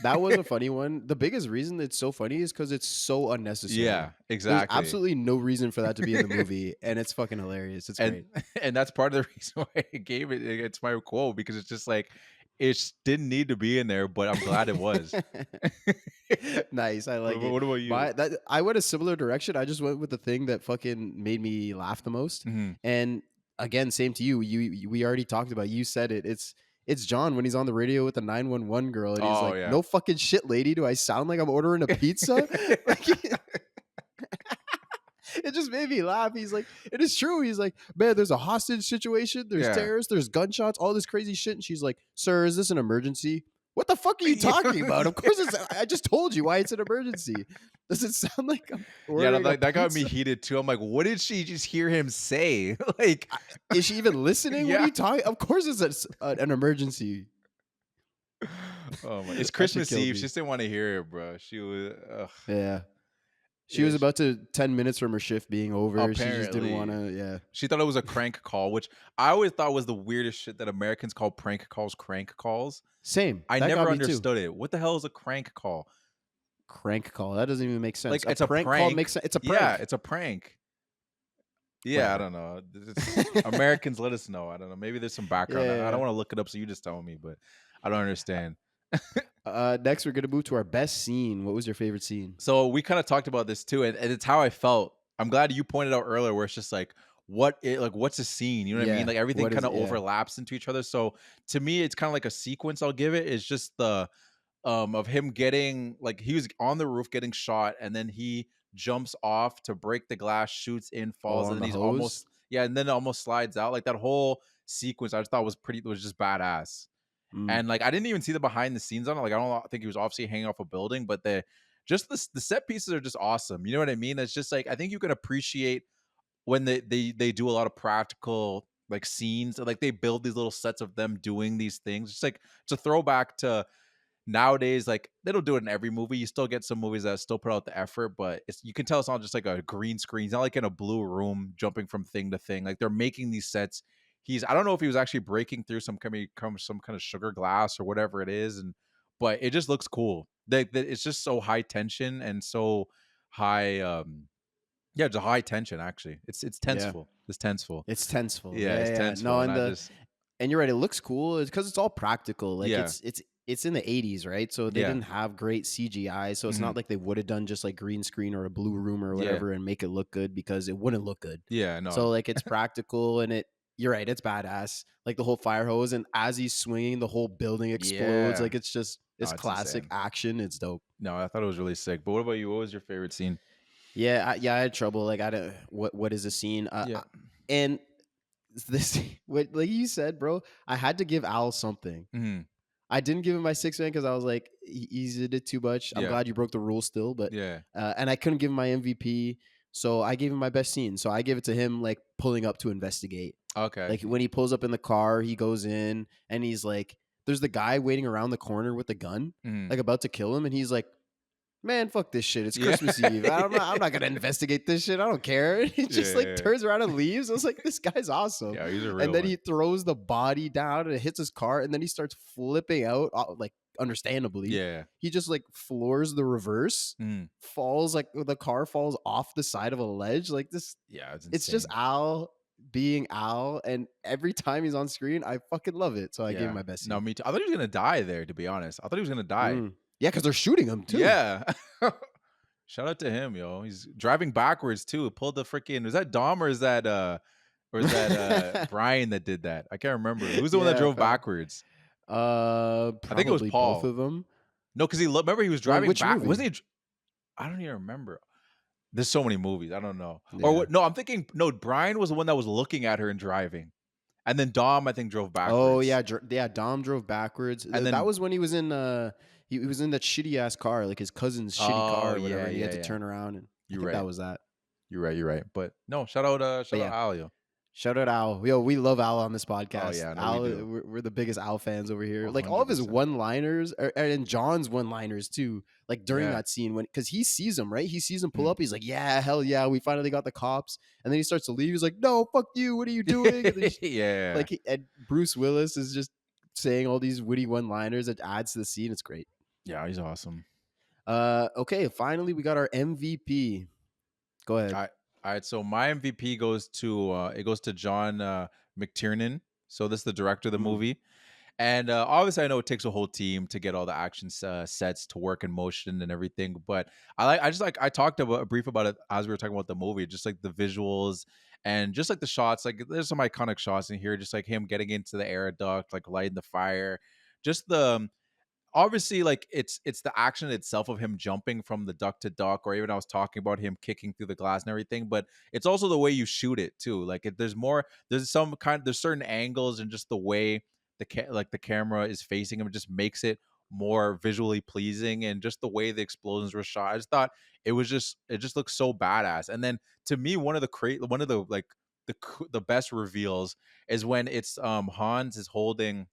That was a funny one. The biggest reason it's so funny is because it's so unnecessary. Yeah, There's exactly. absolutely no reason for that to be in the movie, and it's fucking hilarious. It's great. And that's part of the reason why I gave it. It's my quote because it's just like didn't need to be in there, but I'm glad it was. Nice, I like it. What about you? I went a similar direction. I just went with the thing that fucking made me laugh the most. Mhm. And again, same to you. We already talked about. You said it. It's John when he's on the radio with the 911 girl, and he's Oh, like, yeah. "No fucking shit, lady. Do I sound like I'm ordering a pizza?" Like, it just made me laugh. He's like, "It is true." He's like, "Man, there's a hostage situation. There's Yeah. terrorists. There's gunshots. All this crazy shit." And she's like, "Sir, is this an emergency?" What the fuck are you talking about? Of course, I just told you why it's an emergency. Does it sound like I'm Yeah, ordering a that got me pizza? heated too. I'm like, what did she just hear him say? Like, Is she even listening? What are Yeah. you talking? Of course, it's an emergency. oh my, it's That shit Christmas killed Eve. me. She just didn't want to hear it, bro. She was, Yeah. She Yeah, was about to 10 minutes from her shift being over. She just didn't Apparently. want to. Yeah. she thought it was a crank call, which I always thought was the weirdest shit that Americans call prank calls crank calls. Same. I That never got me too. understood it. What the hell is a crank call? Crank call. That doesn't even make sense. Like, it's a call prank. makes sense. It's a prank. Yeah, it's a prank. Yeah, I Whatever. don't know. Americans, let us know. I don't know. Maybe there's some background. Yeah. I don't want to look it up, so you just tell me, but I don't understand. Next, we're gonna move to our best scene. What was your favorite scene? So we kind of talked about this too, and it's how I felt. I'm glad you pointed out earlier where it's just like, what's a scene? You know what I Yeah, mean? Like everything what is kind of it? Yeah. overlaps into each other. So to me, it's kind of like a sequence. I'll give it. It's just the of him getting, like, he was on the roof getting shot, and then he jumps off to break the glass, shoots in, falls, on and then the he's hose? almost and then almost slides out. Like that whole sequence, I just thought was just badass. Mm. And like I didn't even see the behind the scenes on it. Like I think he was obviously hanging off a building, but the set pieces are just awesome. You know what I mean? It's just like I think you can appreciate when they do a lot of practical like scenes. Like they build these little sets of them doing these things. It's like it's a throwback to nowadays. Like they don't do it in every movie. You still get some movies that still put out the effort, but you can tell it's not just like a green screen. It's not like in a blue room jumping from thing to thing. Like they're making these sets. I don't know if he was actually breaking through some kind of sugar glass or whatever it is, but it just looks cool. It's just so high tension and so high yeah, it's a high tension actually. It's tenseful. It's tenseful. It's tenseful. Yeah, it's tenseful. No, And and you're right. It looks cool. It's because it's all practical. Like Yeah. it's in the 80s, right? So they Yeah. didn't have great CGI. So it's Mhm. not like they would have done just like green screen or a blue room or whatever and make it look good, because it wouldn't look good. yeah, no. So like it's practical, and you're right, it's badass. Like the whole fire hose, and as he's swinging, the whole building explodes. Yeah. Like it's it's classic insane. action. It's dope. No, I thought it was really sick. But what about you? What was your favorite scene? Yeah, I had trouble. Like I don't. What is a scene? Yeah. And this, what like you said, bro. I had to give Al something. Mhm. I didn't give him my 6 man because I was like, he did it too much. I'm Yeah. glad you broke the rule still, but Yeah. and I couldn't give him my MVP, so I gave him my best scene. So I gave it to him, like pulling up to investigate. Okay. Like when he pulls up in the car, he goes in and he's like, there's the guy waiting around the corner with the gun, Mhm. like about to kill him, and he's like, man, fuck this shit. It's Yeah. Christmas Eve. I'm not gonna investigate this shit. I don't care. And he just Yeah. turns around and leaves. I was like, this guy's awesome. Yeah, he's a real And then one. he throws the body down and it hits his car, and then he starts flipping out, like understandably. Yeah. He just like floors the reverse, Mhm. falls, like the car falls off the side of a ledge. Like this, Yeah, it's it's just insane. Al being Al, and every time he's on screen, I fucking love it. So I gave Yeah. him my best. No, scene. me too. I thought he was gonna die there, to be honest. I thought he was gonna die. Mm. Yeah, because they're shooting him too. Yeah. Shout out to him, yo. He's driving backwards too. Pulled the freaking, was that Dom or is that Brian that did that? I can't remember. Who's the one that Yeah, drove fam. backwards? Probably it was Paul. both of them. No, because remember he was driving which back. movie? Wasn't he? I don't even remember. There's so many movies. I don't know. Yeah. Or what? No, I'm thinking. No, Brian was the one that was looking at her and driving, and then Dom, I think, drove backwards. Oh yeah, yeah. Dom drove backwards, And then- that was when he was in he was in that shitty ass car, like his cousin's shitty car or whatever. yeah, and he had yeah, to yeah. turn around, and You're I think right. that was that. You're right. But no, shout out yeah. Al, yo. Shout out Al. Yo, we love Al on this podcast. yeah, no, Al, we do. we're the biggest Al fans over here. Like all of his 100%. one-liners, and John's one-liners too. Like during Yeah. that scene, because he sees him, right? He sees him pull Mhm. up. He's like, "Yeah, hell yeah, we finally got the cops." And then he starts to leave. He's like, "No, fuck you. What are you doing?" And then Yeah. like and Bruce Willis is just saying all these witty one-liners that adds to the scene. It's great. Yeah, he's awesome. Okay, finally we got our MVP. Go ahead. All right. So my MVP goes to John McTiernan. So this is the director of the movie, And obviously, I know it takes a whole team to get all the action sets to work in motion and everything. But I talked about brief about it as we were talking about the movie, just like the visuals and just like the shots. Like there's some iconic shots in here, just like him getting into the air duct, like lighting the fire. Just the obviously like it's the action itself of him jumping from the duct to duct, or even I was talking about him kicking through the glass and everything, but it's also the way you shoot it too. Like there's certain angles and just the way the camera is facing him just makes it more visually pleasing, and just the way the explosions were shot, I just thought it just looks so badass. And then to me, one of the like the best reveals is when it's Hans is holding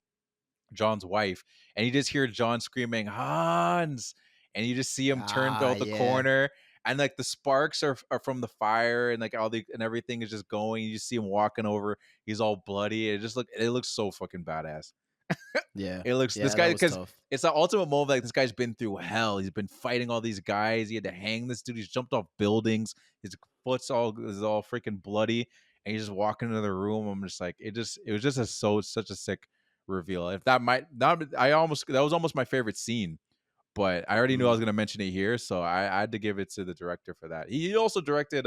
John's wife, and you just hear John screaming Hans, and you just see him turn Ah, out the yeah. corner, and like the sparks are from the fire, and like everything is just going. You just see him walking over. He's all bloody. It looks so fucking badass. Yeah. It looks this Yeah, that guy was because tough. it's the ultimate moment. Like this guy's been through hell. He's been fighting all these guys. He had to hang this dude. He's jumped off buildings. His foot's all is all freaking bloody, and he's just walking into the room. I'm just like it was just such a sick reveal. If that might not that was almost my favorite scene, but I already knew I was Mm. gonna mention it here, so I had to give it to the director for that. He also directed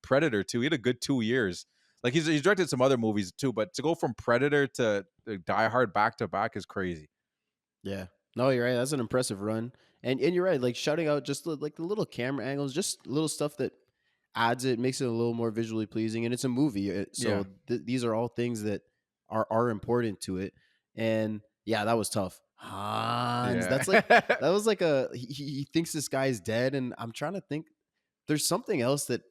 Predator too. He had a good 2 years. Like he's directed some other movies too, but to go from Predator to Die Hard back to back is crazy. Yeah. No, you're right. That's an impressive run. And you're right. Like shouting out just like the little camera angles, just little stuff that adds it, makes it a little more visually pleasing. And it's a movie, Yeah, so these are all things that are important to it. And yeah, that was tough. Hans, yeah. that was like he thinks this guy's dead, and I'm trying to think. There's something else that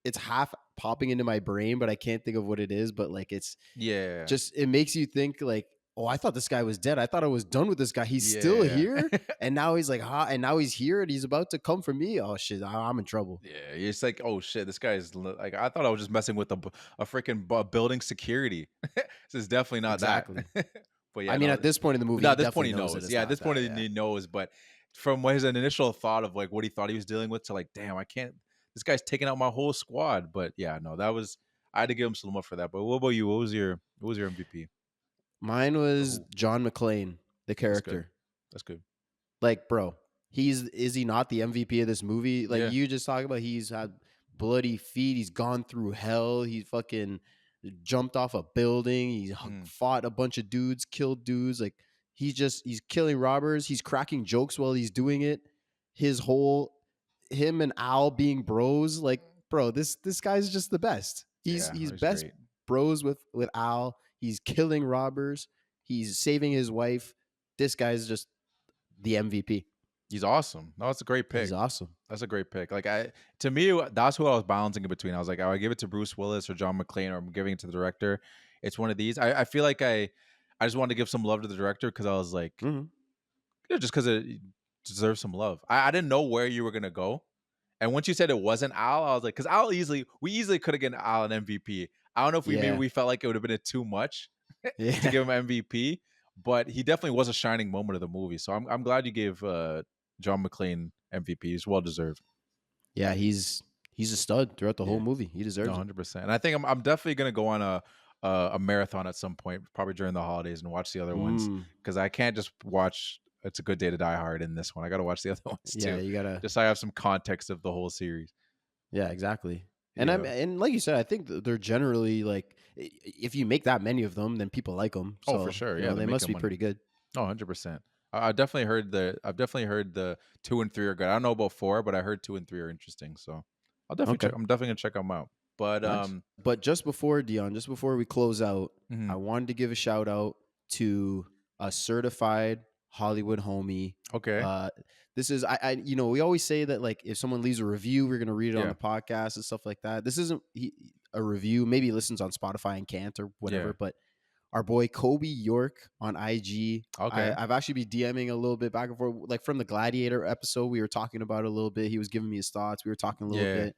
it's half popping into my brain, but I can't think of what it is. But like it's Yeah. just it makes you think like, oh, I thought this guy was dead. I thought I was done with this guy. He's still Yeah. here, and now he's like, and now he's here, and he's about to come for me. Oh shit, I'm in trouble. Yeah, it's like, oh shit, this guy's like, I thought I was just messing with a freaking building security. This is definitely not that. Exactly. But I yeah, mean, no, at this point in the movie, no, he at this point definitely he knows that knows. it's Yeah, at not this point that. Yeah. he knows. But from what his initial thought of like what he thought he was dealing with to like, damn, I can't. This guy's taking out my whole squad. But yeah, no, that was I had to give him some love for that. But what about you? What was your MVP? Mine was Oh, John McClane, the that's good. character. That's good. Like, bro, is he not the MVP of this movie? Like Yeah. you just talk about, he's had bloody feet. He's gone through hell. He fucking jumped off a building. He Mm. fought a bunch of dudes, killed dudes. Like he's killing robbers. He's cracking jokes while he's doing it. His whole him and Al being bros. Like, bro, this guy's just the best. Yeah, He's it was best great. bros with Al. He's killing robbers. He's saving his wife. This guy's just the MVP. He's awesome. No, it's a great pick. He's awesome. That's a great pick. Like to me, that's who I was balancing in between. I was like, I would give it to Bruce Willis or John McClane, or I'm giving it to the director. It's one of these. I feel like I just wanted to give some love to the director because I was like, Mhm. just because it deserves some love. I didn't know where you were gonna go, and once you said it wasn't Al, I was like, because we easily could have given Al an MVP. I don't know if maybe Yeah. we felt like it would have been too much to Yeah. give him MVP, but he definitely was a shining moment of the movie. So I'm glad you gave John McClane MVP. He's well deserved. Yeah, he's a stud throughout the whole Yeah. movie. He No, deserves it. 100%. And I think I'm definitely gonna go on a marathon at some point, probably during the holidays, and watch the other ones Mm. because I can't just watch It's a Good Day to Die Hard in this one. I got to watch the other ones Yeah, too, you gotta. just so I have some context of the whole series. Yeah, exactly. And Yeah. and like you said, I think they're generally like, if you make that many of them, then people like them. So, Oh, for sure. you Yeah, know, they're they must making be money. pretty good. Oh, 100%. I've definitely heard the 2 and 3 are good. I don't know about 4, but I heard 2 and 3 are interesting. So Okay, I'm definitely gonna check them out. But nice. But just before Dion, just before we close out, I mhm. wanted to give a shout out to a certified Hollywood homie. Okay. This is we always say that like if someone leaves a review, we're gonna read it on Yeah. the podcast and stuff like that. This isn't a review. Maybe he listens on Spotify and can't or whatever. Yeah. But our boy Kobe York on IG. Okay. I've actually been DMing a little bit back and forth. Like from the Gladiator episode, we were talking about it a little bit. He was giving me his thoughts. We were talking a little Yeah. bit,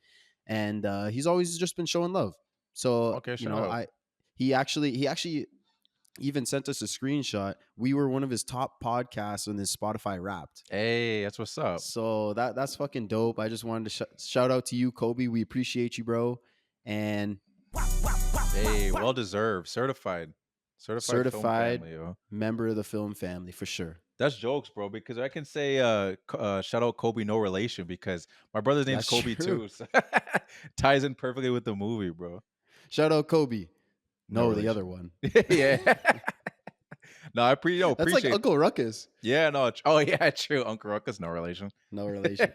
and he's always just been showing love. So Okay, shout out. he actually even sent us a screenshot. We were one of his top podcasts on his Spotify Wrapped. Hey, that's what's up. So that's fucking dope. I just wanted to shout out to you, Kobe. We appreciate you, bro. And Hey, well deserved. Certified. certified family, yo. member of the film family for sure. That's jokes, bro. Because I can say, shout out Kobe, no relation, because my brother's name's That's Kobe true. too. So ties in perfectly with the movie, bro. Shout out Kobe. No No, the relation. other one. Yeah. No, I That's like appreciate. Uncle Ruckus. Yeah, no. Oh yeah, true. Uncle Ruckus, no relation. No relation.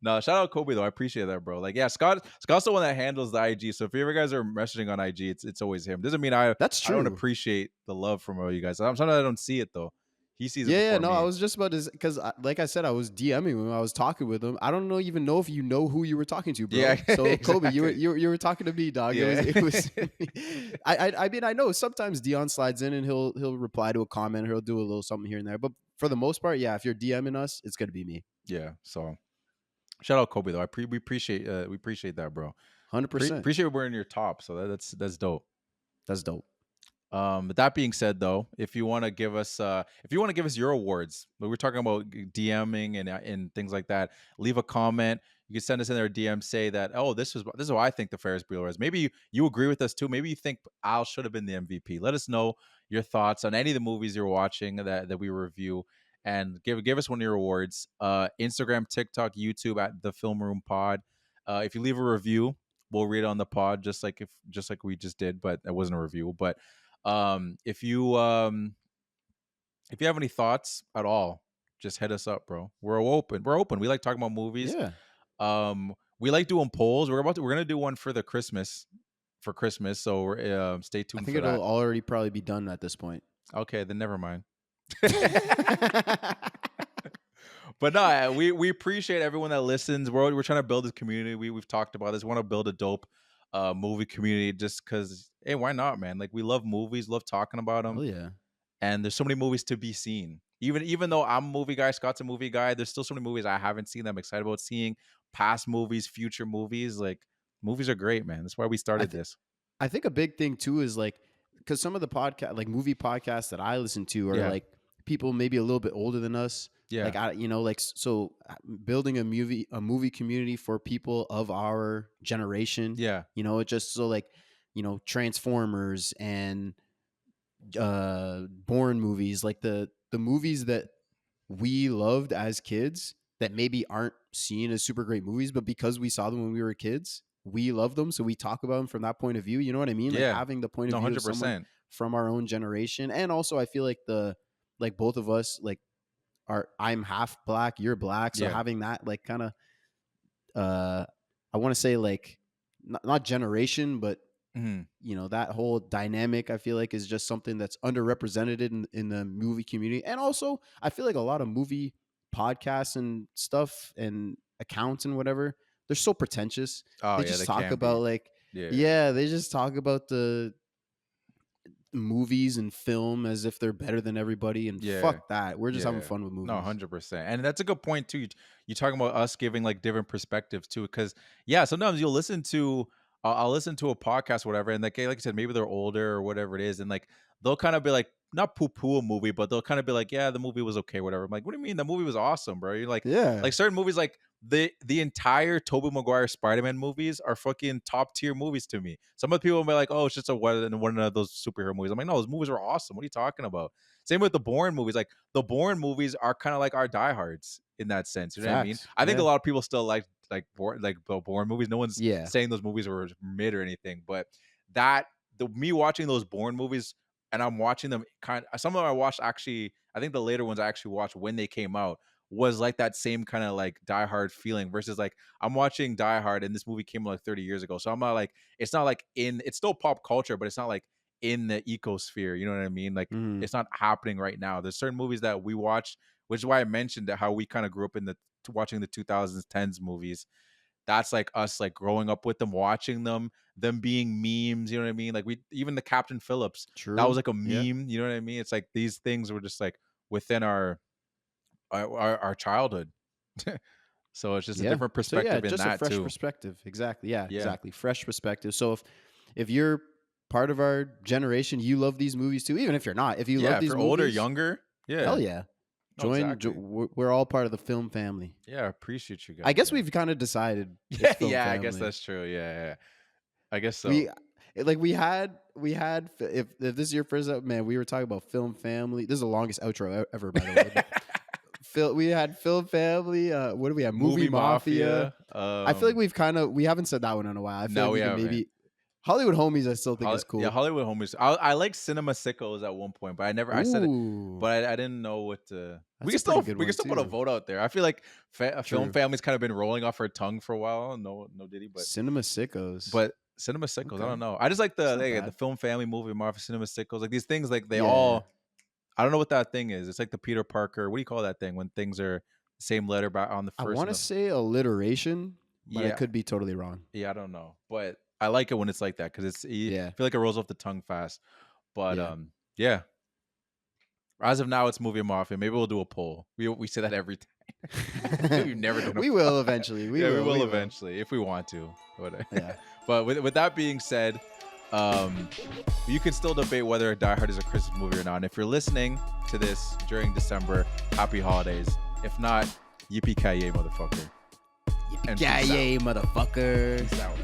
No, shout out Kobe though. I appreciate that, bro. Like, yeah, Scott's the one that handles the IG. So if you ever guys are messaging on IG, it's always him. Doesn't mean That's I don't true. appreciate the love from all you guys. Sometimes I don't see it though. He sees it Yeah, before no, me. I was just about to, because like I said, I was DMing him. I was talking with him. I don't even know if you know who you were talking to, bro. Yeah, So Kobe, you exactly. were talking to me, dog. Yeah. It was I mean, I know sometimes Dion slides in and he'll reply to a comment, or he'll do a little something here and there. But for the most part, yeah, if you're DMing us, it's gonna be me. Yeah. So shout out Kobe though. We appreciate that, bro. 100%. Appreciate wearing your top. So that's dope. That's dope. But that being said, though, if you want to give us your awards, like we're talking about DMing and things like that, leave a comment. You can send us in our DM, say that, oh, this is what I think the Ferris Bueller is. Maybe you agree with us too. Maybe you think Al should have been the MVP. Let us know your thoughts on any of the movies you're watching that we review, and give us one of your awards. Instagram, TikTok, YouTube at the Film Room Pod. If you leave a review, we'll read it on the pod, just like we just did, but it wasn't a review. But if you have any thoughts at all, just hit us up, bro. We're open. We like talking about movies. Yeah. We like doing polls. We're gonna do one for Christmas. So we're stay I tuned think for it'll that. already probably be done at this point. Okay, then never mind. But no, we appreciate everyone that listens. We're trying to build this community. We've talked about this. We want to build a dope movie community, just because, hey, why not, man? Like, we love movies, love talking about them. Oh yeah. And there's so many movies to be seen. Even though I'm a movie guy, Scott's a movie guy, there's still so many movies I haven't seen that I'm excited about seeing. Past movies, future movies. Like, movies are great, man. That's why we started this. I think a big thing too is like, because some of the podcast, like movie podcasts that I listen to, are like people maybe a little bit older than us. Yeah. Like building a movie community for people of our generation. Yeah. It just so like, Transformers and Bourne movies, like the movies that we loved as kids that maybe aren't seen as super great movies, but because we saw them when we were kids, we love them. So we talk about them from that point of view. You know what I mean? Yeah. Like having the point of view of 100%. someone from our own generation. And also I feel like both of us, like, I'm half black, you're black. So having that like kind of I want to say like not generation, but that whole dynamic, I feel like, is just something that's underrepresented in the movie community. And also I feel like a lot of movie podcasts and stuff and accounts and whatever, they're so pretentious. Oh, They just talk about like they just talk about the movies and film as if they're better than everybody, and fuck that. We're just having fun with movies. No, 100%. And that's a good point too. You talking about us giving like different perspectives too, because sometimes you'll listen to I'll listen to a podcast or whatever, and like I said, maybe they're older or whatever it is, and like they'll kind of be like, not poo-poo a movie, but they'll kind of be like, yeah, the movie was okay, whatever. I'm like, what do you mean? The movie was awesome, bro. You're like, like certain movies, like the entire Tobey Maguire Spider-Man movies are fucking top tier movies to me. Some of the people will be like, oh, it's just one of those superhero movies. I'm like, no, those movies are awesome. What are you talking about? Same with the Bourne movies. Like, the Bourne movies are kind of like our diehards in that sense. You know what I mean? I think a lot of people still like the Bourne movies. No one's saying those movies were mid or anything, but me watching those Bourne movies, and I'm watching them some of them I watched, actually, I think the later ones I actually watched when they came out, was like that same kind of like Die Hard feeling, versus like I'm watching Die Hard and this movie came out like 30 years ago. So I'm not like, it's not like it's still pop culture, but it's not like in the ecosphere. You know what I mean? Like it's not happening right now. There's certain movies that we watch, which is why I mentioned that how we kind of grew up watching the 2010s movies. That's like us, like growing up with them, watching them being memes. You know what I mean? Like even the Captain Phillips, that was like a meme. You know what I mean? It's like these things were just like within our childhood. So it's just a different perspective in just that a fresh too. perspective. Exactly. Yeah, exactly. Fresh perspective. So if you're part of our generation, you love these movies too. Even if you're not, if you love these if you're movies, older, younger, hell yeah. Join. We're all part of the film family. Yeah, I appreciate you guys. I guess we've kind of decided. Yeah, I guess that's true. Yeah. I guess so. Like we had if this is your first up, man, we were talking about film family. This is the longest outro ever, by the way. But we had film family. What do we have? Movie Mafia. I feel like we haven't said that one in a while. I feel No, like we can haven't. maybe Hollywood Homies. I still think is cool. Yeah, Hollywood Homies. I like Cinema Sickos at one point, but I said it, Ooh. but I didn't know what to. We That's can a pretty still good we one, can still put a too. vote out there. I feel like film True. family's kind of been rolling off her tongue for a while. No Diddy, but Cinema Sickos. but Cinema Sickos. Okay. I don't know. I just like It's not the bad. film family movie, Marvel Cinema Sickos. Like these things, like they Yeah. all. I don't know what that thing is. It's like the Peter Parker. What do you call that thing when things are the same letter back on the I first? want to say alliteration, but I Yeah. could be totally wrong. Yeah, I don't know, but I like it when it's like that because I feel like it rolls off the tongue fast. But yeah. As of now, it's Movie Mafia. Maybe we'll do a poll. We say that every time. We've never done. We will eventually. We will eventually if we want to. But, Yeah. but with that being said, you can still debate whether Die Hard is a Christmas movie or not. And if you're listening to this during December, happy holidays. If not, yippee ki yay, motherfucker. And peace out. Yay, motherfucker. Peace out.